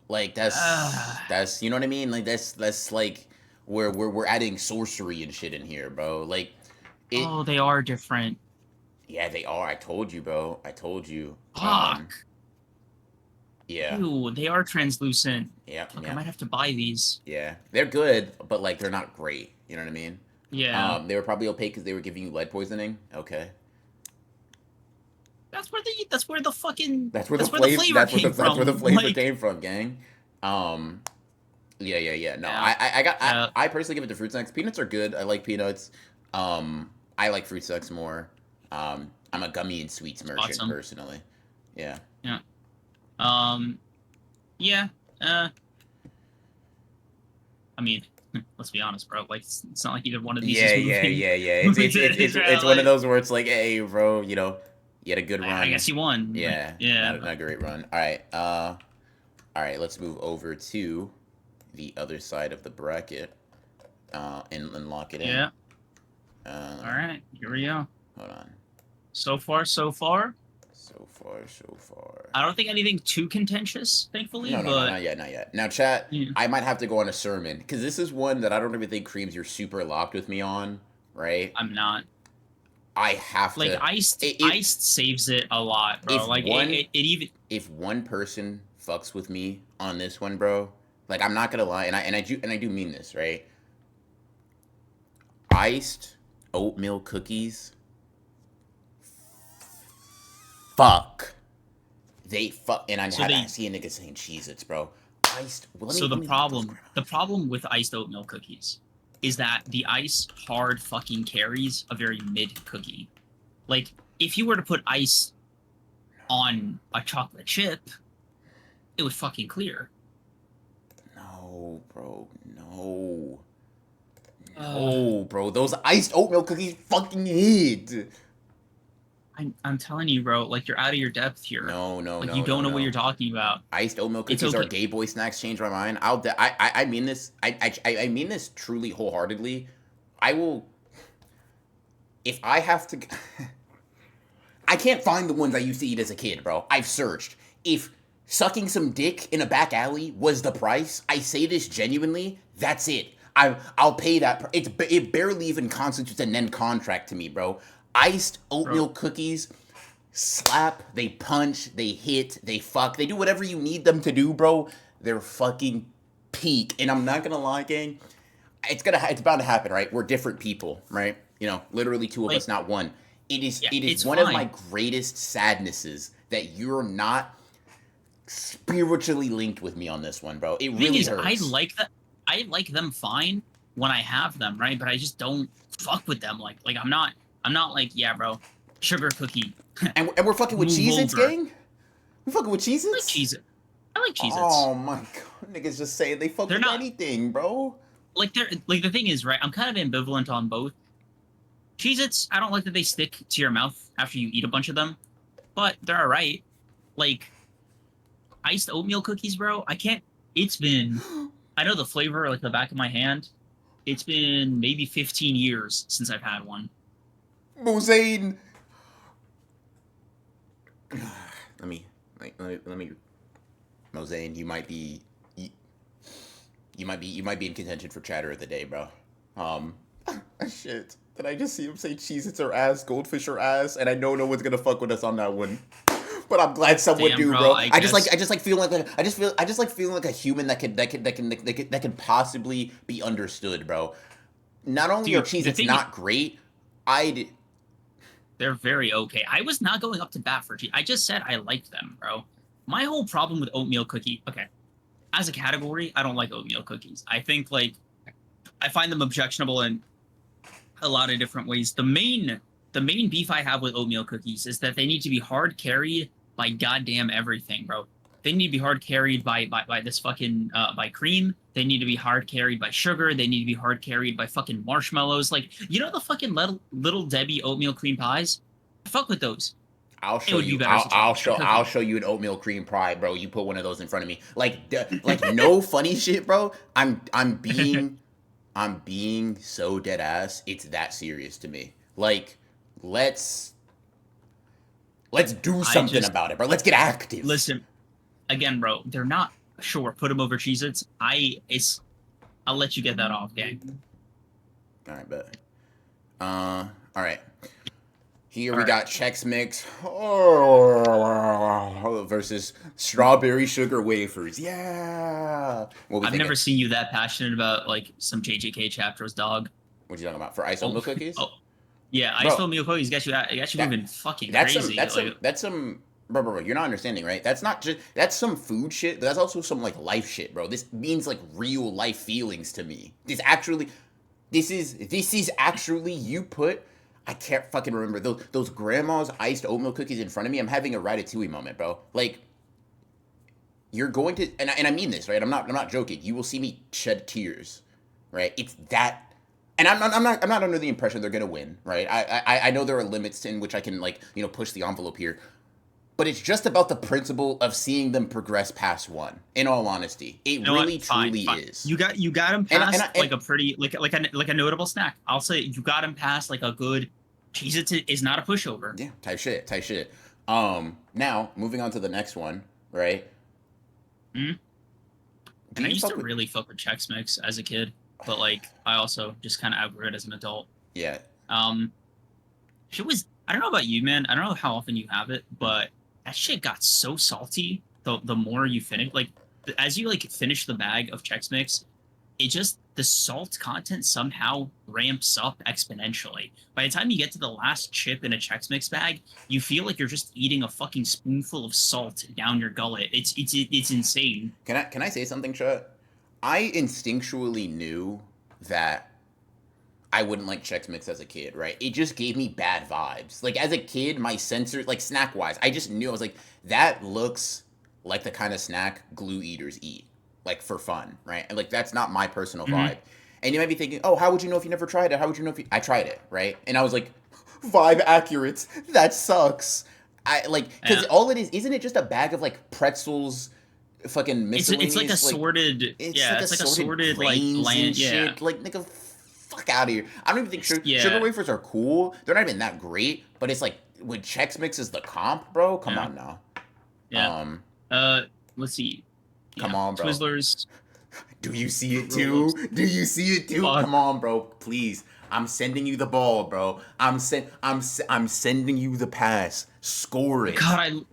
Like Uh, that's you know what I mean. Like that's like we're adding sorcery and shit in here, bro. Like it. oh, they are different. Yeah, they are. I told you, bro. I told you. Fuck. Yeah, Ew, they are translucent. yeah, Fuck, I yeah, might have to buy these. yeah. They're good, but like they're not great. You know what I mean? Yeah. They were probably opaque because they were giving you lead poisoning. Okay, That's where the fucking that's where the that's where the flavor. flavor That's where came that's where the from. flavor Like, came from, gang. Um, yeah. No, yeah, yeah. I personally give it to fruit snacks. Peanuts are good. I like peanuts. I like fruit snacks more. I'm a gummy and sweets merchant Awesome. personally. Yeah. Yeah. Um. Yeah. Uh. I mean, let's be honest, bro. Like, it's not like either one of these is moving Yeah. moving to It's Israel. one of Like, those where it's like, hey, bro, you had a good I run. guess he won. Like, Yeah, yeah. not a great run. All right. Let's move over to the other side of the bracket, and lock it in. Yeah. All Uh, right. Here we go. hold on. So far, so far. So far. I don't think anything too contentious, thankfully. No, But not yet, not yet. Now, chat, yeah, I might have to go on a sermon because this is one that I don't even think Creams you're super locked with me on, right? I'm not. I have Like, to. iced saves it a lot, bro. If Like, one it even. if one person fucks with me on this one, bro, like I'm not gonna lie, and I do mean this, right? Iced oatmeal cookies, fuck. They fuck, and So I they see a nigga saying Cheez-Its, bro. Iced. Well, So the let me look those problem, the grams. problem with iced oatmeal cookies is that the ice hard fucking carries a very mid cookie. Like, if you were to put ice on a chocolate chip, it would fucking clear. No, bro. No. Uh, No, bro. Those iced oatmeal cookies fucking hit. I'm telling you, bro, like, you're out of your depth here. No, no, Like, no, you no, don't know what no. you're talking about. Iced oatmeal It's cookies are okay. gay boy snacks. Change my mind. I mean this. I mean this truly wholeheartedly. I will. If I have to. I can't find the ones I used to eat as a kid, bro. I've searched. If sucking some dick in a back alley was the price, I say this genuinely, that's it. I'll pay that. It barely even constitutes an end contract to me, bro. Iced bro. oatmeal cookies slap, they punch, they hit, they fuck, they do whatever you need them to do, bro. They're fucking peak. And I'm not gonna lie, gang. It's bound to happen, right? We're different people, right? You know, literally two of Like, us, not one. yeah, It is it's one of my fine. greatest sadnesses that you're not spiritually linked with me on this one, bro. It Thing really is, hurts. I like them fine when I have them, right? But I just don't fuck with them. Like I'm not like, yeah, bro, sugar cookie, And we're fucking with move Cheez-Its, over. gang? We fucking with I like Cheez-Its? Cheez It. I like Cheez Its. Oh my god, niggas just saying they fuck They're with not anything, bro. they're like the thing is, right? I'm kind of ambivalent on both. Cheez Its, I don't like that they stick to your mouth after you eat a bunch of them, but they're all right. Like iced oatmeal cookies, bro. I can't. It's been. I know the flavor like the back of my hand. It's been maybe 15 years since I've had one. Mosaic. Let me. Mosaic, you might be in contention for chatter of the day, bro. Um, shit. Did I just see him say Cheez-Its are ass, Goldfish are ass, and I know no one's gonna fuck with us on that one. But I'm glad someone Damn, do, bro. bro. I guess, I just like feeling like I just like feeling like a human that can possibly be understood, bro. Not only are dude. The Cheez-Its thing is, not great, I'd they're very okay. I was not going up to bat for G. I just said I liked them, bro. My whole problem with oatmeal cookie. Okay, as a category, I don't like oatmeal cookies. I think like I find them objectionable in a lot of different ways. The main beef I have with oatmeal cookies is that they need to be hard carried by goddamn everything, bro. They need to be hard carried by this fucking by cream. They need to be hard carried by sugar. They need to be hard carried by fucking marshmallows. Like you know the fucking little Debbie oatmeal cream pies. Fuck with those. It would be better as a chocolate I'll cookie. show you an oatmeal cream pie, bro. You put one of those in front of me. Like no funny shit, bro. I'm being so dead ass. It's that serious to me. Like let's let's do I something just about it, bro. Let's get active. listen again, bro. They're not sure. Put them over Cheez-Its. I'll let you get that off, gang. All right, but all right. Here All we right. got Chex Mix versus strawberry sugar wafers. Yeah. What we I've never thinking? seen you that passionate about like some JJK chapters, dog. What you talking about? For ice Oh, oatmeal cookies? oh, yeah. Ice Bro, Cream Milk Cookies got you that moving fucking crazy. Like, that's some bro, you're not understanding, right? That's not just that's some food shit, but that's also some like life shit, bro. This means like real life feelings to me. This is actually you put I can't fucking remember those grandma's iced oatmeal cookies in front of me. I'm having a ratatouille moment, bro. Like you're going to and I mean this, right? I'm not joking. You will see me shed tears, right? It's that and I'm not under the impression they're gonna win, right? I know there are limits in which I can like you know push the envelope here, but it's just about the principle of seeing them progress past one. In all honesty, it you know what? really Fine, truly fine. is. You got him And past and like a pretty like a notable snack. I'll say you got him past like a good. Cheez It is not a pushover. yeah, type shit. Now moving on to the next one, right? Mm? Do And I you used to fuck with? really fuck with Chex Mix as a kid, but like I also just kind of outgrew it as an adult. Yeah. Um, shit was I don't know about you, man. I don't know how often you have it, but that shit got so salty. The more you finish, like as you like finish the bag of Chex Mix, it just the salt content somehow ramps up exponentially. By the time you get to the last chip in a Chex Mix bag, you feel like you're just eating a fucking spoonful of salt down your gullet. It's insane. Can I say something, Chet? I instinctually knew that I wouldn't like Chex Mix as a kid, right? It just gave me bad vibes. Like as a kid, my sensors, like snack wise, I just knew I was like, that looks like the kind of snack glue eaters eat, like for fun, right? And like that's not my personal Mm-hmm. vibe. And you might be thinking, oh, how would you know if you never tried it? How would you know if you? I tried it, right? And I was like, vibe accurate. That sucks. I like because Yeah. all it is, isn't it just a bag of like pretzels, fucking It's like a miscellaneous like sorted it's yeah, like it's like a assorted sorted like grains and land yeah. shit. Like, nigga, fuck out of here. I don't even think sugar Yeah. wafers are cool. They're not even that great. But it's like when Chex Mix is the comp, bro. Come Yeah. on now. Yeah. Um, Uh let's see. come Yeah. on, bro. Twizzlers. Do you see it Fruit Roll-Ups. too? Do you see it too? Fuck. Come on, bro. Please. I'm sending you the ball, bro. I'm sending you the pass. Score it. God,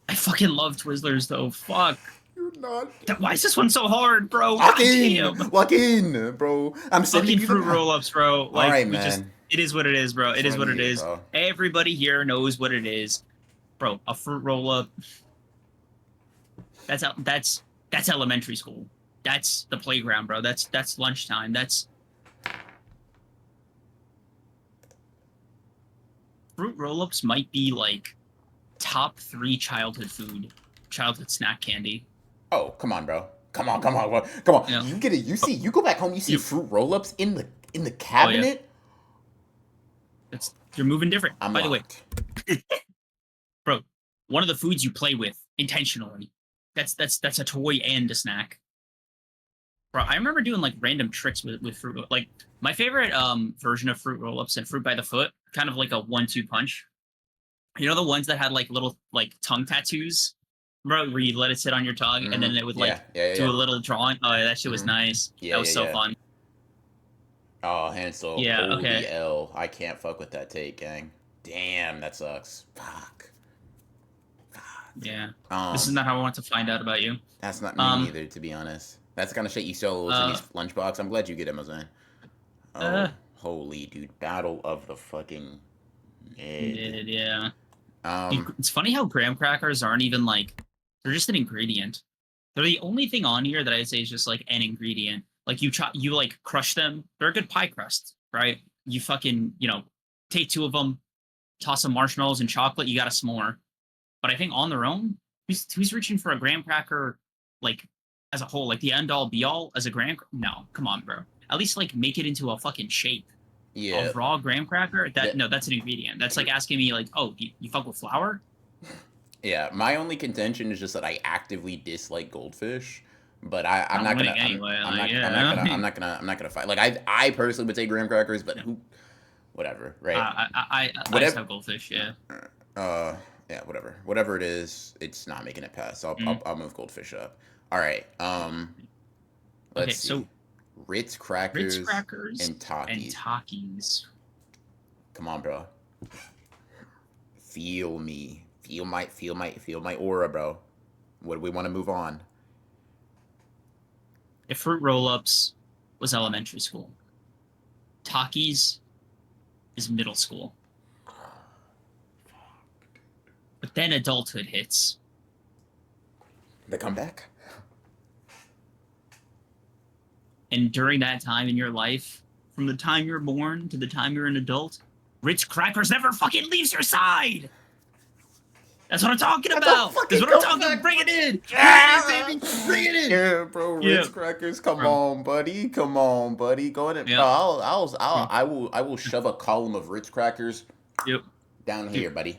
I fucking love Twizzlers though. Fuck. You're not. Why is this one so hard, bro? Lock God in. damn. Lock in, bro. I'm sending Fucking you the fruit pass. roll-ups, bro. All Like right, we just man. it is what it is, bro. That's It is what I what it needed, is. bro. Everybody here knows what it is. Bro, a fruit roll-up. That's elementary school. That's the playground, bro. That's lunchtime. That's fruit roll-ups might be like top 3 childhood snack candy. Oh, come on, bro. Come on, come on, bro. Come on. Yeah. You get it. You see. You go back home. You see You, fruit roll-ups in the oh yeah. cabinet. You're moving different. I'm By the way, locked. bro, one of the foods you play with intentionally. That's a toy and a snack. Bro, I remember doing like random tricks with fruit. Like my favorite version of fruit roll-ups and fruit by the foot, kind of like a 1-2 punch. You know the ones that had like little like tongue tattoos, bro, where you let it sit on your tongue and then it would like do a little drawing. Oh, that shit was nice. Yeah, That was yeah, so yeah. fun. Oh, Hansel. Yeah. Holy Okay. L. I can't fuck with that take, gang. Damn, that sucks. Fuck. Yeah. This is not how I want to find out about you. That's not me neither, to be honest. That's the kind of shit you sell in these lunchbox. I'm glad you get Amazon. Oh, holy dude. Battle of the fucking mid. Yeah. It's funny how graham crackers aren't even like, they're just an ingredient. They're the only thing on here that I'd say is just like an ingredient. Like you like crush them. They're a good pie crust, right? You fucking, take 2 of them, toss some marshmallows and chocolate, you got a s'more. But I think on their own, who's reaching for a graham cracker like as a whole, like the end all be all as a graham? No, come on, bro. At least like make it into a fucking shape. Yeah. A raw graham cracker? No, that's an ingredient. That's like asking me like, oh, you fuck with flour? Yeah, my only contention is just that I actively dislike goldfish, but I'm not gonna. Anyway, I'm not gonna fight. Like I personally would say graham crackers, but whatever, right? I just have goldfish. Yeah. Yeah, whatever it is, it's not making it past. I'll move goldfish up. All right. Let's see. So Ritz crackers, and Takis. Come on, bro. Feel me. Feel my aura, bro. What do we want to move on? If fruit roll-ups was elementary school, Takis is middle school. But then adulthood hits. The comeback? And during that time in your life, from the time you're born to the time you're an adult, Ritz crackers never fucking leaves your side. That's what I'm talking about. That's what I'm talking about. Bring it in. Yeah, Bring it in, baby. Bring it in. Yeah, bro. Ritz crackers. Come on, buddy. Come on, buddy. Go ahead. Yeah. Bro, I will shove a column of Ritz crackers down here, buddy.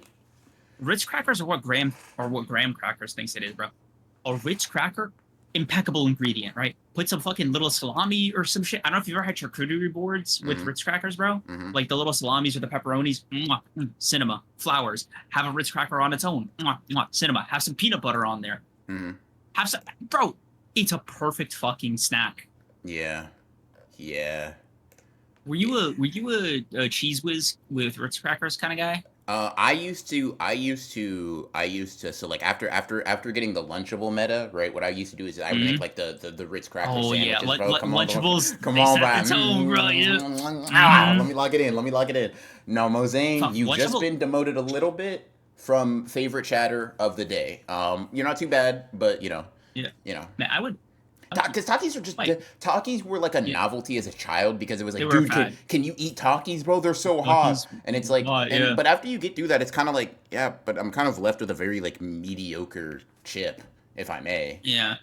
Ritz crackers are what graham crackers thinks it is, bro. A Ritz cracker, impeccable ingredient, right? Put some fucking little salami or some shit. I don't know if you've ever had charcuterie boards with Ritz crackers, bro. Like the little salamis or the pepperonis. Cinema. Flowers. Have a Ritz cracker on its own. Cinema. Have some peanut butter on there. Have some, bro. It's a perfect fucking snack. Yeah. Were you a Cheese Whiz with Ritz crackers kind of guy? I used to. So like after getting the Lunchable meta, right? What I used to do is I would make like the Ritz cracker sandwiches, bro. Lunchables. Come on, bro. Let me lock it in. No, Mozane, you've just been demoted a little bit from favorite chatter of the day. You're not too bad, but you know. Man, I would. Because Takis are just Takis were like a novelty as a child because it was like, dude, can you eat Takis, bro? They're so hot, and it's like, but after you get through that, it's kind of like, yeah, but I'm kind of left with a very like mediocre chip, if I may. Yeah,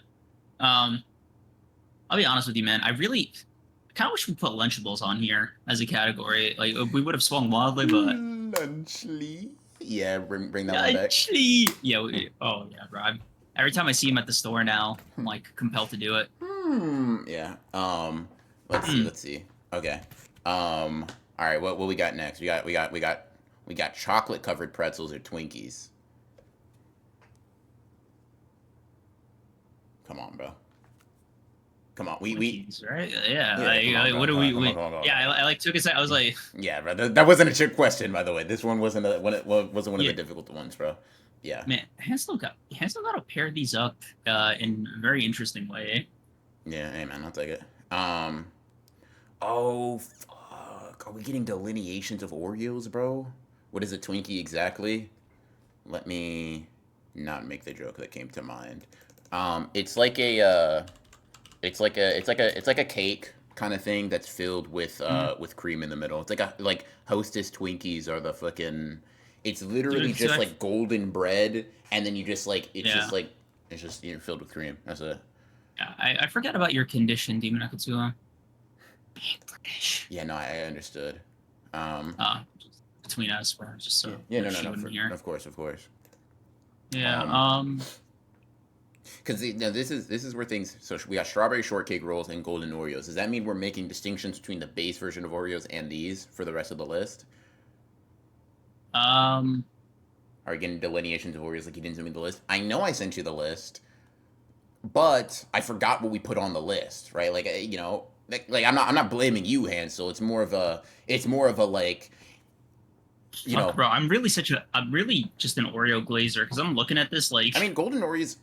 I'll be honest with you, man. I kind of wish we put Lunchables on here as a category. Like we would have swung wildly, but Lunchly, yeah, bring that one back. Oh yeah, bro. Every time I see him at the store now, I'm like compelled to do it. Yeah. Let's see. Okay. All right. What we got next? We got chocolate covered pretzels or Twinkies. Come on, bro. Come on, we Twinkies, right? Yeah. yeah. Come on, What do come on, we? come on, come on, come on. Yeah, I like took a sec. I was like, Yeah, bro. That wasn't a trick question, by the way. This one wasn't wasn't one of yeah, the difficult ones, bro. Yeah, man. Hansel got to pair these up in a very interesting way. yeah. Hey, man, I'll take it. Um. Oh fuck. Are we getting delineations of Oreos, bro? What is a Twinkie exactly? Let me not make the joke that came to mind. It's like a it's like a cake kind of thing that's filled with cream in the middle. It's like Hostess Twinkies are the fucking. It's literally Dude, so just like golden bread, and then you just like yeah. it's just filled with cream. That's it. Yeah, I forgot about your condition, Demon Akatsuha. Being British. Yeah, no, I understood. Just between us, we're just Yeah, so yeah, no, much no, no, you in here. of course, of course. Yeah. Um, because this is where things. So we got strawberry shortcake rolls and golden Oreos. Does that mean we're making distinctions between the base version of Oreos and these for the rest of the list? Um. Are you getting delineations of Oreos like you didn't send me the list? I know I sent you the list, but I forgot what we put on the list, right? Like like I'm not blaming you, Hansel. It's more of a like you Fuck, know. bro. I'm really just an Oreo glazer because I'm looking at this like. I mean, golden Oreos.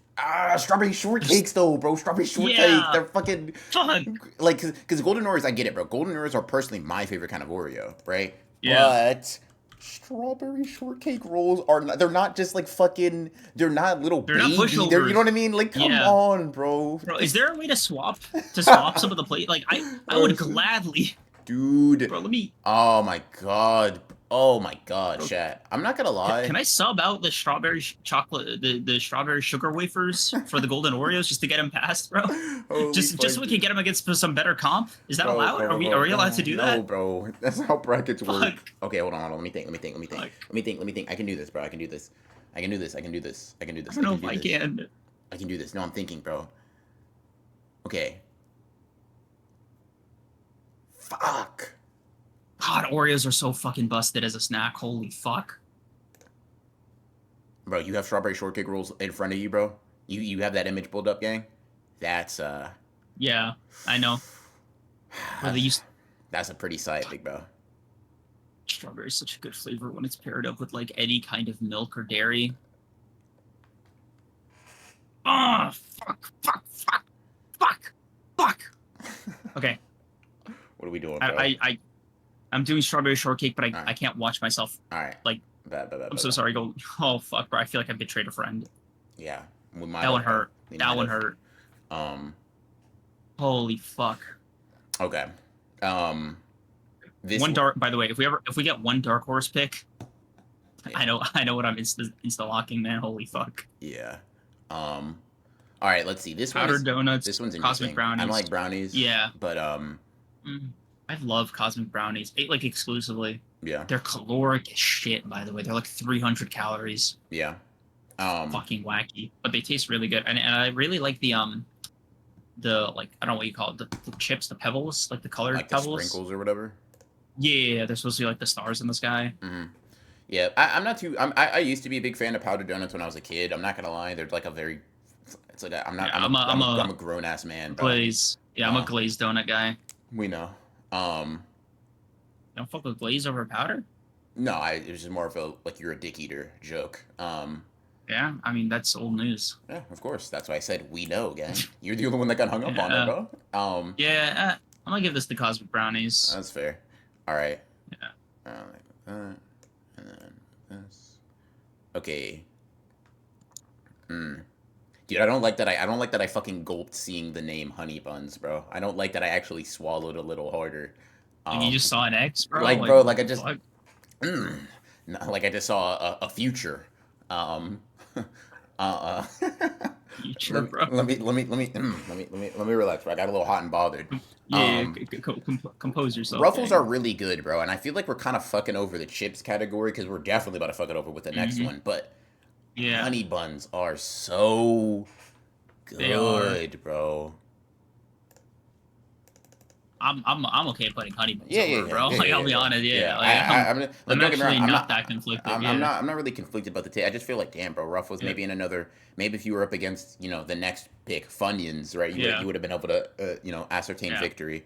Strawberry shortcakes though, bro. Strawberry shortcake. Yeah. They're fucking Fuck. like because golden Oreos. I get it, bro. Golden Oreos are personally my favorite kind of Oreo, right? Yeah. But strawberry shortcake rolls are not, they're not just like fucking. They're not little They're not baby. They're you know pushovers. what I mean? Like come Yeah. on, bro. Bro, is there a way to swap some of the plate? Like I would gladly. Dude. Bro, let me. Oh my god. Oh my god, Bro, chat. I'm not gonna lie. can I sub out the strawberry chocolate, the strawberry sugar wafers for the golden Oreos just to get them past, bro? Holy Just fuck, so we can get them against some better comp. Is that bro, allowed? bro, Are bro, we allowed to bro. do No, that? bro. That's how brackets work. Fuck. Okay, hold on. Let me think. Fuck. Let me think. I can do this, bro. I can do this. I can do this. I can do this. I can do I this. don't I know can if do I this. can. I can do this. No, I'm thinking, bro. Okay. Fuck. God, Oreos are so fucking busted as a snack. Holy fuck. Bro, you have strawberry shortcake rolls in front of you, bro. You have that image pulled up, gang. That's Yeah, I know. Where they used that's a pretty sight, big bro. strawberry is such a good flavor when it's paired up with like any kind of milk or dairy. Oh, fuck. Okay, What are we doing, bro? I'm doing strawberry shortcake, but Alright. I can't watch myself. Alright. Like, Bad. I'm so sorry. Go. Oh fuck, bro. I feel like I betrayed a friend. Yeah. We might That one have, bro. hurt. We That might one have. hurt. Um. Holy fuck. Okay. This One dark. By the way, if we get one dark horse pick, Yeah. I know what I'm insta locking, man. Holy fuck. Yeah. All right. Let's see. Powdered donuts. This one's Cosmic interesting. brownies. I don't like brownies. Yeah. But I love cosmic brownies. Ate like exclusively. yeah. They're caloric as shit, by the way. They're like 300 calories. Yeah. Fucking wacky, but they taste really good. And I really like the like I don't know what you call it, the chips, the pebbles, like the colored Like the pebbles. sprinkles or whatever. Yeah, they're supposed to be like the stars in the sky. Mm-hmm. Yeah. I'm not too. I used to be a big fan of powdered donuts when I was a kid. I'm not gonna lie. They're like a very. It's like I'm not. Yeah, I'm a grown ass man. Bro. Glaze. Yeah, I'm a glazed donut guy. We know. Don't fuck with glaze over powder. No, it was just more of a like you're a dick eater joke. Yeah, I mean that's old news. Yeah, of course. That's why I said we know, gang. You're the only one that got hung up on it, bro. Yeah, I'm gonna give this the cosmic brownies. That's fair. All right. Yeah. And then this. Okay. Dude, I don't like that. I don't like that. I fucking gulped seeing the name Honey Buns, bro. I don't like that. I actually swallowed a little harder. Like you just saw an X, bro. Like, bro, like I just. Fuck? No, like I just saw a future. Future, bro. Let me relax, bro. I got a little hot and bothered. Yeah, compose yourself. Ruffles gang. are really good, bro, and I feel like we're kind of fucking over the chips category because we're definitely about to fuck it over with the next one. But Yeah. honey buns are so They are. good, bro. I'm okay putting honey buns Yeah, yeah, over, yeah, bro. yeah, Like yeah, I'll yeah, be bro. honest, Yeah, yeah. Like I'm like, I'm don't get me wrong. actually not that conflicted. Yeah, I'm not really conflicted about the taste. I just feel like, damn, bro, Ruffles. yeah, Maybe in another, maybe if you were up against, the next pick, Funyuns, right? yeah, You would have been able to, ascertain yeah, victory.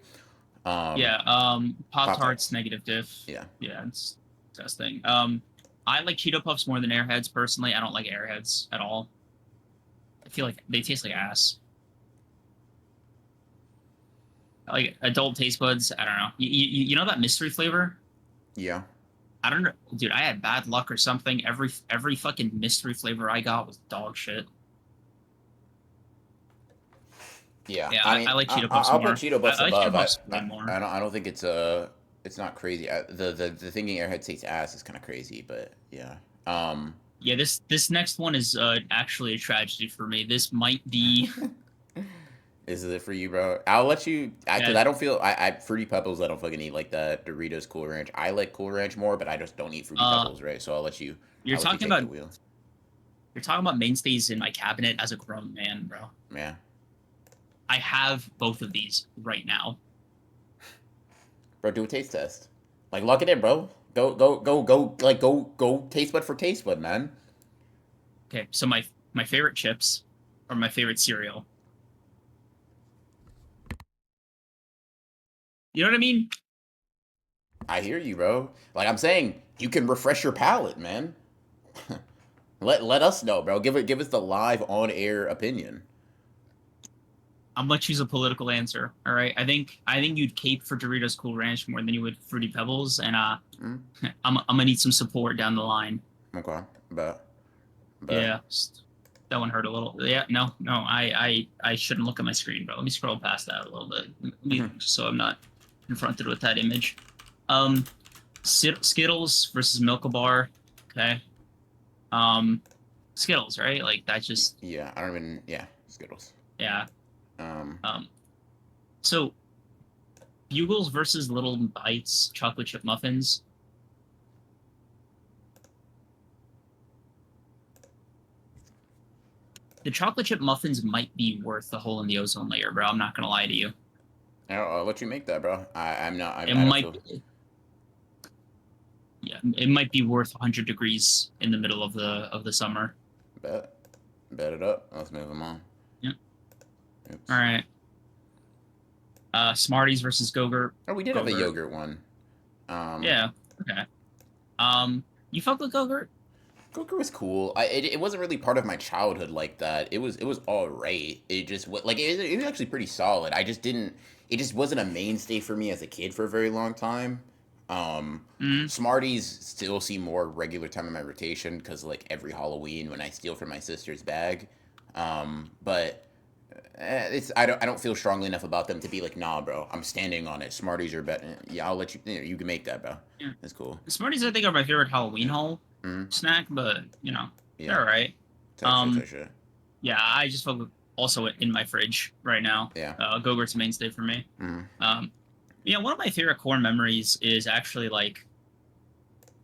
Um, yeah. Pop Pop Tarts Tarts. negative diff. Yeah. Yeah, it's disgusting. I like Cheeto Puffs more than Airheads personally. I don't like Airheads at all. I feel like they taste like ass. Like adult taste buds. I don't know. You know that mystery flavor? Yeah. I don't know, dude. I had bad luck or something. Every fucking mystery flavor I got was dog shit. Yeah. Yeah, I mean, I like Cheeto Puffs I'll put more. Cheeto Puffs I like Cheeto above. Puffs way more. I don't think it's not crazy. The thinking Airhead tastes ass is kind of crazy, but yeah. Um, Yeah, this next one is actually a tragedy for me. This might be Is it for you, bro? I'll let you, because yeah. I don't feel I Fruity Pebbles. I don't fucking eat like that. Doritos Cool Ranch. I like Cool Ranch more, but I just don't eat Fruity Uh, Pebbles, right? So you're I'll let you talking take about the wheel. you're talking about mainstays in my cabinet as a grown man, bro. Yeah, I have both of these right now. bro, do a taste test. Like, lock it in, bro. Go. Like, go. Taste bud for taste bud, man. Okay, so my favorite chips or my favorite cereal. You know what I mean? I hear you, bro. Like I'm saying, you can refresh your palate, man. Let us know, bro. Give us the live on air opinion. I'm gonna choose a political answer. All right. I think you'd cape for Doritos Cool Ranch more than you would Fruity Pebbles, and Mm, I'm gonna need some support down the line. okay, but Yeah, that one hurt a little. Yeah, no, I shouldn't look at my screen, bro. Let me scroll past that a little bit, just so I'm not confronted with that image. Um, Skittles versus Milka Bar. Okay. Um, Skittles, right? Like that just yeah, I don't even Skittles. yeah. Um, Um, so Bugles versus Little Bites chocolate chip muffins. The chocolate chip muffins might be worth the hole in the ozone layer, bro. I'm not gonna lie to you. I'll let you make that, bro. I'm not. It I don't might, feel. yeah, it might be worth 100 degrees in the middle of the summer. Bet. Bet it up. Let's move them on. Yeah. Oops. All right. Smarties versus Gogurt. Oh, we did have a Gogurt. yogurt one. Yeah. Okay. You fuck with Gogurt? Gogurt was cool. It wasn't really part of my childhood like that. It was all right. It just like it was actually pretty solid. I just didn't. It just wasn't a mainstay for me as a kid for a very long time. Mm. Smarties still see more regular time in my rotation because like every Halloween when I steal from my sister's bag. But it's I don't feel strongly enough about them to be like, nah, bro. I'm standing on it. Smarties are better. Yeah, I'll let you. You can make that, bro. Yeah. That's cool. Smarties, I think, are my favorite Halloween Yeah. haul Mm-hmm. snack, but Yeah. they're all right. Type shit. Type shit. Yeah, I just fuck with also in my fridge right now. Yeah. Gogurt's a mainstay for me. Mm-hmm. One of my favorite corn memories is actually like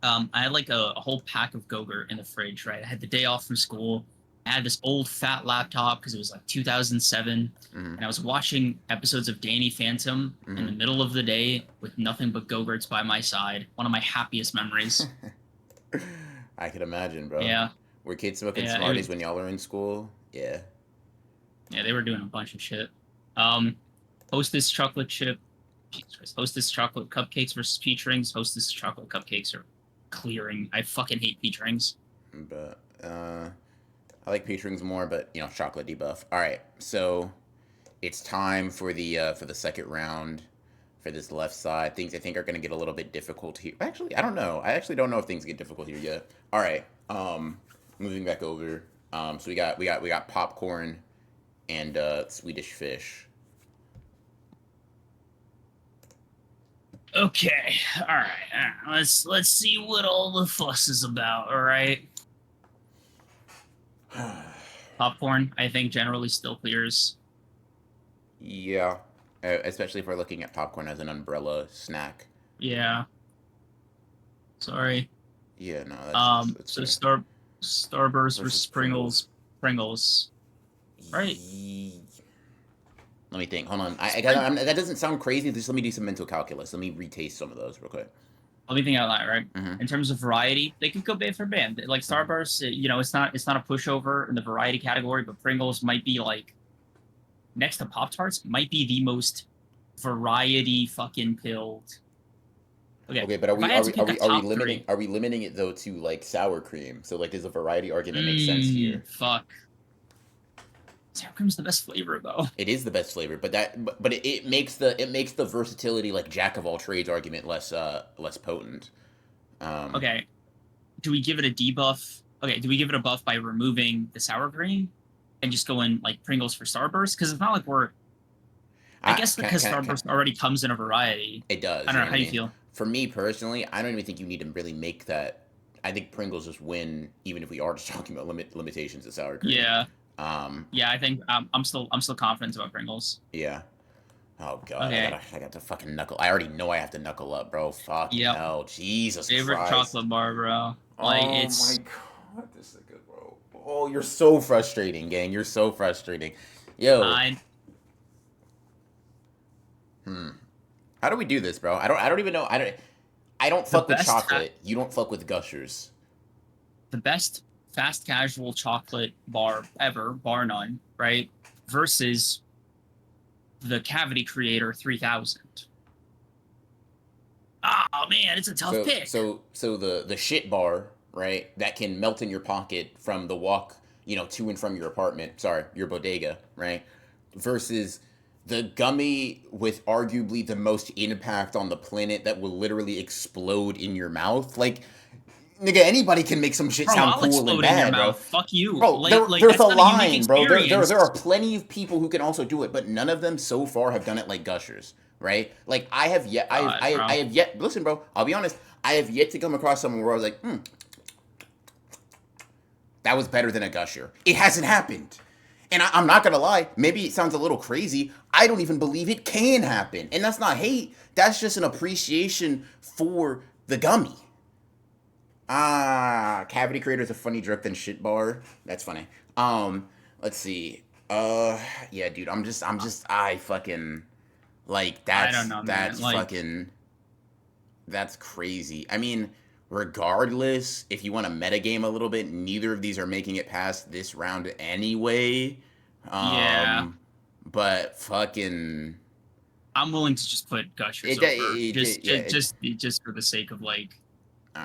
I had like a whole pack of Gogurt in the fridge, right? I had the day off from school. I had this old fat laptop because it was like 2007, Mm-hmm. and I was watching episodes of Danny Phantom in the middle of the day with nothing but Gogurts by my side. One of my happiest memories. I could imagine, bro. Yeah, Were kids smoking yeah, Smarties when y'all were in school? Yeah. yeah. They were doing a bunch of shit. Um, Hostess chocolate chip, Jesus Christ, Hostess chocolate cupcakes versus peach rings. Hostess chocolate cupcakes are clearing. I fucking hate peach rings. But I like peach rings more, but chocolate debuff. All right, so it's time for the second round for this left side. Things I think are going to get a little bit difficult here. Actually, I don't know. I actually don't know if things get difficult here yet. All right, moving back over. So we got popcorn and Swedish fish. Okay, all right. Let's see what all the fuss is about. All right. Popcorn, I think, generally still clears. Yeah, especially if we're looking at popcorn as an umbrella snack. Yeah. Sorry. Yeah, no, that's So fair. Starburst Versus versus Pringles. Pringles. Right. Ye- Let me think. Hold on. Sprint. That doesn't sound crazy. Just let me do some mental calculus. Let me retaste some of those real quick. Let me think out loud, right? Mm-hmm. In terms of variety, they could go band for band. Like Starburst, it's not a pushover in the variety category, but Pringles might be like next to Pop Tarts, might be the most variety fucking pilled. Okay, but If I had to pick a top three, are we limiting it though to like sour cream? So like, does a variety argument make sense here? fuck. Sour cream's the best flavor though. It is the best flavor, but it makes the versatility like jack of all trades argument less potent. Okay, do we give it a debuff? Okay, do we give it a buff by removing the sour cream and just go in like Pringles for Starburst? Because it's not like we're. I guess because Starburst already comes in a variety. It does. I don't know how you feel. For me personally, I don't even think you need to really make that. I think Pringles just win, even if we are just talking about limitations of sour cream. Yeah. Yeah, I think I'm still confident about Pringles. Yeah. Oh god, Okay. I got to fucking knuckle. I already know I have to knuckle up, bro. Fucking hell, Jesus Favorite Christ. chocolate bar, bro. Like oh it's. my god, this is good, bro. Oh, you're so frustrating, gang. You're so frustrating. Yo. How do we do this, bro? I don't even know. I don't fuck with chocolate. You don't fuck with Gushers. The best fast casual chocolate bar ever, bar none, right? Versus the Cavity Creator 3000. Oh man, it's a tough pick. So the shit bar, right? That can melt in your pocket from the walk, to and from your apartment. Sorry, your bodega, right? Versus the gummy with arguably the most impact on the planet that will literally explode in your mouth. Like, nigga, anybody can make some shit sound cool and bad, bro. Fuck you, bro. There's a line, bro. There are plenty of people who can also do it, but none of them so far have done it like Gushers, right? Like I have yet. I have yet. Listen, bro. I'll be honest. I have yet to come across someone where I was like, that was better than a Gusher. It hasn't happened. And I'm not going to lie, maybe it sounds a little crazy. I don't even believe it can happen. And that's not hate. That's just an appreciation for the gummy. Cavity Creator is a funny joke than shit bar. That's funny. Let's see. Yeah, dude, I fucking, like, that's, I don't know, that's man. Fucking, that's crazy. I mean, regardless, if you want to metagame a little bit, neither of these are making it past this round anyway. Yeah. But fucking, I'm willing to just put Gushers over. Just for the sake of like. All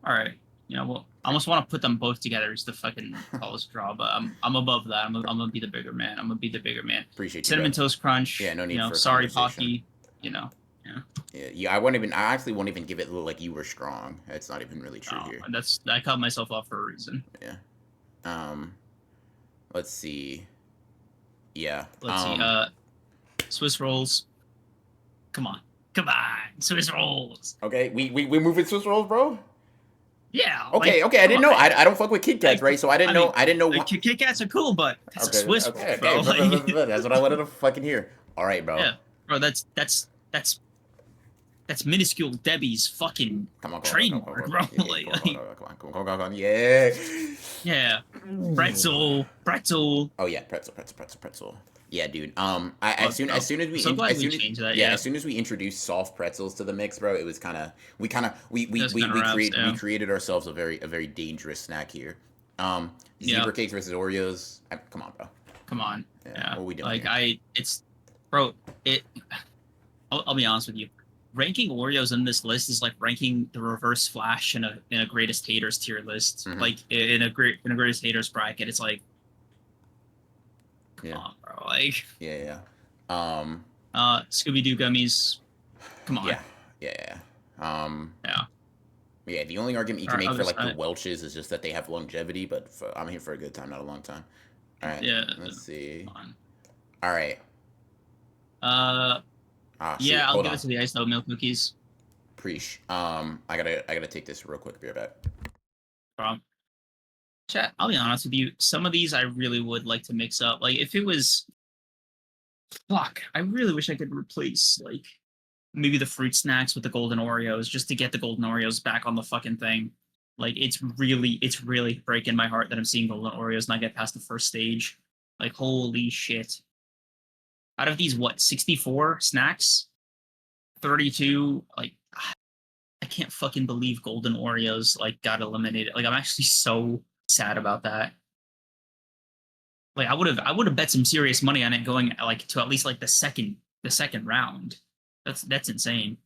right. Well, I almost want to put them both together as the fucking tallest draw, but I'm above that. I'm gonna be the bigger man. I'm gonna be the bigger man. Appreciate Cinnamon Toast Crunch. Yeah, no need for sorry, Pocky. Yeah. Yeah, I actually won't even give it like you were strong. That's not even really true here. I cut myself off for a reason. Yeah. Let's see. Yeah. Let's see. Swiss rolls. Come on, Swiss rolls. Okay, we moving Swiss rolls, bro. Yeah. Okay. I didn't know. I don't fuck with Kit Kats, right? So I didn't know. Kit Kats are cool, but that's a Swiss roll, bro. That's what I wanted to fucking hear. All right, bro. Yeah, bro. That's minuscule Debbie's fucking trademark, bro. Come on. Yeah. Yeah. Pretzel. Oh yeah, pretzel. Yeah, dude. As soon as we introduced soft pretzels to the mix, bro, it was we created ourselves a very dangerous snack here. Zebra cakes versus Oreos. Come on, bro. Come on. Yeah. What are we doing? Like here? I'll be honest with you. Ranking Oreos in this list is like ranking the Reverse Flash in a Greatest Haters tier list. Mm-hmm. Like in a Greatest Haters bracket, it's like. Come on, bro. Like. Yeah. Scooby Doo gummies. Come on. Yeah. Yeah. The only argument you can make for like the Welch's is just that they have longevity, but I'm here for a good time, not a long time. All right. Yeah. Let's see. All right. I'll give it to the iced oatmeal cookies. Preach. I gotta take this real quick. Be right back. Chat, I'll be honest with you. Some of these I really would like to mix up. Like if it was, I really wish I could replace like maybe the fruit snacks with the golden Oreos just to get the golden Oreos back on the fucking thing. Like it's really breaking my heart that I'm seeing golden Oreos not get past the first stage. Like holy shit. Out of these, what, 64 snacks? 32, like, I can't fucking believe Golden Oreos, like, got eliminated. Like, I'm actually so sad about that. Like, I would have bet some serious money on it going, like, to at least, like, the second round. That's insane.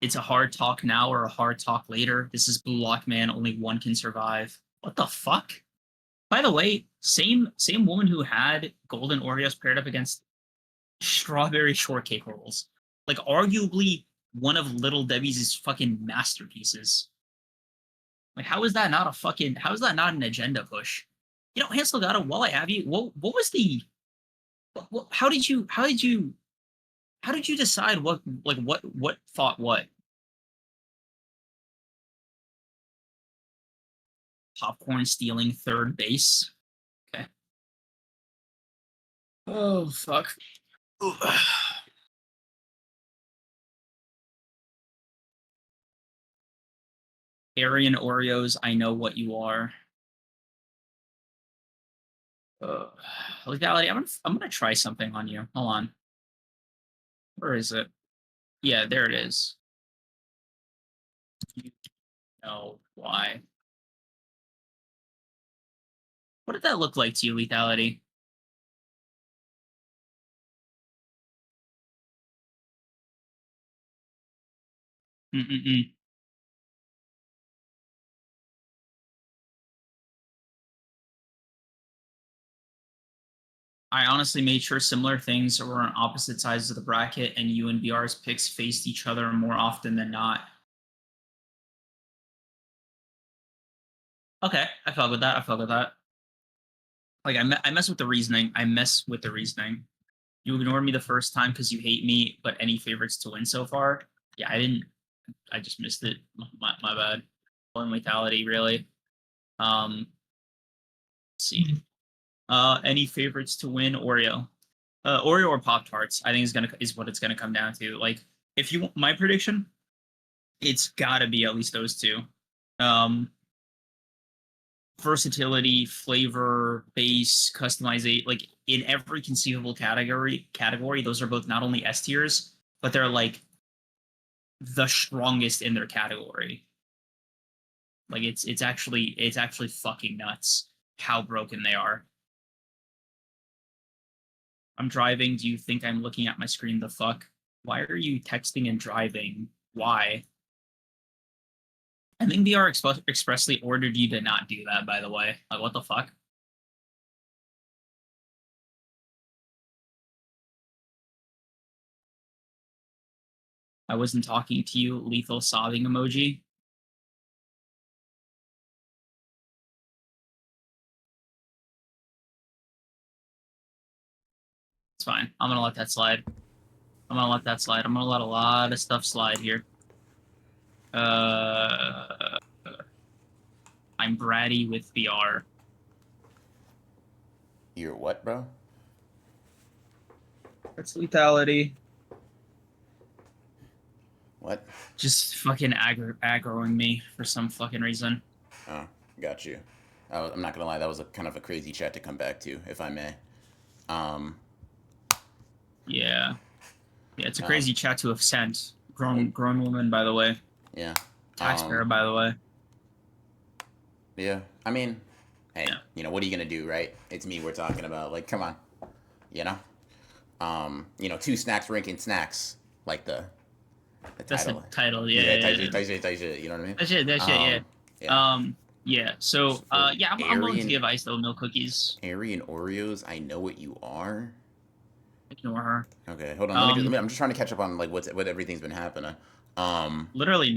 It's a hard talk now or a hard talk later. This is Blue Lock Man. Only one can survive. What the fuck? By the way, same woman who had Golden Oreos paired up against strawberry shortcake rolls. Like arguably one of Little Debbie's fucking masterpieces. Like how is that not a fucking how is that not an agenda push? You know, Hansel Gato, while I have you, what was the how did you decide what thought what? Popcorn stealing third base. Okay. Oh fuck. Aryan Oreos, I know what you are. Legality, I'm gonna try something on you. Hold on. Where is it? Yeah, there it is. You know why? What did that look like to you, Lethality? Mm-mm-mm. I honestly made sure similar things were on opposite sides of the bracket, and you and BR's picks faced each other more often than not. Okay, I felt with that. I felt with that. Like I mess with the reasoning. I mess with the reasoning. You ignored me the first time because you hate me, but any favorites to win so far? Yeah, I didn't. I just missed it. My bad. One lethality, really. Let's see. Any favorites to win? Oreo. Oreo or Pop Tarts. I think is what it's gonna come down to. Like, if you want my prediction, it's gotta be at least those two. Um, Versatility, flavor, base, customization, like in every conceivable category, those are both not only S tiers, but they're like the strongest in their category. Like it's actually fucking nuts how broken they are. I'm driving. Do you think I'm looking at my screen? The fuck? Why are you texting and driving? Why? I think VR expressly ordered you to not do that, by the way. Like, what the fuck? I wasn't talking to you. Lethal sobbing emoji. It's fine. I'm gonna let that slide. I'm gonna let that slide. I'm gonna let a lot of stuff slide here. Uh, I'm bratty with VR. You're what, bro? That's lethality. What? Just fucking aggroing me for some fucking reason. Oh, got you. I'm not gonna lie, that was a kind of a crazy chat to come back to, if I may. Um, Yeah. Yeah, it's a um, crazy chat to have sent. Grown woman, by the way. yeah. Taxpayer, by the way. Yeah. I mean, hey, Yeah. you know, what are you gonna do, right? It's me we're talking about. Like, come on. You know? You know, two snacks ranking snacks. Like the That's the title. title. Yeah, Yeah, yeah, yeah. you know what I mean? That shit, yeah. Yeah. Yeah. So, For yeah, I'm willing to give Ice though milk cookies. Aryan Oreos, I know what you are. Ignore her. Okay, hold on. Um, I'm just trying to catch up on like what everything's been happening. Um, literally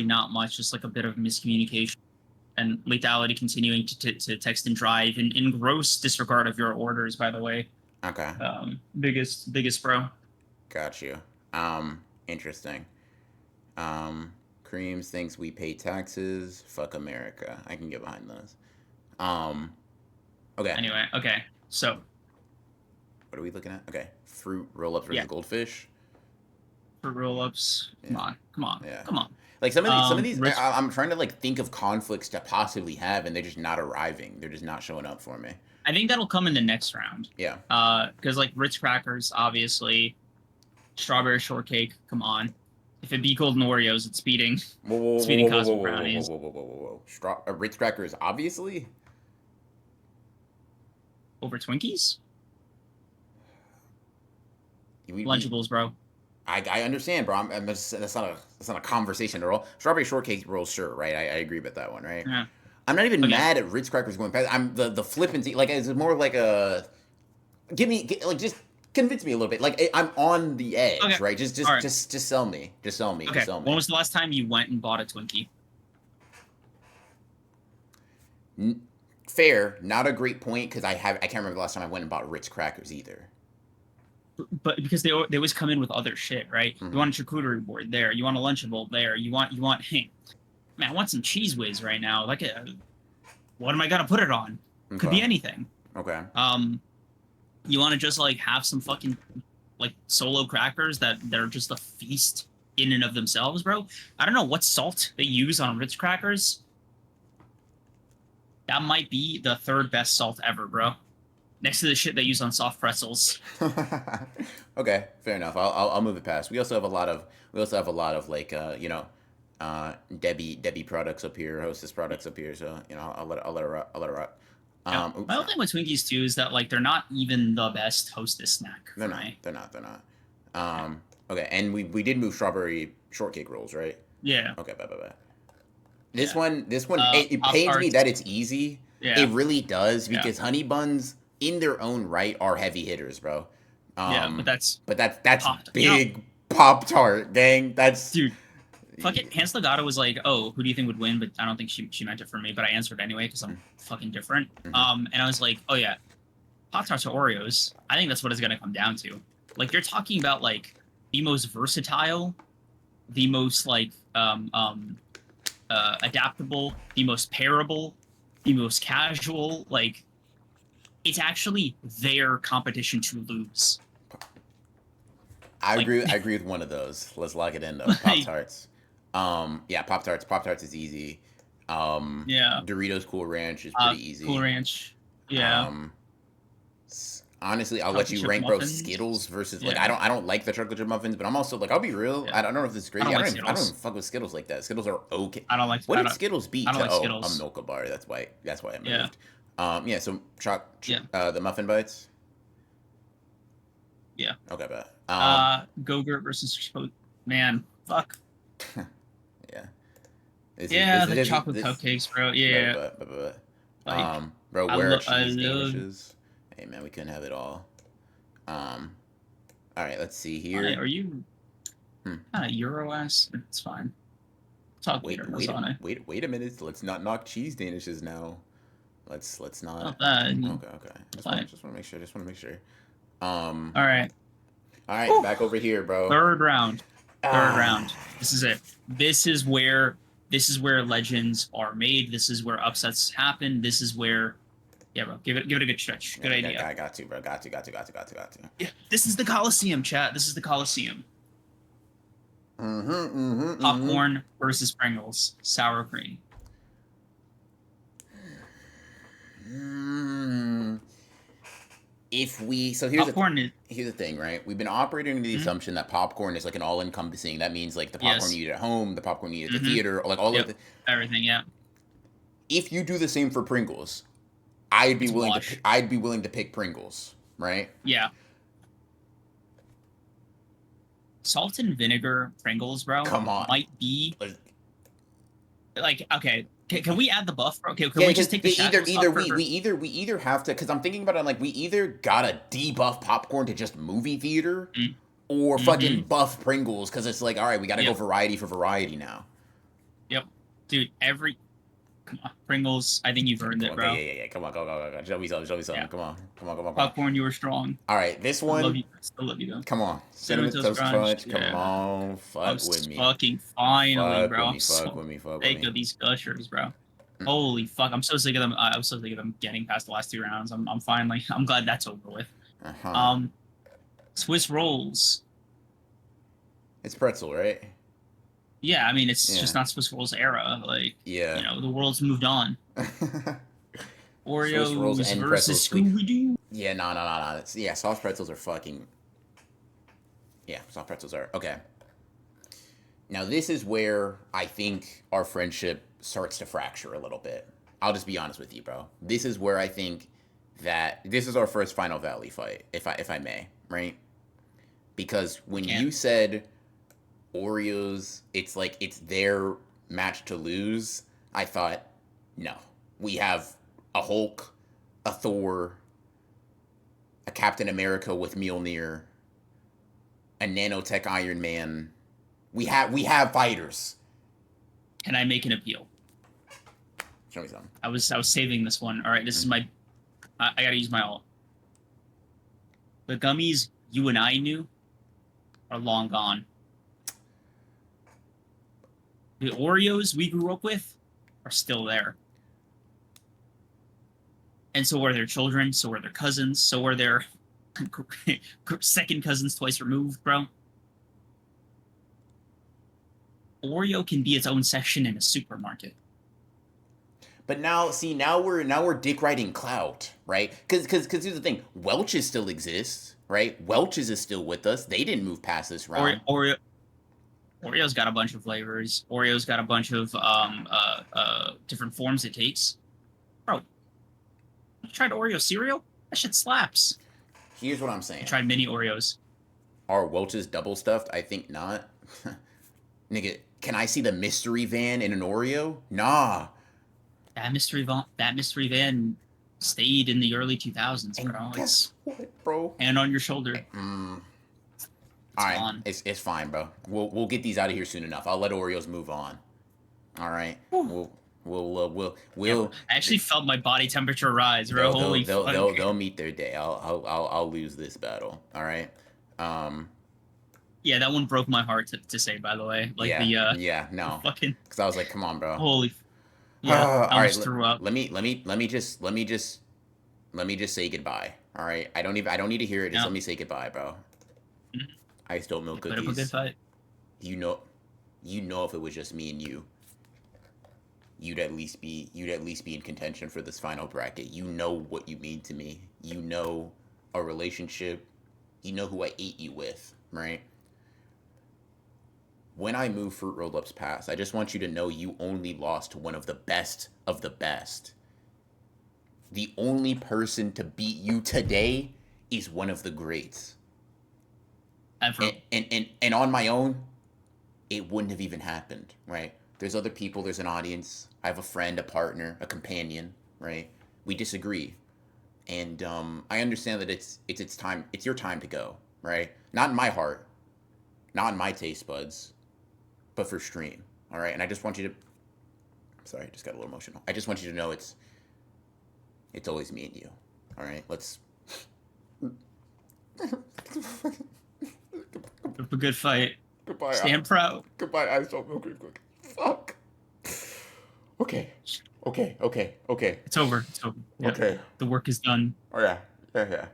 not much. Just like a bit of miscommunication and lethality continuing to text and drive in gross disregard of your orders. By the way, okay, biggest bro. got you. Interesting. Creams thinks we pay taxes. Fuck America. I can get behind those. Um, okay. Anyway, okay. So What are we looking at? Okay, fruit roll ups versus yeah, goldfish. for roll ups. Come Yeah, on, come on, yeah. come on. Like some of these, Ritz, I'm trying to like think of conflicts to possibly have, and they're just not arriving. They're just not showing up for me. I think that'll come in the next round. Yeah. Because like Ritz crackers, obviously, strawberry shortcake. Come on, if it be golden Oreos, it's beating Whoa, whoa, it's whoa, beating whoa, whoa, cosmic whoa, whoa, whoa, brownies. whoa, whoa, whoa, whoa, whoa. Ritz crackers, obviously. Over Twinkies, We Lunchables, bro. I understand, bro. That's not a conversation at all. Strawberry shortcake rolls, sure, right? I agree with that one, right? Yeah. I'm not even Okay. mad at Ritz crackers going past. I'm the flippancy, like it's more like a like just convince me a little bit. Like I'm on the edge, Okay. right? All right. Just sell me, Okay. just sell me. When was the last time you went and bought a Twinkie? Fair, not a great point because I can't remember the last time I went and bought Ritz crackers either. But because they always come in with other shit, right? Mm-hmm. You want a charcuterie board there. You want a Lunchable there. You want hey, man, I want some cheese whiz right now. Like, what am I gonna put it on? Okay. Could be anything. Okay. You want to just like have some fucking like solo crackers that they're just a feast in and of themselves, bro. I don't know what salt they use on Ritz crackers. That might be the third best salt ever, bro. Next to the shit they use on soft pretzels. Okay, fair enough. I'll move it past. We also have a lot of like Debbie products up here, Hostess products up here. So I'll let her rock. Yeah. My whole thing with Twinkies too is that like they're not even the best Hostess snack. They're not. Okay, and we did move strawberry shortcake rolls, right? Yeah. Okay, bye. This Yeah. one, it pains me that it's easy. Yeah. It really does Yeah. because honey buns in their own right are heavy hitters, bro. Yeah, but that's big Pop Tart, gang. That's dude. Fucking Hans Legato was like, "Oh, who do you think would win?" But I don't think she meant it for me. But I answered anyway because I'm fucking different. Mhm. And I was like, "Oh yeah, Pop Tarts or Oreos." I think that's what it's gonna come down to. Like you're talking about like the most versatile, the most like adaptable, the most pairable, the most casual. Like it's actually their competition to lose. I Like- agree with one of those. Let's lock it in though. Like- Pop Tarts. Yeah, Pop Tarts is easy. Yeah. Doritos Cool Ranch is pretty easy. Cool Ranch. Yeah. Honestly, I'll Chocolate let you chip rank, bro. muffins? Skittles versus like Yeah. I don't like the chocolate chip muffins, but I'm also like I'll be real. Yeah. I don't know if this is crazy. I don't like I don't Skittles. even fuck with Skittles like that. Skittles are okay. I don't like. What I did don't- Skittles beat? I don't like a Skittles. Milka bar. That's why I moved. Yeah. Yeah. So Yeah. the muffin bites. Yeah. Okay, but Go-Gurt versus man. Fuck. yeah. The chocolate cupcakes, bro. Yeah. Like, bro, I where lo- are cheese I love- Danishes? Hey man, we couldn't have it all. All right, let's see here. Are you kind of Euro ass? It's fine. Talk later, Rosana. Wait a minute. Let's not knock cheese Danishes now. Let's not. Not bad. Okay. Just want to make sure. All right. All right, back over here, bro. Third round. This is it. This is where legends are made. This is where upsets happen. This is where, yeah, bro. Give it a good stretch. Good idea. I got to, bro. Got to. Yeah, this is the Coliseum, chat. This is the Coliseum. Popcorn versus Pringles, sour cream. Here's Popcorn here's the thing, right? We've been operating under the assumption that popcorn is like an all-encompassing. That means like the popcorn you eat at home, the popcorn you eat at the theater, like all of the everything. Yeah. If you do the same for Pringles, I'd be willing to pick Pringles, right? Yeah. Salt and vinegar Pringles, bro. Come on. Might be like okay. Can we add the buff, bro? Okay, can Yeah, we just take the we either have to, because I'm thinking about it, like we either gotta debuff popcorn to just movie theater, or fucking buff Pringles because it's like, all right, we gotta go variety for variety now. Yep, dude. Come on, Pringles. I think you've earned it, bro. Yeah. Come on, go. Show me something. Yeah. Come on. Popcorn, you were strong. All right, this one. I still love you though. Come on, Cinnamon Toast Crunch. Come on, fuck with me. Fucking finally, bro. Fuck with me. Sick of these gushers, bro. Holy fuck! I'm so sick of them. I'm so sick of them getting past the last 2 rounds. I'm finally. I'm glad that's over with. Swiss rolls. It's pretzel, right? Yeah, I mean, it's Yeah. just not Swiss Roll's era. Like, Yeah. the world's moved on. Swiss rolls Oreos and versus pretzels. Sweet. Scooby Doo. Yeah, no, no, no, no. Yeah, soft pretzels are fucking. Yeah, soft pretzels are okay. Now this is where I think our friendship starts to fracture a little bit. I'll just be honest with you, bro. This is where I think that this is our first Final Valley fight, if I may, right? Because You when can't. you said Oreos, it's like it's their match to lose. I thought, no, we have a Hulk, a Thor, a Captain America with Mjolnir, a nanotech Iron Man. We have fighters. Can I make an appeal? Show me something. I was saving this one. All right, this is my. I gotta use my alt. The gummies you and I knew are long gone. The Oreos we grew up with are still there. And so are their children, so are their cousins, so are their second cousins twice removed, bro. Oreo can be its own section in a supermarket. But now, see, now we're dick riding clout, right? Because here's the thing, Welch's still exists, right? Welch's is still with us. They didn't move past this round. Oreo's got a bunch of flavors. Oreo's got a bunch of different forms it takes. Bro, you tried Oreo cereal? That shit slaps. Here's what I'm I saying: tried mini Oreos. Are Welch's double stuffed? I think not. Nigga, can I see the mystery van in an Oreo? Nah. That mystery van stayed in the early 2000s, And bro. guess It's what, bro? hand on your shoulder. Mm, It's all right, gone. it's fine, bro. We'll get these out of here soon enough. I'll let Oreos move on. All right. Whew. We'll Yeah, bro. I actually felt my body temperature rise, bro. they'll Holy they'll fuck. they'll they'll meet their day. I'll lose this battle. All right. Um. Yeah, that one broke my heart to say, by the way. Like Yeah. the Yeah. the No. fucking Because I was like, come on, bro. holy yeah, All I right. almost threw up. Let me just say goodbye. All right. I don't need to hear it. Just Yeah. let me say goodbye, bro. Mhm. I still milk You put up a good cookies. fight. You know. You know, if it was just me and you'd at least be in contention for this final bracket. You know what you mean to me. You know our relationship. You know who I ate you with, right? When I move Fruit Roll Ups past, I just want you to know you only lost to one of the best of the best. The only person to beat you today is one of the greats. Ever. And on my own, it wouldn't have even happened, right? There's other people, there's an audience. I have a friend, a partner, a companion, right? We disagree. And I understand that it's time, it's your time to go, right? Not in my heart, not in my taste buds, but for stream, all right? And I just want you to, sorry, I just got a little emotional. I just want you to know it's always me and you, all right? Let's. Put up a good fight. Goodbye. Stand proud. Goodbye, ice salt milk cream cookie. Fuck. Okay. Okay. It's over. It's over. Yeah. Okay. The work is done. Oh yeah. Yeah.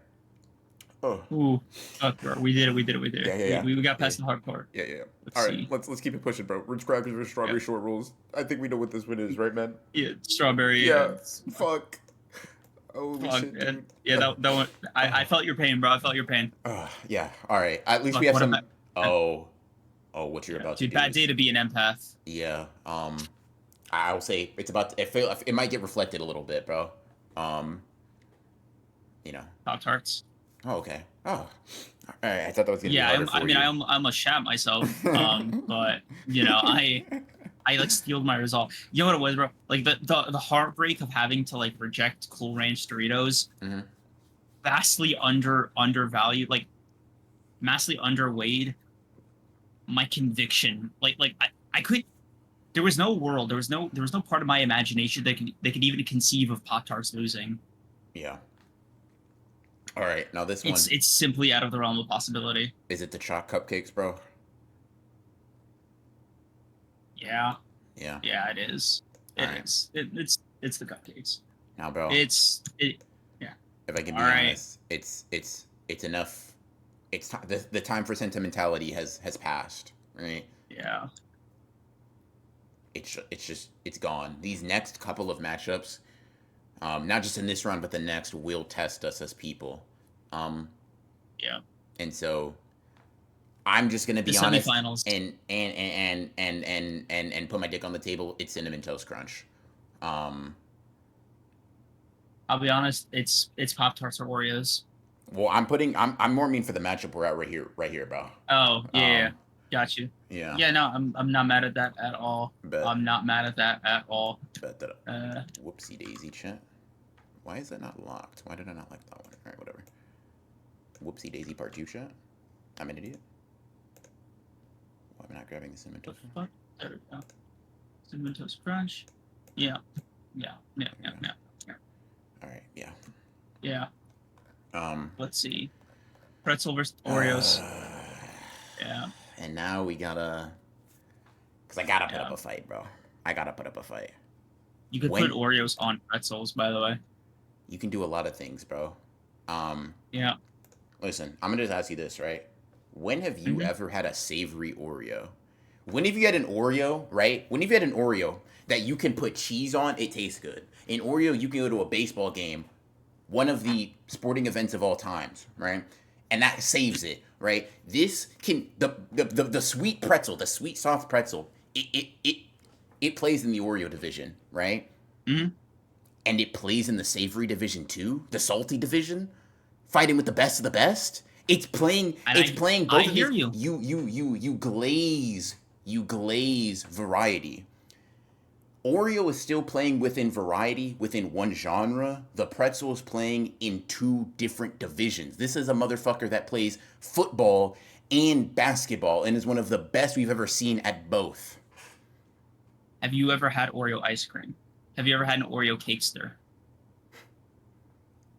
Oh. Ooh. Fuck, bro. We did it. Yeah. We got past Yeah. the hard part. Yeah. Let's All right. see. Let's keep it pushing, bro. Ritz crackers versus strawberry Yeah. short rolls. I think we know what this one is, right, man? Yeah, strawberry. Yeah. Fuck. Holy Fuck, shit, man. dude. Yeah, that one. I felt your pain, bro. I felt your pain. Yeah. All right. At least Fuck, we have what some. about? What you're Yeah. about to Dude, do bad day is. to be an empath. Yeah. I will say it's about. It might get reflected a little bit, bro. Um. You know. Pop tarts. Oh, okay. Oh, all right. I thought that was gonna be Yeah, harder for you. I'm a shat myself. But I like steeled my resolve. You know what it was, bro? Like the heartbreak of having to like reject Cool Ranch Doritos, Mm-hmm. vastly undervalued, like massively underweighed my conviction. I could. There was no world. There was no part of my imagination that could even conceive of Pop Tarts losing. Yeah. All right. Now this one It's simply out of the realm of possibility. is it the chalk cupcakes, bro? Yeah, Yeah. yeah, it is. All It right. is. It's the cupcakes. Now, bro. Yeah. If I can be All right. honest, it's enough. The time for sentimentality has passed, right? Yeah. it's gone. These next couple of matchups, not just in this round but the next, will test us as people. Um, Yeah. and so I'm just gonna The be honest semifinals. and put my dick on the table. It's Cinnamon Toast Crunch. Um, I'll be honest. It's Pop Tarts or Oreos. well, I'm more mean for the matchup we're at right here, bro. Oh yeah, Um, got you. yeah, Yeah, no, I'm not mad at that at all. bet I'm not mad at that at all. bet that. Uh, Whoopsie daisy, chat. Why is that not locked? Why did I not like that one? All right, whatever. Whoopsie daisy part 2, chat. I'm an idiot. Why am I not grabbing the cinnamon the toast? fuck? There we go. Cinnamon Toast Crunch. Yeah. Yeah. Yeah. Yeah. Yeah. All right, yeah. Yeah. Um. Let's see. Pretzel versus Oreos. Yeah. And now we gotta, cause I gotta put Yeah. up a fight, bro. I gotta put up a fight. You could When- put Oreos on pretzels, by the way. You can do a lot of things, bro. Yeah. Listen, I'm gonna just ask you this, right? When have you Mhm. ever had a savory Oreo? When have you had an Oreo, right? When have you had an Oreo that you can put cheese on, it tastes good. An Oreo, you can go to a baseball game, one of the sporting events of all times, right? And that saves it, right? This can the sweet pretzel, the sweet soft pretzel, it plays in the Oreo division, right? Hmm. And it plays in the savory division too, the salty division, fighting with the best of the best. It's playing. And It's playing both. I hear these, you. You glaze variety. Oreo is still playing within variety, within one genre. The pretzel is playing in 2 different divisions. This is a motherfucker that plays football and basketball and is one of the best we've ever seen at both. Have you ever had Oreo ice cream? Have you ever had an Oreo cake stir?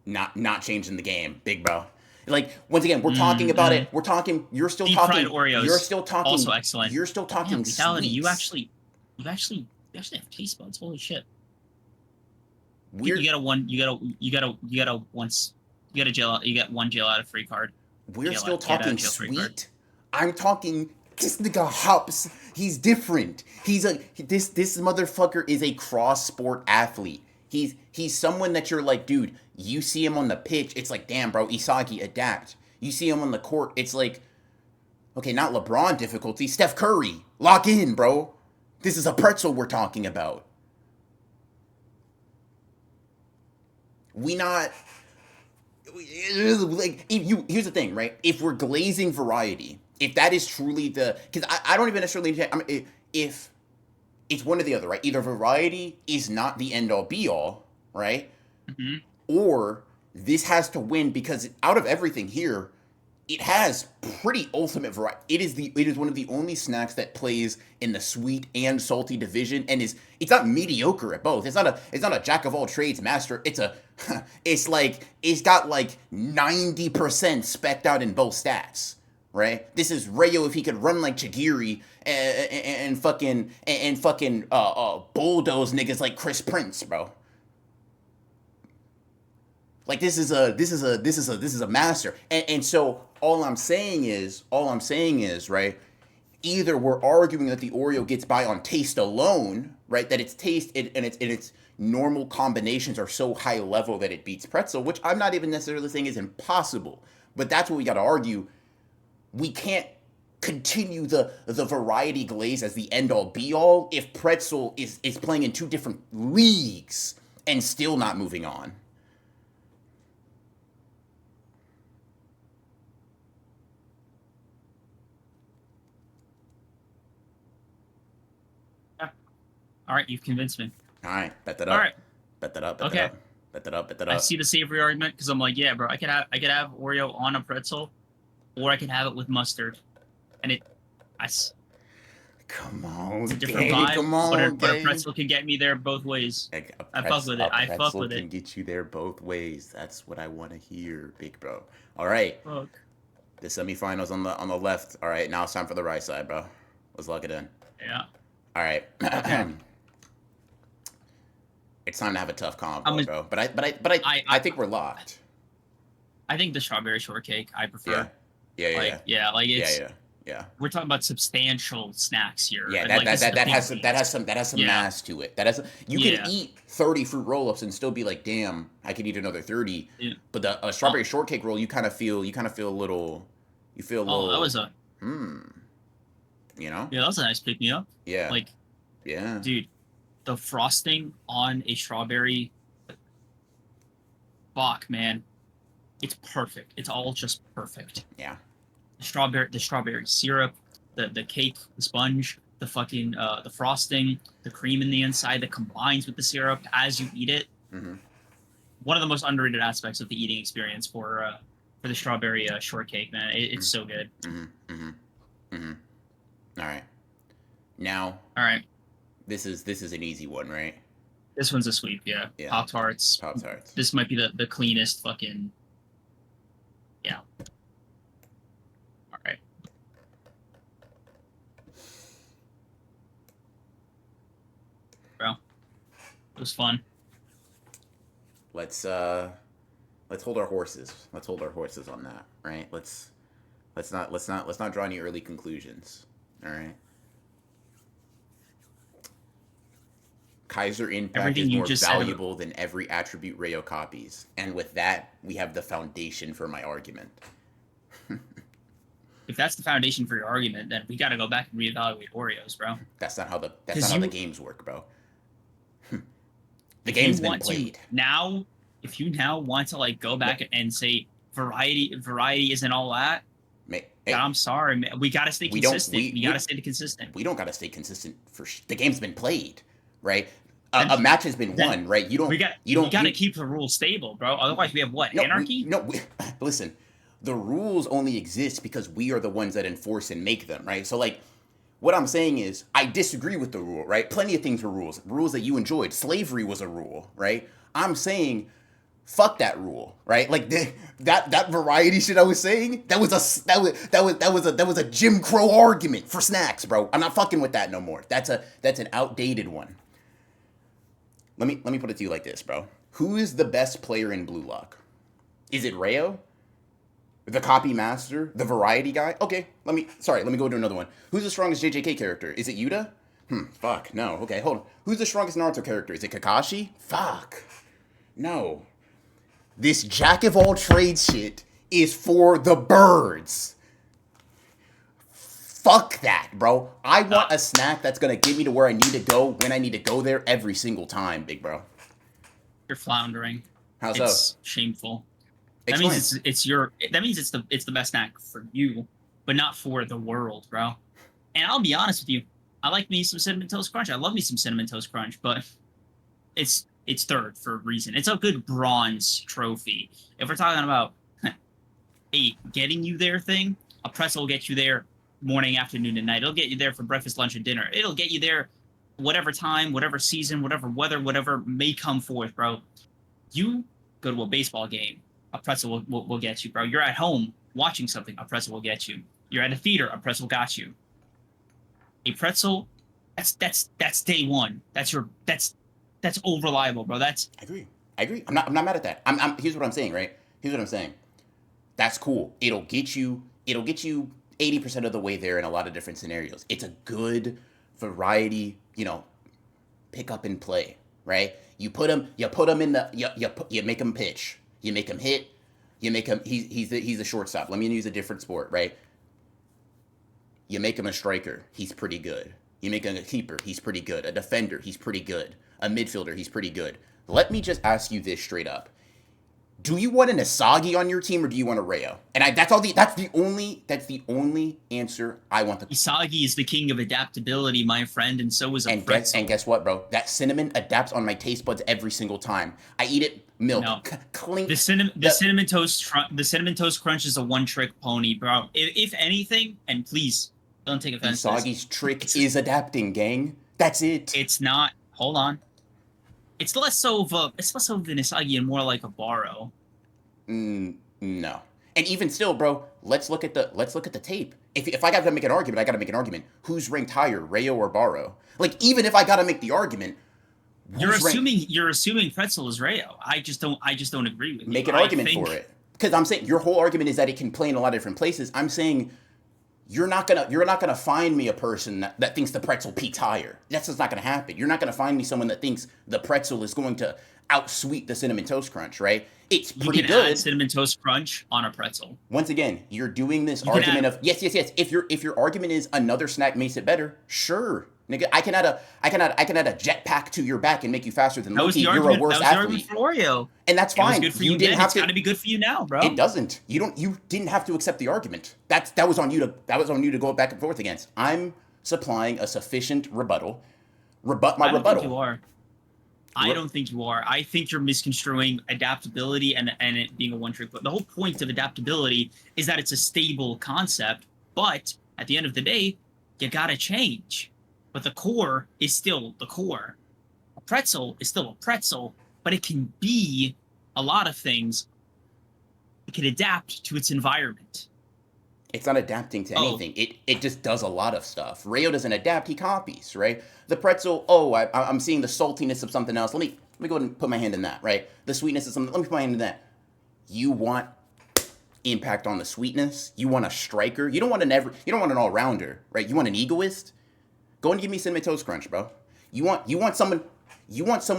Not changing the game, big bro. Like, once again, we're talking about it. We're talking. You're still Deep talking. fried Oreos. You're still talking. Also excellent. You're still talking. Damn, Vitality, you sweets. actually have taste buds. Holy shit. We're You got one jail out of free card. we're Jail still out- get out of talking jail free card. sweet. I'm talking. This nigga hops. He's different. This motherfucker is a cross sport athlete. He's someone that you're like, dude. You see him on the pitch, it's like, damn, bro, Isagi, adapt. You see him on the court, it's like, okay, not LeBron difficulty, Steph Curry, lock in, bro. This is a pretzel we're talking about. We not like here's the thing, right? If we're glazing variety, if that is truly the, because I don't even necessarily, I mean, if it's one or the other, right? Either variety is not the end all be all, right? Mm-hmm. Or this has to win because out of everything here, it has pretty ultimate variety. It is one of the only snacks that plays in the sweet and salty division, and it's not mediocre at both. It's not a jack of all trades master. It's got like 90% specced out in both stats. Right? This is Rayo if he could run like Chigiri and fucking bulldoze niggas like Chris Prince, bro. Like this is a master. And so all I'm saying is, right? Either we're arguing that the Oreo gets by on taste alone, right? That its taste and its normal combinations are so high level that it beats pretzel, which I'm not even necessarily saying is impossible. But that's what we got to argue. We can't continue the variety glaze as the end all be all if pretzel is playing in 2 different leagues and still not moving on. All right, you've convinced me. All right, bet that up. All right. Bet that up. Okay. Bet that up. I see the savory argument because I'm like, yeah, bro, I could have Oreo on a pretzel, or I could have it with mustard, and Come on, it's a different gang, vibe. come on, but a gang. pretzel can get me there both ways. I fuck with it. I fuck with Pretzel it. can get you there both ways. That's what I want to hear, big bro. All right, Fuck. the semifinals on the left. All right, now it's time for the right side, bro. Let's lock it in. Yeah. All right. Okay. It's time to have a tough combo, bro. But I think we're locked. I think the strawberry shortcake I prefer. Yeah. Like it's Yeah. we're talking about substantial snacks here. Yeah, And, that like, that this is that, the that big has some leagues. Yeah, mass to it. That has you can yeah, eat 30 fruit roll-ups and still be like, damn, I could eat another 30. yeah. But the Oh, strawberry shortcake roll, you kind of feel a little, you feel a oh, that little, was a hmm, you know? yeah, that was a nice pick me up. Yeah, Like, yeah, dude, the frosting on a strawberry, fuck, man, it's perfect. It's all just perfect. yeah. The strawberry syrup, the cake, the sponge, the fucking the frosting, the cream in the inside that combines with the syrup as you eat it. Mm-hmm, One of the most underrated aspects of the eating experience for the strawberry shortcake, man. It's so good. mm-hmm, mm-hmm, mm-hmm, mm-hmm. All right. Now, All right, this is an easy one, right? this one's a sweep. Yeah, Yeah, Pop Tarts. Pop Tarts. This might be the cleanest fucking. Yeah. All right. Bro, it was fun. Let's let's hold our horses. Let's hold our horses on that, right? Let's not draw any early conclusions. All right. Kaiser Impact is Everything you more just said. valuable than every attribute Rayo copies. And with that, we have the foundation for my argument. If that's the foundation for your argument, then we got to go back and reevaluate Oreos, bro. That's not how the games work, bro. The If game's you been want played. to now, if you now want to like go back and say variety isn't all that, Hey, God, I'm sorry, man. We got to stay we don't consistent. We got to stay consistent. we don't got to stay consistent the game's been played, right? Then, A match has been then won, right? You we don't got to keep the rules stable, bro. Otherwise, we have what, anarchy? listen. The rules only exist because we are the ones that enforce and make them, right? So like what I'm saying is I disagree with the rule, right? Plenty of things were rules that you enjoyed. Slavery was a rule, right? I'm saying fuck that rule, right? Like that variety shit I was saying, that was a Jim Crow argument for snacks, bro. I'm not fucking with that no more. That's an outdated one. Let me put it to you like this, bro. Who is the best player in Blue Lock? Is it Rayo? The copy master? The variety guy? Okay, let me go to another one. Who's the strongest JJK character? Is it Yuta? Fuck, no. Okay, hold on. Who's the strongest Naruto character? Is it Kakashi? Fuck. No. This jack of all trades shit is for the birds. Fuck that, bro. I want a snack that's gonna get me to where I need to go when I need to go there every single time, big bro. You're floundering. How It's so? shameful. That Explain. means it's the best snack for you, but not for the world, bro. And I'll be honest with you, I like me some cinnamon toast crunch. I love me some cinnamon toast crunch, but it's third for a reason. It's a good bronze trophy. If we're talking about a getting you there thing, a pretzel will get you there morning, afternoon, and night. It'll get you there for breakfast, lunch, and dinner. It'll get you there whatever time, whatever season, whatever weather, whatever may come forth, bro. You go to a baseball game, a pretzel will get you, bro. You're at home watching something, a pretzel will get you. You're at a theater, a pretzel got you. A pretzel, that's day one. That's over reliable, bro. I agree. I'm not mad at that. Here's what I'm saying, right? Here's what I'm saying. That's cool. It'll get you 80% of the way there in a lot of different scenarios. It's a good variety, pick up and play, right? You put him in the you make him pitch. You make him hit. You make him he's a shortstop. Let me use a different sport, right? You make him a striker. He's pretty good. You make him a keeper. He's pretty good. A defender. He's pretty good. A midfielder. He's pretty good. Let me just ask you this straight up. Do you want an Asagi on your team or do you want a Rayo? And that's the only answer I want. Isagi is the king of adaptability, my friend, and so is a pretzel. And guess what, bro? That cinnamon adapts on my taste buds every single time. I eat it milk. No. Clink. The cinnamon toast crunch is a one-trick pony, bro. If anything, and please don't take offense to this, Isagi's trick is adapting, gang. That's it. it's not. Hold on. It's less so of an Isagi and more like a Baro. No. And even still, bro, let's look at the tape. If I got to make an argument, I got to make an argument. Who's ranked higher, Rayo or Baro? Like, even if I got to make the argument, You're assuming pretzel is Rayo. I just don't agree with you. Make an argument for it. Because I'm saying your whole argument is that it can play in a lot of different places. I'm saying you're not gonna find me a person that thinks the pretzel peaks higher. That's just not gonna happen. You're not gonna find me someone that thinks the pretzel is going to outsweet the cinnamon toast crunch, right? It's You pretty can add good. cinnamon toast crunch on a pretzel. Once again, you're doing this You can argument add of yes. If your argument is another snack makes it better, sure. Nigga, I can add a jetpack to your back and make you faster than that was Loki. the You're a argument. worse That was the argument athlete. for Oreo. And that's It was fine. good for You you didn't then. have It's to. got to be good for you now, It bro. doesn't. You didn't have to accept the argument. That was on you to go back and forth against. I'm supplying a sufficient rebuttal. Rebut my I don't think rebuttal. you are. I don't think you are. I think you're misconstruing adaptability and it being a one trick. But the whole point of adaptability is that it's a stable concept. But at the end of the day, you gotta change. But the core is still the core. A pretzel is still a pretzel, but it can be a lot of things. It can adapt to its environment. It's not adapting to Oh, anything. It just does a lot of stuff. Rayo doesn't adapt, he copies, right? The pretzel, I'm seeing the saltiness of something else. Let me go ahead and put my hand in that, right? The sweetness of something. Let me put my hand in that. You want impact on the sweetness. You want a striker. You don't want an all-rounder, right? You want an egoist. Go and give me cinnamon toast crunch, bro. You want someone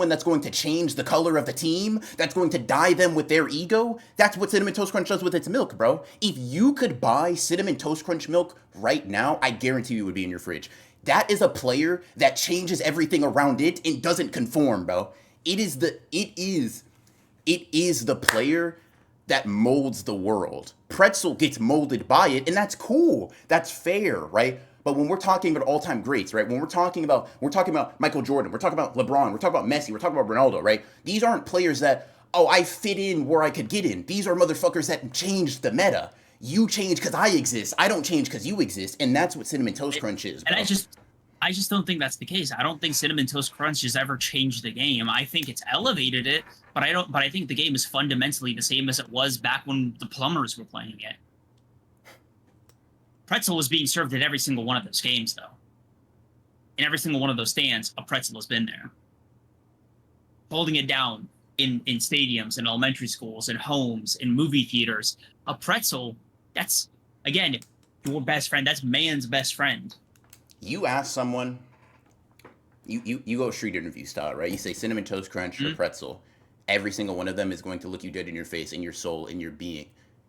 that's going to change the color of the team, that's going to dye them with their ego. That's what Cinnamon Toast Crunch does with its milk, bro. If you could buy Cinnamon Toast Crunch milk right now, I guarantee you it would be in your fridge. That is a player that changes everything around it and doesn't conform, bro. It is the player that molds the world. Pretzel gets molded by it, and that's cool. That's fair, right? But when we're talking about all-time greats, right? When we're talking about Michael Jordan, we're talking about LeBron, we're talking about Messi, we're talking about Ronaldo, right? These aren't players that, oh, I fit in where I could get in. These are motherfuckers that changed the meta. You change because I exist. I don't change because you exist, and that's what Cinnamon Toast Crunch is, and bro. I just don't think that's the case. I don't think Cinnamon Toast Crunch has ever changed the game. I think it's elevated it, but I don't. But I think the game is fundamentally the same as it was back when the plumbers were playing it. Pretzel was being served at every single one of those games, though. In every single one of those stands, a pretzel has been there, holding it down in stadiums, in elementary schools, in homes, in movie theaters. A pretzel, that's again your best friend. That's man's best friend. You ask someone, you go street interview style, right? You say Cinnamon Toast Crunch or pretzel. Every single one of them is going to look you dead in your face, in your soul, in your being,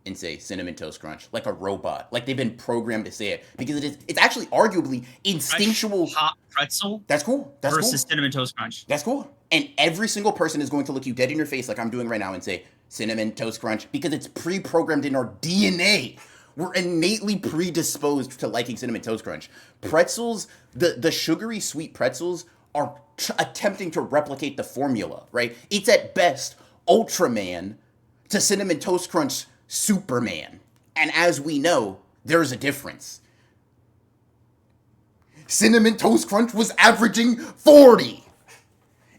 and say Cinnamon Toast Crunch, like a robot, like they've been programmed to say it, because it's actually arguably instinctual. Fresh hot pretzel That's cool. That's versus cool. Cinnamon Toast Crunch. That's cool. And every single person is going to look you dead in your face, like I'm doing right now, and say Cinnamon Toast Crunch, because it's pre-programmed in our DNA. We're innately predisposed to liking Cinnamon Toast Crunch. Pretzels, the sugary sweet pretzels are attempting to replicate the formula, right? It's at best Ultraman to Cinnamon Toast Crunch Superman. And as we know, there's a difference. Cinnamon Toast Crunch was averaging 40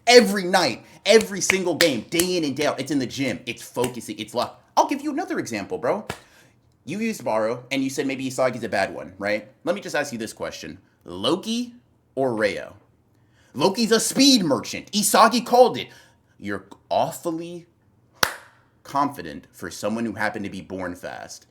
every night, every single game, day in and day out. It's in the gym. It's focusing. It's luck. I'll give you another example, bro. You used Baro, and you said maybe Isagi's a bad one, right? Let me just ask you this question. Loki or Rayo? Loki's a speed merchant. Isagi called it. You're awfully confident for someone who happened to be born fast.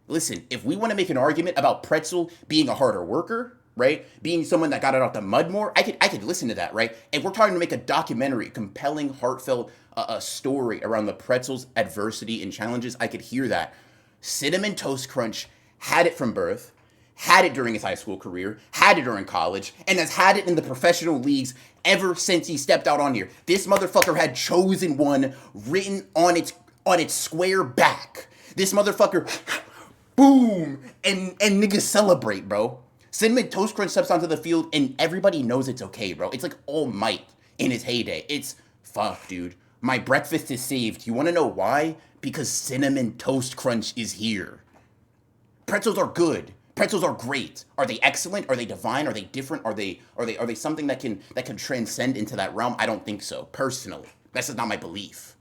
Listen, if we want to make an argument about Pretzel being a harder worker, right? Being someone that got it out the mud more, I could listen to that, right? And we're trying to make a documentary, compelling, heartfelt a story around the Pretzel's adversity and challenges. I could hear that. Cinnamon Toast Crunch had it from birth, had it during his high school career, had it during college, and has had it in the professional leagues ever since he stepped out on here. This motherfucker had chosen one written on its square back. This motherfucker, boom, and niggas celebrate, bro. Cinnamon Toast Crunch steps onto the field, and everybody knows it's okay, bro. It's like All Might in his heyday. It's, fuck, dude. My breakfast is saved. You want to know why? Because Cinnamon Toast Crunch is here. Pretzels are good. Pretzels are great. Are they excellent? Are they divine? Are they different? Are they something that can transcend into that realm? I don't think so. Personally, that's just not my belief.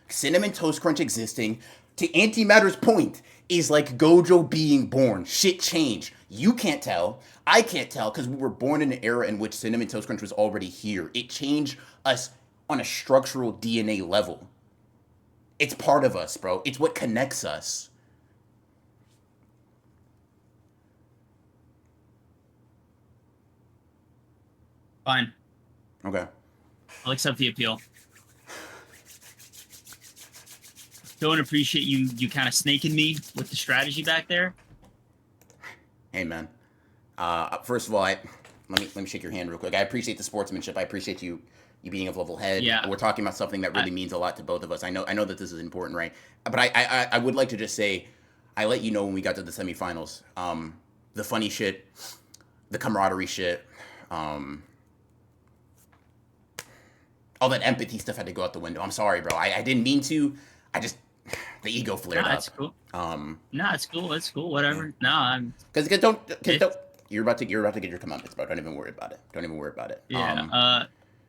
Cinnamon Toast Crunch existing, to Antimatter's point, is like Gojo being born. Shit changed. You can't tell. I can't tell because we were born in an era in which Cinnamon Toast Crunch was already here. It changed us on a structural DNA level. It's part of us, bro. It's what connects us. Fine. Okay. I'll accept the appeal. Don't appreciate you kind of snaking me with the strategy back there. Hey, man. First of all, let me shake your hand real quick. I appreciate the sportsmanship. I appreciate you being of level head. Yeah. We're talking about something that really means a lot to both of us. I know that this is important, right? But I would like to just say, I let you know when we got to the semifinals. The funny shit, the camaraderie shit, all that empathy stuff had to go out the window. I'm sorry, bro. I didn't mean to. I just the ego flared up. It's cool. Nah, it's cool. It's cool. Whatever. Nah, because you're about to get your comeuppance, bro. Don't even worry about it. Don't even worry about it. Yeah.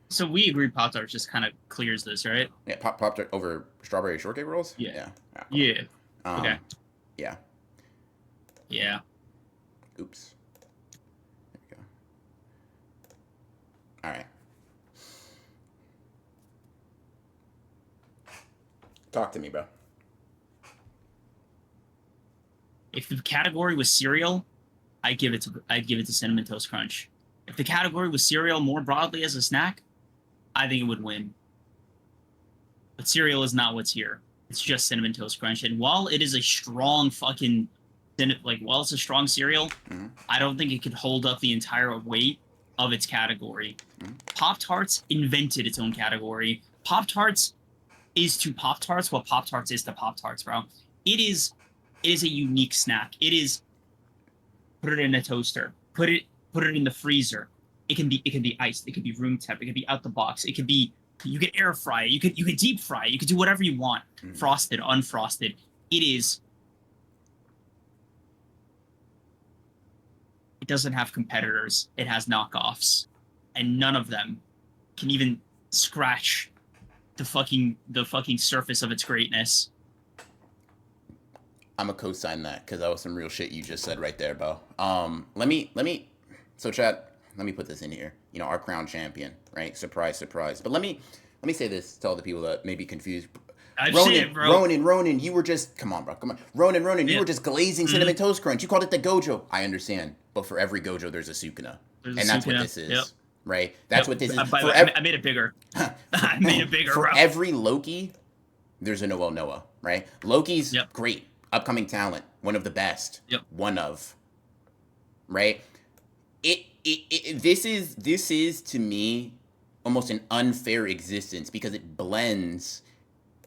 So we agree Pop-Tart just kind of clears this, right? Yeah, Pop-Tart over strawberry shortcake rolls? Yeah. Yeah. Okay. Yeah. Yeah. Oops. There we go. All right. Talk to me, bro. If the category was cereal, I'd give it to Cinnamon Toast Crunch. If the category was cereal more broadly as a snack, I think it would win. But cereal is not what's here. It's just Cinnamon Toast Crunch. And while it is a strong while it's a strong cereal, I don't think it could hold up the entire weight of its category. Pop-Tarts invented its own category. Pop-Tarts is to Pop-Tarts what Pop-Tarts is to Pop-Tarts, bro. It is a unique snack. It is put it in a toaster, put it in the freezer. It can be iced, it could be room temp, it could be out the box, it could be you could air fry it, you could deep fry it, you could do whatever you want. Frosted, unfrosted. It doesn't have competitors. It has knockoffs. And none of them can even scratch the fucking surface of its greatness. I'm gonna co-sign that because that was some real shit you just said right there, bro. So chat, let me put this in here. You know, our crown champion, right? Surprise, surprise. But let me say this to all the people that may be confused. Ronan, you were just come on, bro. Come on. Ronan, you were just glazing Cinnamon Toast Crunch. You called it the Gojo. I understand. But for every Gojo there's a Sukuna. That's what this is. Yep. Right? That's what this is. I made it bigger. I made it bigger, for bro. every Loki, there's a Noah, right? Loki's great. Upcoming talent. One of the best. Yep. One of. Right? This is to me almost an unfair existence because it blends.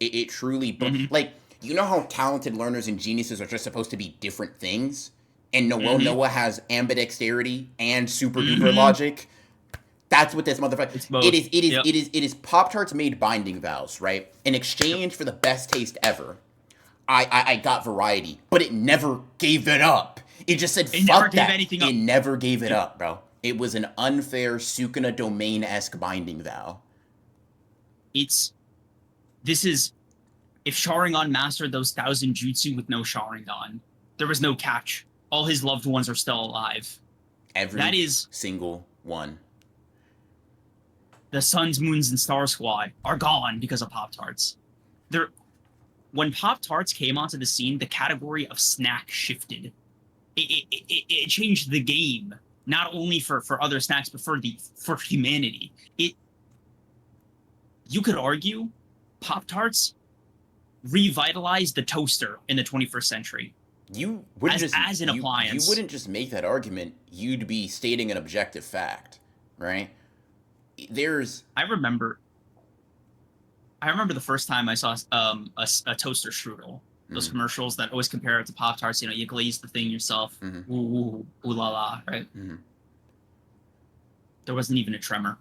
It truly like, you know how talented learners and geniuses are just supposed to be different things, and Noah has ambidexterity and super duper logic. That's what this motherfucker. It is Pop-Tarts made binding vows, right? In exchange for the best taste ever, I got variety, but it never gave it up. It just said fuck that. It never gave it up, bro. It was an unfair Sukuna domain-esque binding vow. If Sharingan mastered those 1,000 jutsu with no Sharingan, there was no catch. All his loved ones are still alive. Every single one. The Suns, Moons, and Star Squad are gone because of Pop-Tarts. When Pop-Tarts came onto the scene, the category of snack shifted. It changed the game, not only for other snacks, but for humanity. You could argue Pop-Tarts revitalized the toaster in the 21st century. You wouldn't as an appliance. You wouldn't just make that argument. You'd be stating an objective fact, right? I remember the first time I saw a toaster strudel. Those commercials that always compare it to Pop-Tarts. You know, you glaze the thing yourself. Ooh la la, right? There wasn't even a tremor.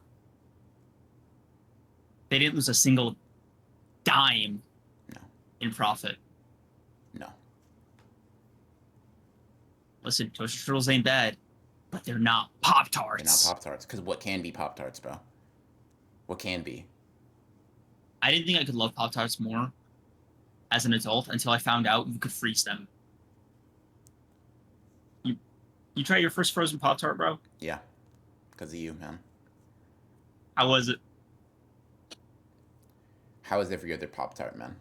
They didn't lose a single dime in profit. No. Listen, toaster strudels ain't bad, but they're not Pop-Tarts. They're not Pop-Tarts, because what can be Pop-Tarts, bro? What can be? I didn't think I could love Pop-Tarts more as an adult until I found out you could freeze them. You try your first frozen Pop-Tart, bro? Yeah. Because of you, man. How was it? How is every other Pop-Tart, man?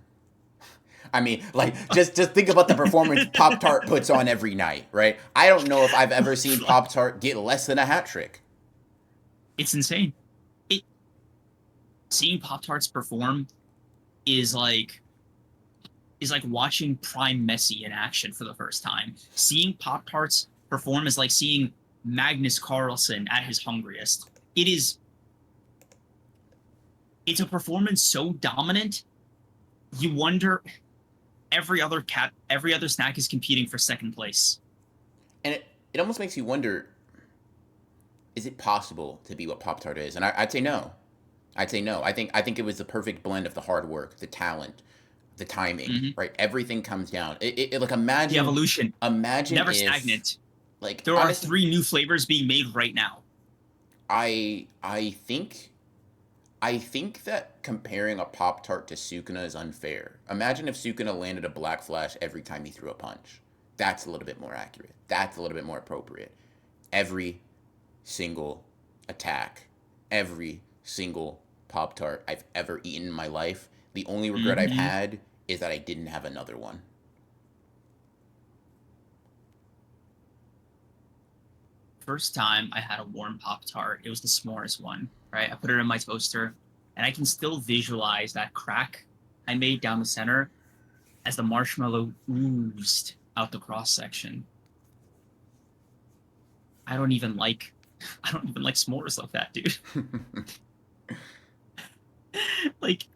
I mean, like, just think about the performance Pop-Tart puts on every night, right? I don't know if I've ever seen Pop-Tart get less than a hat trick. It's insane. It Seeing Pop Tarts perform is like watching prime Messi in action for the first time. Seeing Pop Tarts perform is like seeing Magnus Carlsen at his hungriest. It's a performance so dominant, you wonder every other snack is competing for second place. And it almost makes you wonder, is it possible to be what Pop Tart is? And I'd say no. I'd say no. I think it was the perfect blend of the hard work, the talent, the timing, right? Everything comes down. Like imagine the evolution. Imagine never if, stagnant. Like there are 3 new flavors being made right now. I think that comparing a Pop Tart to Sukuna is unfair. Imagine if Sukuna landed a Black Flash every time he threw a punch. That's a little bit more accurate. That's a little bit more appropriate. Every single attack, every single Pop Tart I've ever eaten in my life, the only regret I've had is that I didn't have another one. First time I had a warm Pop Tart, it was the s'mores one, right? I put it in my toaster, and I can still visualize that crack I made down the center as the marshmallow oozed out the cross section. I don't even like s'mores like that, dude. Like,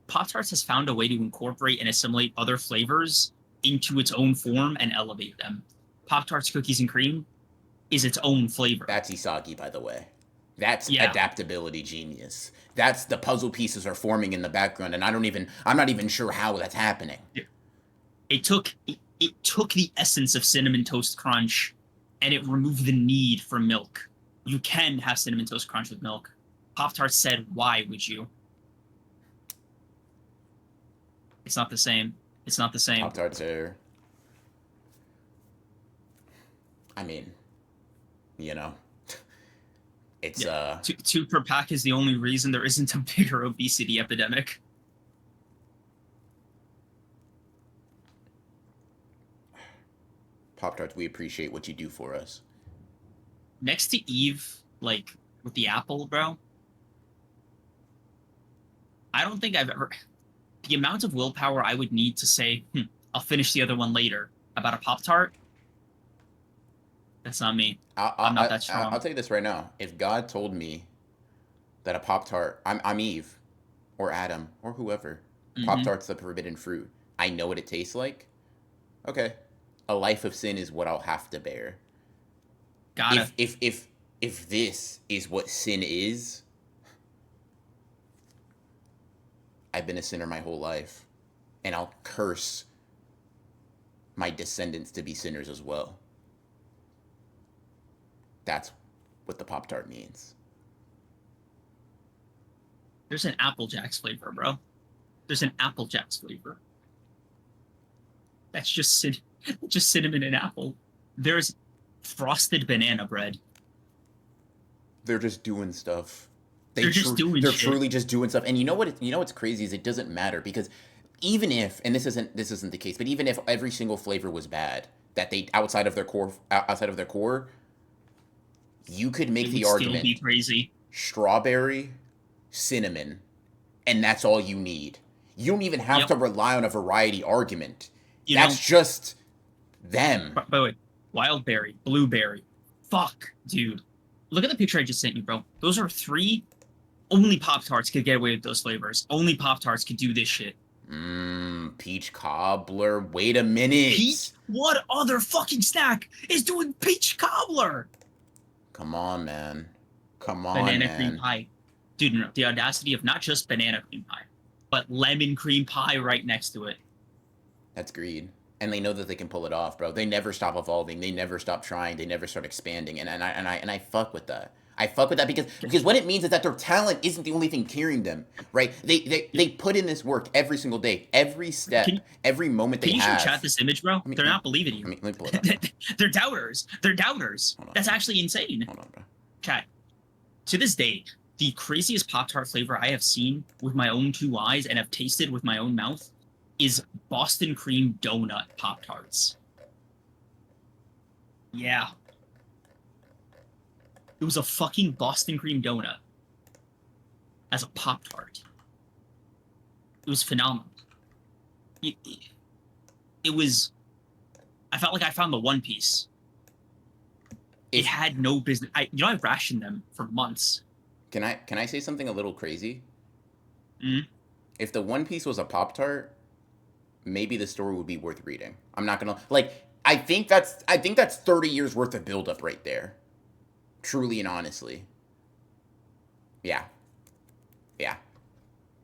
Pop-Tarts has found a way to incorporate and assimilate other flavors into its own form and elevate them. Pop-Tarts Cookies and Cream is its own flavor. That's Isagi, by the way. That's adaptability genius. That's the puzzle pieces are forming in the background, and I'm not even sure how that's happening. It took the essence of Cinnamon Toast Crunch, and it removed the need for milk. You can have Cinnamon Toast Crunch with milk. Pop-Tarts said, why would you? It's not the same. It's not the same. Pop-Tarts are... I mean, you know, it's... 2 per pack is the only reason there isn't a bigger obesity epidemic. Pop-Tarts, we appreciate what you do for us. Next to Eve, like, with the apple, bro, I don't think I've ever... The amount of willpower I would need to say, I'll finish the other one later, about a Pop-Tart, that's not me. I'm not that strong. I'll tell you this right now. If God told me that a Pop-Tart... I'm Eve, or Adam, or whoever. Pop-Tart's the forbidden fruit. I know what it tastes like. Okay. A life of sin is what I'll have to bear. Got it. If this is what sin is, I've been a sinner my whole life, and I'll curse my descendants to be sinners as well. That's what the Pop-Tart means. There's an Apple Jacks flavor, bro. There's an Apple Jacks flavor. That's just cinnamon and apple. There's frosted banana bread. They're just doing stuff. They're truly just doing stuff. And you know what's crazy is it doesn't matter, because even if, and this isn't the case, but even if every single flavor was bad, that they outside of their core, you could make the argument still be crazy. Strawberry, cinnamon, and that's all you need. You don't even have to rely on a variety argument. That's just them. By the way, wild berry, blueberry. Fuck, dude. Look at the picture I just sent you, bro. Those are 3. Only Pop-Tarts could get away with those flavors. Only Pop-Tarts could do this shit. Peach cobbler. Wait a minute. Peach? What other fucking snack is doing peach cobbler? Come on, man. Banana cream pie. Dude, no, the audacity of not just banana cream pie, but lemon cream pie right next to it. That's greed. And they know that they can pull it off, bro. They never stop evolving. They never stop trying. They never start expanding. And I fuck with that. I fuck with that because what it means is that their talent isn't the only thing carrying them, right? They put in this work every single day, every step, every moment they have. Can you chat this image, bro? They're not believing you. Let me pull it up. They're doubters. They're doubters. That's actually insane. Hold on, bro. Chat. To this day, the craziest Pop-Tart flavor I have seen with my own 2 eyes and have tasted with my own mouth is Boston cream donut Pop-Tarts. Yeah. It was a fucking Boston cream donut as a Pop Tart. It was phenomenal. It, it was. I felt like I found the One Piece. It had no business. I rationed them for months. Can I say something a little crazy? Mm-hmm. If the One Piece was a Pop Tart, maybe the story would be worth reading. I'm not gonna like. I think that's 30 years worth of buildup right there. Truly and honestly. Yeah. Yeah.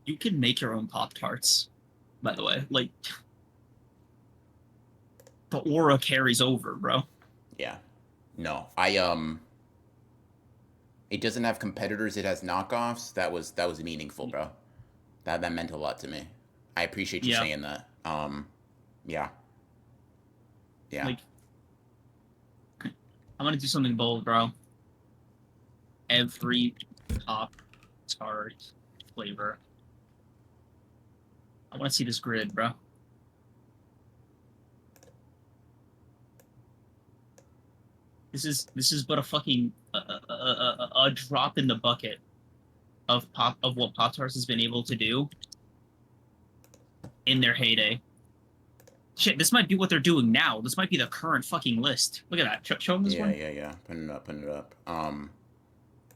You can make your own Pop Tarts, by the way. Like, the aura carries over, bro. Yeah. No. It doesn't have competitors, it has knockoffs. That was meaningful, bro. That meant a lot to me. I appreciate you Yeah. saying that. Yeah. Yeah. Like, I'm gonna do something bold, bro. Every Pop Tart flavor. I want to see this grid, bro. This is but a fucking a drop in the bucket of what Pop Tarts has been able to do in their heyday. Shit, this might be what they're doing now. This might be the current fucking list. Look at that. Show them this one. Yeah. Putting it up.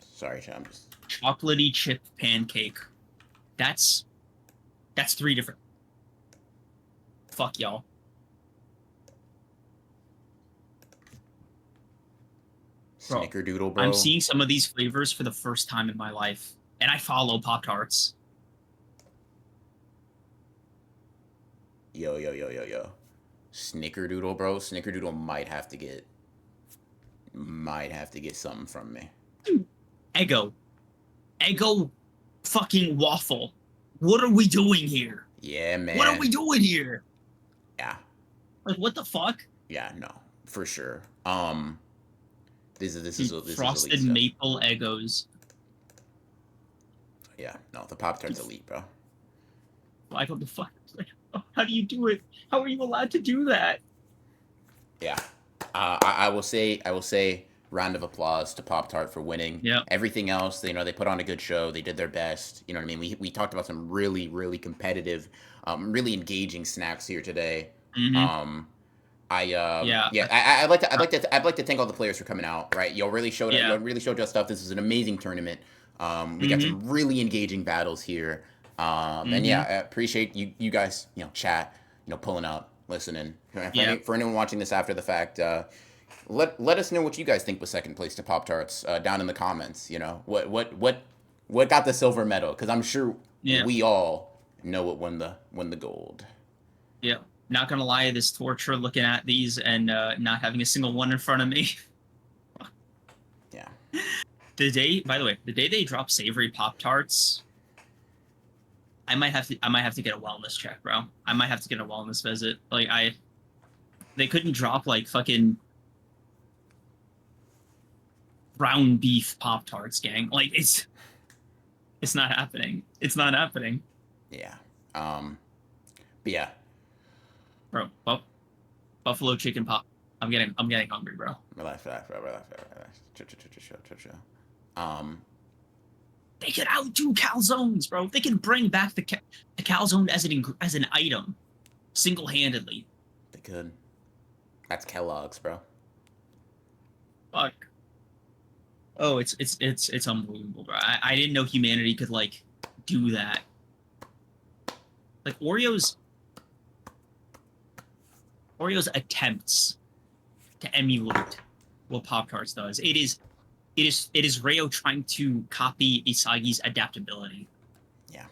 Sorry, I'm just Chocolatey chip pancake. That's 3 different. Fuck y'all. Snickerdoodle, bro. I'm seeing some of these flavors for the first time in my life, and I follow Pop Tarts. Yo. Snickerdoodle, bro. Snickerdoodle might have to get something from me. Eggo fucking waffle. What are we doing here? Yeah, man. What are we doing here? Yeah. Like, what the fuck? Yeah, no, for sure. This is frosted maple Eggos. Yeah, no, the Pop Tart's elite, bro. Like, what the fuck? How do you do it? How are you allowed to do that? Yeah, I will say, round of applause to Pop Tart for winning. Yeah. Everything else, they put on a good show. They did their best. You know what I mean? We talked about some really competitive, really engaging snacks here today. Mm-hmm. I'd like to thank all the players for coming out. Right, y'all really showed us stuff. This is an amazing tournament. We got some really engaging battles here. And yeah, I appreciate you guys, chat, pulling up, listening. For anyone watching this after the fact, let us know what you guys think was second place to Pop Tarts down in the comments. What got the silver medal? Because I'm sure we all know what won the gold. Yeah. Not gonna lie, this torture looking at these and not having a single one in front of me. Yeah. By the way, the day they drop savory Pop Tarts, I might have to get a wellness check, bro. I might have to get a wellness visit. Like, they couldn't drop like fucking ground beef Pop Tarts, gang. Like, it's not happening. It's not happening. Yeah. But yeah. Bro, buffalo chicken pop. I'm getting hungry, bro. Relax. They could outdo calzones, bro. They can bring back the calzone as an item, single-handedly. They could. That's Kellogg's, bro. Fuck. Oh, it's unbelievable, bro. I didn't know humanity could like do that. Like Oreo's attempts to emulate what Pop Tarts does. It is Rayo trying to copy Isagi's adaptability. Yeah.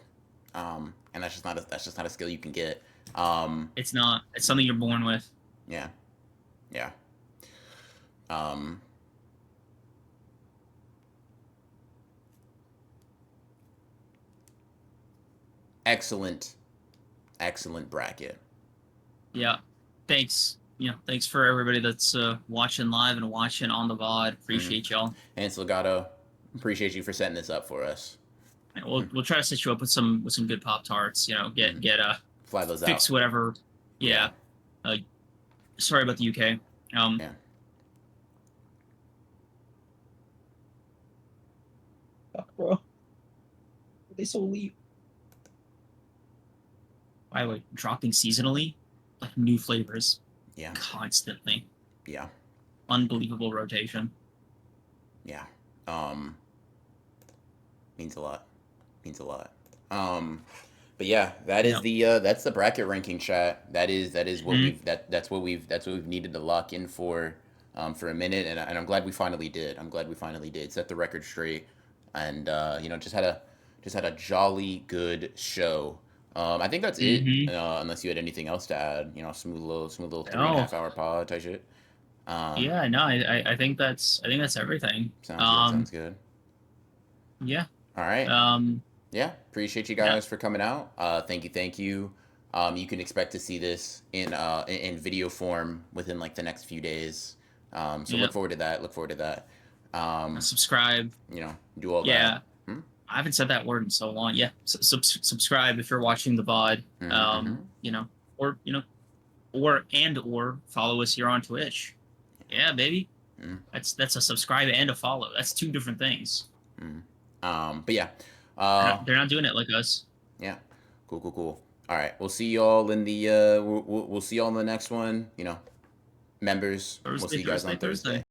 And that's just not a skill you can get. It's not. It's something you're born with. Yeah. Yeah. Excellent bracket. Yeah. Thanks. Thanks for everybody that's watching live and watching on the VOD. Appreciate y'all. And Legato, appreciate you for setting this up for us. We'll try to set you up with some good Pop Tarts. Get fly those out. Fix whatever. Yeah. Sorry about the UK. Yeah. They so elite. By the way, dropping seasonally, like new flavors Yeah. constantly. Yeah. Unbelievable rotation. Yeah. Means a lot. Means a lot. Um, but yeah, that is Yeah. that's the bracket ranking, chat. That is what Mhm. we've needed to lock in for a minute, and I'm glad we finally did. I'm glad we finally did set the record straight, and just had a jolly good show. I think that's it. Mhm. Unless you had anything else to add, smooth little three and a No. half hour pod type shit. Um, Yeah. No. I think that's everything. Sounds good. Sounds good. Yeah. All right. Um. Yeah, appreciate you Yeah. guys for coming out. Thank you, thank you. You can expect to see this in video form within like the next few days. So Yeah. look forward to that. Look forward to that. Um, Subscribe. do all that. Yeah. Hmm? I haven't said that word in so long. Yeah. Subscribe if you're watching the VOD. Mm-hmm, mm-hmm. You know, or or follow us here on Twitch. Yeah, baby. Mm-hmm. That's a subscribe and a follow. That's two different things. But yeah, They're uh, not, they're not doing it like us. yeah, cool, cool, cool. All right, we'll see y'all in the we'll see y'all in the next one. Members, we'll see Thursday, you guys Thursday, on Thursday. Thursday.